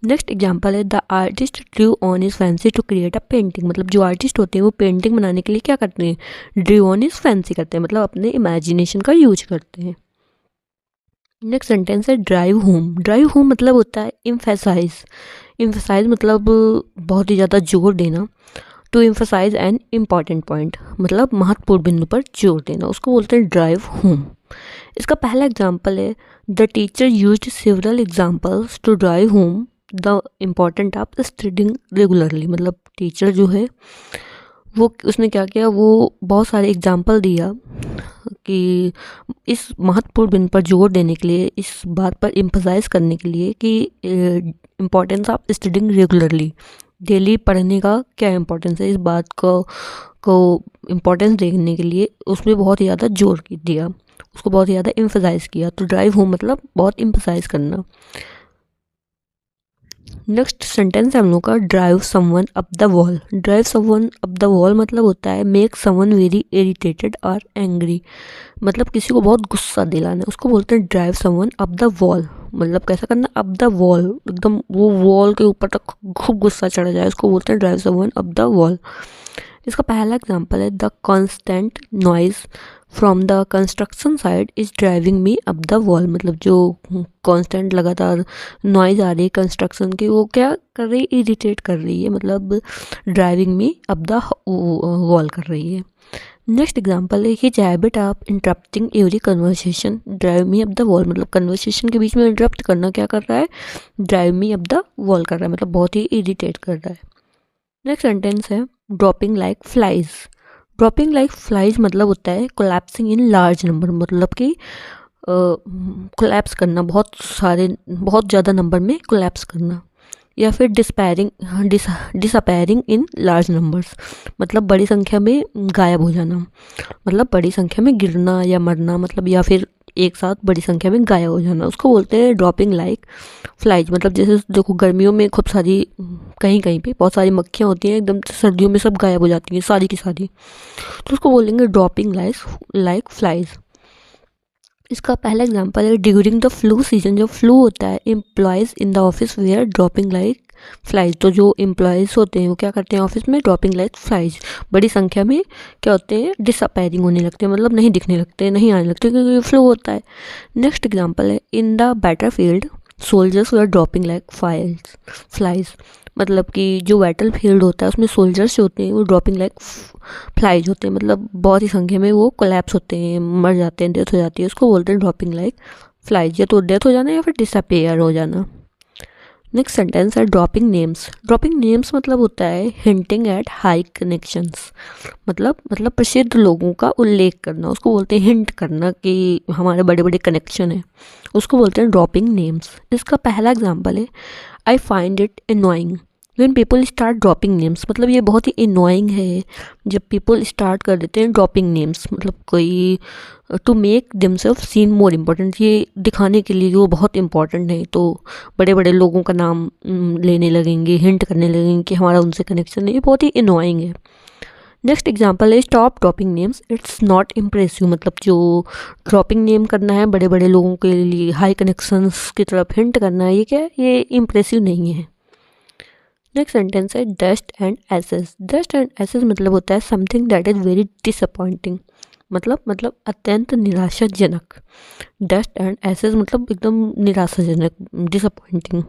नेक्स्ट एग्जाम्पल है, the artist drew on his fancy to create a painting. मतलब जो आर्टिस्ट होते हैं वो पेंटिंग बनाने के लिए क्या करते हैं, ड्रू ऑन हिज फैंसी करते हैं, मतलब अपने इमेजिनेशन का यूज करते हैं। नेक्स्ट सेंटेंस है ड्राइव होम। ड्राइव होम मतलब होता है इम्फेसाइज। इम्फेसाइज मतलब बहुत ही ज़्यादा जोर देना, to emphasize an important point, मतलब महत्वपूर्ण बिंदु पर जोर देना, उसको बोलते हैं ड्राइव होम। इसका पहला एग्जाम्पल है, the teacher used several examples to drive home the important of studying regularly. मतलब टीचर जो है वो उसने क्या किया, वो बहुत सारे एग्जाम्पल दिया कि इस महत्वपूर्ण बिंदु पर जोर देने के लिए, इस बात पर एम्फसाइज करने के लिए कि importance of studying regularly, daily पढ़ने का क्या इम्पोर्टेंस है, इस बात को इम्पोर्टेंस देने के लिए उसमें बहुत ही ज़्यादा जोर दिया, उसको बहुत ही ज़्यादा एम्फसाइज किया। तो ड्राइव होम मतलब बहुत एम्फसाइज करना। नेक्स्ट सेंटेंस है हम लोग का, drive someone up the wall. Drive someone up the wall मतलब होता है मेक समवन वेरी इरिटेटेड और एंग्री, मतलब किसी को बहुत गुस्सा दिलाना, उसको बोलते हैं drive someone up the wall. मतलब कैसा करना, अप द वॉल, एकदम वो वॉल के ऊपर तक खूब गुस्सा चढ़ जाए, उसको बोलते हैं drive someone up the wall. इसका पहला एग्जाम्पल है, the constant noise from the construction side is driving me up the wall. मतलब जो कॉन्स्टेंट लगातार नॉइज आ रही है कंस्ट्रक्शन की, वो क्या कर रही है, इरिटेट कर रही है, मतलब driving me up the wall कर रही है। नेक्स्ट एग्जाम्पल है, his habit of interrupting every conversation drive me up the wall. मतलब कन्वर्सेशन के बीच में इंटरप्ट करना क्या कर रहा है, drive me up the wall कर रहा है, मतलब बहुत ही इरिटेट कर रहा है। नेक्स्ट सेंटेंस है, dropping like flies. Dropping like flies मतलब होता है कोलैप्सिंग इन लार्ज नंबर, मतलब कि कोलैप्स करना, बहुत ज़्यादा नंबर में कोलैप्स करना, या फिर डिसअपेयरिंग इन लार्ज नंबर्स, मतलब बड़ी संख्या में गायब हो जाना, मतलब बड़ी संख्या में गिरना या मरना, मतलब या फिर एक साथ बड़ी संख्या में गायब हो जाना, उसको बोलते हैं ड्रॉपिंग लाइक फ्लाइज। मतलब जैसे देखो गर्मियों में खूब सारी कहीं कहीं पे बहुत सारी मक्खियाँ होती हैं, एकदम सर्दियों में सब गायब हो जाती हैं सारी की सारी, तो उसको बोलेंगे ड्रॉपिंग लाइक फ्लाइज। इसका पहला एग्जांपल है, ड्यूरिंग द फ्लू सीजन। जब फ्लू होता है, employees in the office where dropping like flies. तो जो एम्प्लॉयज़ होते हैं वो क्या करते हैं ऑफिस में, ड्रॉपिंग लाइक फ्लाइज, बड़ी संख्या में क्या होते हैं, डिसअपेयरिंग होने लगते हैं, मतलब नहीं दिखने लगते, नहीं आने लगते, क्योंकि फ्लो होता है। नेक्स्ट एग्जाम्पल है, in the battle field soldiers were dropping like flies. मतलब कि जो बैटल फील्ड होता है उसमें सोल्जर्स जो होते हैं वो ड्रॉपिंग लाइक फ्लाइज होते हैं, मतलब बहुत ही संख्या में वो कोलैप्स होते हैं, मर जाते हैं, डेथ हो जाती है, उसको बोलते हैं ड्रॉपिंग लाइक फ्लाइज, या तो डेथ हो जाना या फिर डिसअपेयर हो जाना। नेक्स्ट सेंटेंस है ड्रॉपिंग नेम्स। ड्रॉपिंग नेम्स मतलब होता है हिंटिंग एट हाई कनेक्शंस, मतलब प्रसिद्ध लोगों का उल्लेख करना, उसको बोलते हैं हिंट करना कि हमारे बड़े बड़े कनेक्शन है, उसको बोलते हैं ड्रॉपिंग नेम्स। इसका पहला एग्जाम्पल है, I find it annoying when people start dropping names. मतलब ये बहुत ही एनोइंग है जब पीपल स्टार्ट कर देते हैं ड्रॉपिंग नेम्स, मतलब कोई to make themself seen more important, ये दिखाने के लिए वो बहुत इंपॉर्टेंट है, तो बड़े बड़े लोगों का नाम लेने लगेंगे, हिंट करने लगेंगे कि हमारा उनसे कनेक्शन है, ये बहुत ही एनोइंग है। नेक्स्ट एग्जाम्पल है stop dropping names, it's not impressive. मतलब जो ड्रॉपिंग नेम करना है बड़े बड़े लोगों के लिए, हाई कनेक्शंस की तरफ हिंट करना है, ये क्या है, ये इम्प्रेसिव नहीं है। नेक्स्ट सेंटेंस है dust and ashes. Dust and ashes मतलब होता है something that is very disappointing, मतलब अत्यंत निराशाजनक। डस्ट एंड एसेस मतलब एकदम निराशाजनक, डिसअपॉइंटिंग।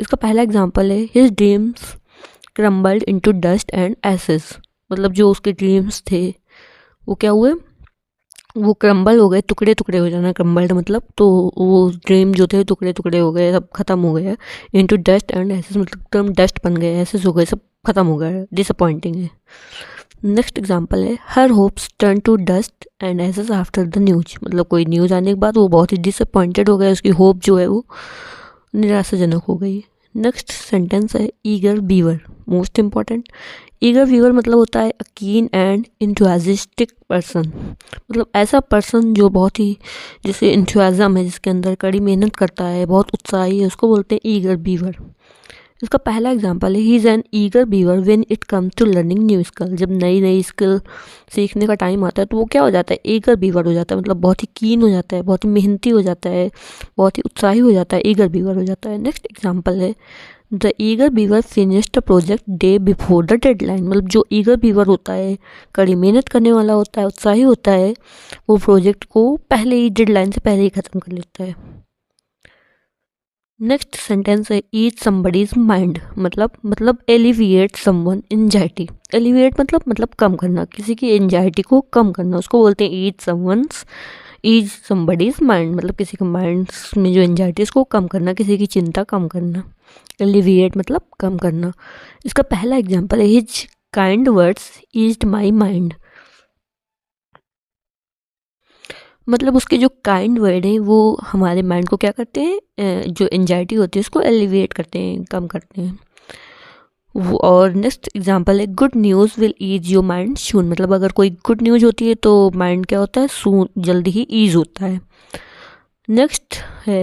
इसका पहला एग्जाम्पल है his dreams crumbled into dust and ashes. मतलब जो उसके ड्रीम्स थे वो क्या हुए, वो क्रम्बल हो गए, टुकड़े टुकड़े हो जाना, क्रम्बल्ड मतलब, तो वो ड्रीम जो थे टुकड़े टुकड़े हो गए, सब खत्म हो गया। इनटू डस्ट एंड एसेस मतलब एकदम डस्ट बन गए, एसेस हो गए, सब खत्म हो गया, डिसअपॉइंटिंग है। नेक्स्ट एग्जाम्पल है her hopes turn to dust and ashes after the news. मतलब कोई न्यूज़ आने के बाद वो बहुत ही डिसअपॉइंटेड हो गया, उसकी होप जो है वो निराशाजनक हो गई। नेक्स्ट सेंटेंस है eager beaver, most important. Eager beaver मतलब होता है अ कीन एंड इंथुजियास्टिक पर्सन, मतलब ऐसा पर्सन जो बहुत ही, जैसे इंथुजियाज्म है, जिसके अंदर कड़ी मेहनत करता है, बहुत उत्साही है, उसको बोलते हैं ईगर बीवर। इसका पहला एग्जांपल है he is an eager beaver when it comes to learning new skill. जब नई नई स्किल सीखने का टाइम आता है तो वो क्या हो जाता है, ईगर बीवर हो जाता है, मतलब बहुत ही कीन हो जाता है, बहुत ही मेहनती हो जाता है, बहुत ही उत्साही हो जाता है, ईगर बीवर हो जाता है। नेक्स्ट एग्जाम्पल है the eager beaver finished the project day before the deadline. मतलब जो ईगर बीवर होता है, कड़ी मेहनत करने वाला होता है, उत्साही होता है, वो प्रोजेक्ट को पहले ही, डेडलाइन से पहले ही ख़त्म कर लेता है। नेक्स्ट सेंटेंस है ईज समबडीज माइंड। मतलब एलिविएट समवन एंजाइटी। एलिविएट मतलब कम करना, किसी की एंजाइटी को कम करना, उसको बोलते हैं ईज समबडीज माइंड। मतलब किसी का माइंड में जो एंजाइटी है उसको कम करना, किसी की चिंता कम करना। एलिविएट मतलब कम करना। इसका पहला एग्जाम्पल है हिज काइंड वर्ड्स ईज्ड माई माइंड। मतलब उसके जो काइंड वर्ड हैं वो हमारे माइंड को क्या करते हैं, जो एंजाइटी होती है उसको एलिविएट करते हैं, कम करते हैं वो। और नेक्स्ट एग्जांपल है good news will ease your mind soon. मतलब अगर कोई गुड न्यूज़ होती है तो माइंड क्या होता है, सून, जल्दी ही ईज होता है। नेक्स्ट है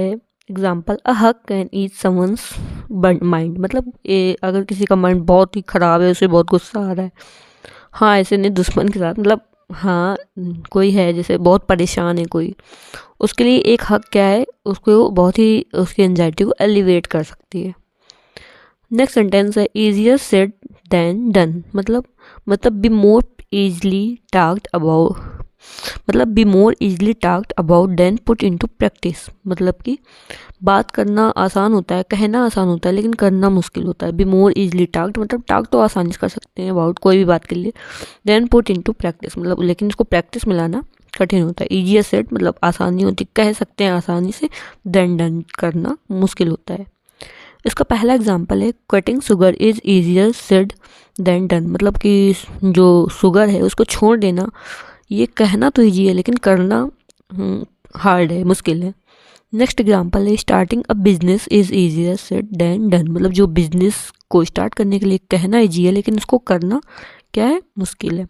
example a hug can ease someone's mind. मतलब अगर किसी का माइंड बहुत ही ख़राब है, उसे बहुत गुस्सा आ रहा है, हाँ ऐसे नहीं, दुश्मन के साथ, मतलब हाँ कोई है जैसे बहुत परेशान है कोई, उसके लिए एक हक क्या है, उसको बहुत ही, उसकी एंजाइटी को एलिवेट कर सकती है। नेक्स्ट सेंटेंस है ईजियर सेड देन डन। मतलब be more easily talked about, मतलब be more easily talked about than put into practice. मतलब कि बात करना आसान होता है, कहना आसान होता है, लेकिन करना मुश्किल होता है। बी मोर ईजली टाक्ड मतलब टाक तो आसानी से कर सकते हैं अबाउट कोई भी बात के लिए, देन पुट इनटू प्रैक्टिस मतलब, लेकिन इसको प्रैक्टिस में लाना कठिन होता है। ईजियर सेड मतलब आसानी होती, कह सकते हैं आसानी से, देन डन करना मुश्किल होता है। इसका पहला एग्जाम्पल है cutting sugar is easier said than done. मतलब कि जो शुगर है उसको छोड़ देना, ये कहना तो ईजी है लेकिन करना हार्ड है, मुश्किल है। नेक्स्ट एग्जाम्पल है starting a business is easier said than done. मतलब जो बिजनेस को स्टार्ट करने के लिए कहना ईजी है लेकिन उसको करना क्या है, मुश्किल है।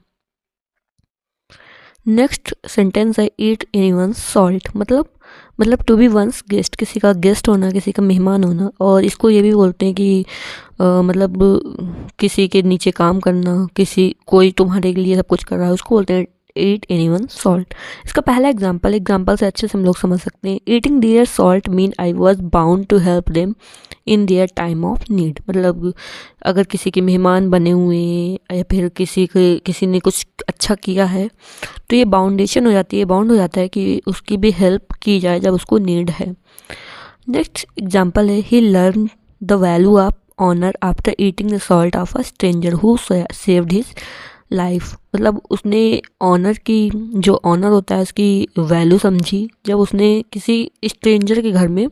नेक्स्ट सेंटेंस है ईट एनीवन्स सॉल्ट। मतलब टू बी वंस गेस्ट, किसी का गेस्ट होना, किसी का मेहमान होना। और इसको ये भी बोलते हैं कि मतलब किसी के नीचे काम करना, कोई तुम्हारे लिए सब कुछ कर रहा है, उसको बोलते हैं ईट एनीवन सॉल्ट। इसका पहला एग्जाम्पल से अच्छे से हम लोग समझ सकते हैं। Eating their salt mean I was bound to help them in their time of need. मतलब अगर किसी के मेहमान बने हुए हैं या फिर किसी ने कुछ अच्छा किया है तो ये बाउंड हो जाता है कि उसकी भी हेल्प की जाए जब उसको नीड है। नेक्स्ट एग्जाम्पल है, he learn the value of honour after eating the salt of a stranger who saved his life. मतलब उसने ऑनर की, जो ऑनर होता है उसकी वैल्यू समझी जब उसने किसी स्ट्रेंजर के घर में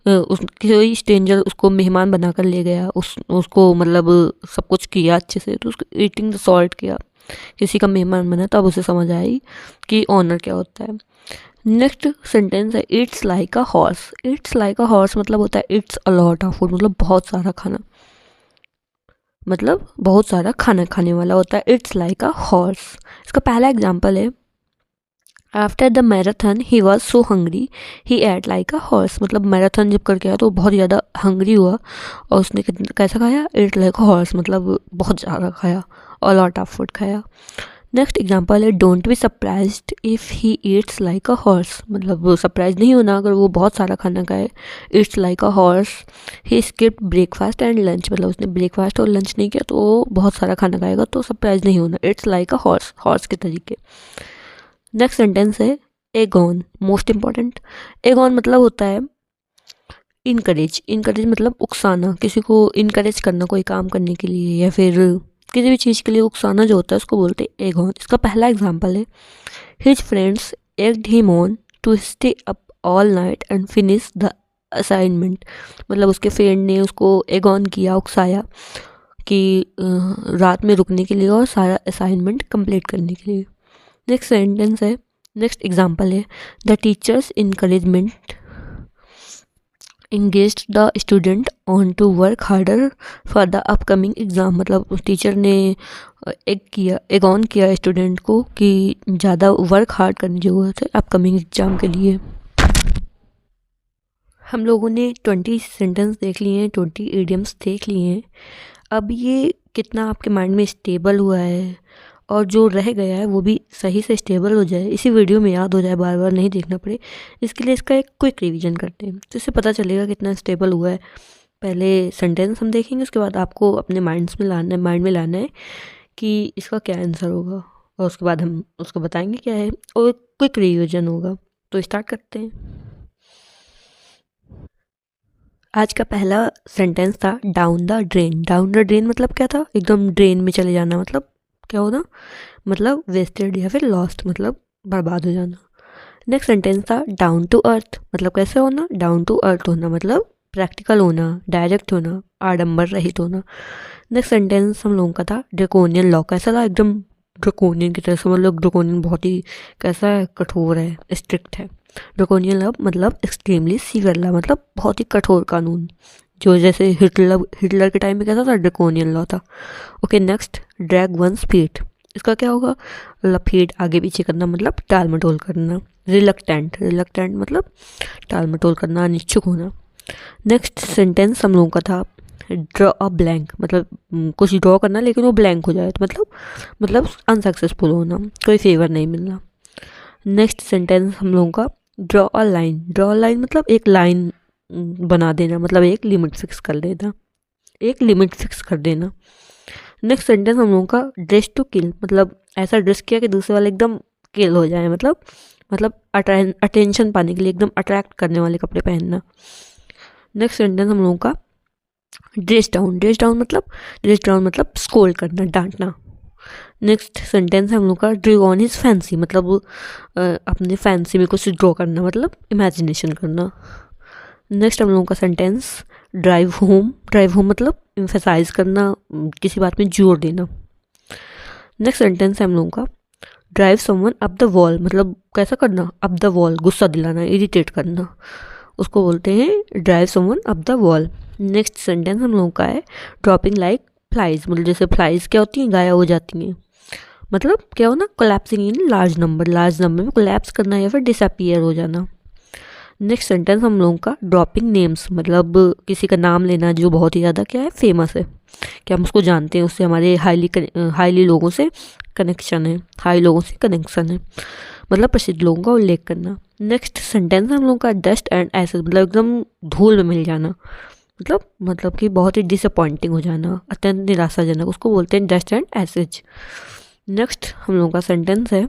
कोई स्ट्रेंजर उसको मेहमान बनाकर ले गया, उसको मतलब सब कुछ किया अच्छे से, तो उसको ईटिंग द सॉल्ट किया, किसी का मेहमान बना, तब उसे समझ आई कि ऑनर क्या होता है। नेक्स्ट सेंटेंस है, it's like a horse. It's like a horse मतलब होता है it's a lot of food, मतलब बहुत सारा खाना, मतलब बहुत सारा खाना खाने वाला होता है, इट्स लाइक अ हॉर्स। इसका पहला एग्जाम्पल है, after the marathon he was so hungry he ate like a horse. मतलब मैराथन जब करके आया तो बहुत ज़्यादा हंग्री हुआ और उसने कैसा खाया, इट लाइक अ हॉर्स, मतलब बहुत ज़्यादा खाया और लॉट ऑफ फूड खाया। नेक्स्ट एग्जाम्पल है, don't be surprised if he eats like a horse. मतलब सरप्राइज नहीं होना अगर वो बहुत सारा खाना खाए, it's like a horse. He skipped breakfast and lunch, मतलब उसने ब्रेकफास्ट और लंच नहीं किया तो वो बहुत सारा खाना खाएगा, तो सरप्राइज नहीं होना, it's like a horse, horse के तरीके। नेक्स्ट सेंटेंस है, एगॉन, मोस्ट इंपॉर्टेंट। एगॉन मतलब होता है इनकरेज। इनकरेज मतलब उकसाना, किसी को इनकरेज करना कोई काम करने के लिए या फिर किसी भी चीज़ के लिए उकसाना जो होता है उसको बोलते हैं एगॉन। इसका पहला एग्जाम्पल है, his friends egged him on to stay up all night and finish the assignment. मतलब उसके फ्रेंड ने उसको एगॉन किया, उकसाया कि रात में रुकने के लिए और सारा असाइनमेंट कंप्लीट करने के लिए। नेक्स्ट सेंटेंस है, नेक्स्ट एग्जाम्पल है, the teachers encouragement engaged the student on to work harder for the upcoming exam। मतलब टीचर ने एक ऑन किया स्टूडेंट को कि ज़्यादा वर्क हार्ड करने की ज़रूरत है अपकमिंग एग्ज़ाम के लिए। हम लोगों ने 20 सेंटेंस देख लिए हैं, 20 इडियम्स देख लिए हैं। अब ये कितना आपके माइंड में स्टेबल हुआ है और जो रह गया है वो भी सही से स्टेबल हो जाए, इसी वीडियो में याद हो जाए, बार बार नहीं देखना पड़े, इसके लिए इसका एक क्विक रिवीजन करते हैं तो इससे पता चलेगा कितना स्टेबल हुआ है। पहले सेंटेंस हम देखेंगे, उसके बाद आपको अपने माइंड में लाना है कि इसका क्या आंसर होगा और उसके बाद हम उसको बताएंगे क्या है और क्विक रिवीजन होगा। तो स्टार्ट करते हैं। आज का पहला सेंटेंस था down the drain. Down the drain मतलब क्या था, एकदम ड्रेन में चले जाना, मतलब क्या होना, मतलब वेस्टेड या फिर लॉस्ट, मतलब बर्बाद हो जाना। नेक्स्ट सेंटेंस था डाउन टू अर्थ। मतलब कैसे होना, डाउन टू अर्थ होना मतलब प्रैक्टिकल होना, डायरेक्ट होना, आडंबर रहित होना। नेक्स्ट सेंटेंस हम लोगों का था ड्रैकोनियन लॉ। कैसा था, एकदम ड्रैकोनियन की तरह से, मतलब ड्रैकोनियन बहुत ही कैसा है, कठोर है, स्ट्रिक्ट है। ड्रैकोनियन लॉ मतलब एक्सट्रीमली सीवियर लॉ, मतलब बहुत ही कठोर कानून, जो जैसे हिटलर के टाइम में कैसा था, ड्रैकोनियन लॉ था। Okay next, drag one's feet. इसका क्या होगा, लफीट आगे पीछे करना, मतलब टाल मटोल करना। रिलक्टेंट मतलब टाल मटोल करना, अनिच्छुक होना। नेक्स्ट सेंटेंस हम लोगों का था ड्रॉ अ ब्लैंक। मतलब कुछ ड्रॉ करना लेकिन वो ब्लैंक हो जाए, तो मतलब अनसक्सेसफुल होना, कोई फेवर नहीं मिलना। नेक्स्ट सेंटेंस हम लोगों का draw a line. Draw a line मतलब एक लाइन बना देना, मतलब एक लिमिट फिक्स कर देना। नेक्स्ट सेंटेंस हम लोगों का ड्रेस टू किल। मतलब ऐसा ड्रेस किया कि दूसरे वाले एकदम किल हो जाए, मतलब अटेंशन पाने के लिए एकदम अट्रैक्ट करने वाले कपड़े पहनना। नेक्स्ट सेंटेंस हम लोगों का ड्रेस डाउन मतलब स्कोल्ड करना, डांटना। नेक्स्ट सेंटेंस हम लोग का ड्रू ऑन हिज फैंसी। मतलब अपने फैंसी में कुछ ड्रॉ करना, मतलब इमेजिनेशन करना। नेक्स्ट हम लोगों का सेंटेंस ड्राइव होम मतलब एम्फेसाइज करना, किसी बात में जोर देना। नेक्स्ट सेंटेंस है हम लोगों का drive someone up the wall. मतलब कैसा करना, अप द वॉल, गुस्सा दिलाना, इरिटेट करना, उसको बोलते हैं drive someone up the wall. Next sentence हम लोगों का है ड्रॉपिंग लाइक फ्लाइज। मतलब जैसे फ्लाइज क्या होती हैं, गायब हो जाती हैं, मतलब क्या होना, कोलैप्सिंग इन लार्ज नंबर में कोलैप्स करना या फिर डिसअपियर हो जाना। नेक्स्ट सेंटेंस हम लोगों का ड्रॉपिंग नेम्स। मतलब किसी का नाम लेना जो बहुत ही ज़्यादा क्या है, फेमस है। कि हम उसको जानते हैं, उससे हमारे हाईली लोगों से कनेक्शन है, हाई लोगों से कनेक्शन है, मतलब प्रसिद्ध लोगों का उल्लेख करना। नेक्स्ट सेंटेंस हम लोगों का डस्ट एंड एसेज, मतलब एकदम धूल में मिल जाना, मतलब कि बहुत ही डिसअपॉइंटिंग हो जाना, अत्यंत निराशाजनक, उसको बोलते हैं डस्ट एंड एसेज। नेक्स्ट हम लोगों का सेंटेंस है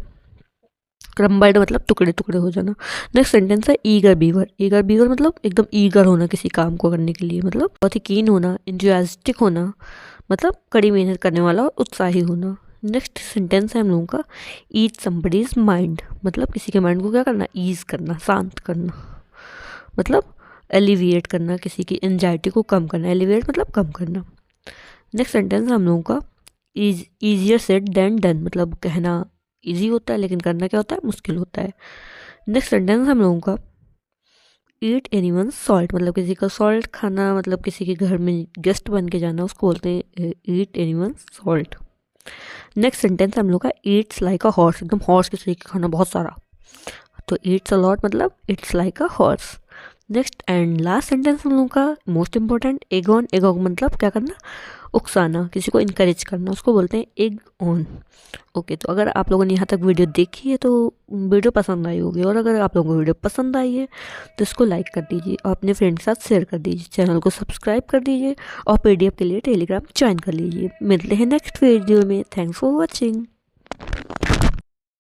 क्रम्बल्ड, मतलब टुकड़े टुकड़े हो जाना। नेक्स्ट सेंटेंस है ईगर बीवर। ईगर बीवर मतलब एकदम ईगर होना किसी काम को करने के लिए, मतलब बहुत ही कीन होना, इंथुसियास्टिक होना, मतलब कड़ी मेहनत करने वाला और उत्साही होना। नेक्स्ट सेंटेंस है हम लोगों का ईज समबडीज माइंड, मतलब किसी के माइंड को क्या करना, ईज करना, शांत करना, मतलब एलिविएट करना, किसी की एंजाइटी को कम करना, एलिविएट मतलब कम करना। नेक्स्ट सेंटेंस हम लोगों का ईजियर सेड देन डन, मतलब कहना इजी होता है लेकिन करना क्या होता है, मुश्किल होता है। नेक्स्ट सेंटेंस हम लोगों का ईट एनीवन सॉल्ट, मतलब किसी का सॉल्ट खाना, मतलब किसी के घर में गेस्ट बन के जाना, उसको बोलते हैं ईट एनीवन सॉल्ट। नेक्स्ट सेंटेंस हम लोग का ईट्स लाइक अ हॉर्स, एकदम हॉर्स के तरीके खाना बहुत सारा, तो ईट्स अ लॉट मतलब it's like a horse. Next and last sentence हम लोग का most important egg on, egg on मतलब क्या करना, उकसाना, किसी को इनकरेज करना, उसको बोलते हैं एग ऑन। ओके, तो अगर आप लोगों ने यहाँ तक वीडियो देखी है तो वीडियो पसंद आई होगी, और अगर आप लोगों को वीडियो पसंद आई है तो इसको लाइक कर दीजिए और अपने फ्रेंड के साथ शेयर कर दीजिए, चैनल को सब्सक्राइब कर दीजिए और PDF के लिए टेलीग्राम ज्वाइन कर लीजिए। मिलते हैं नेक्स्ट वीडियो में। Thanks for watching.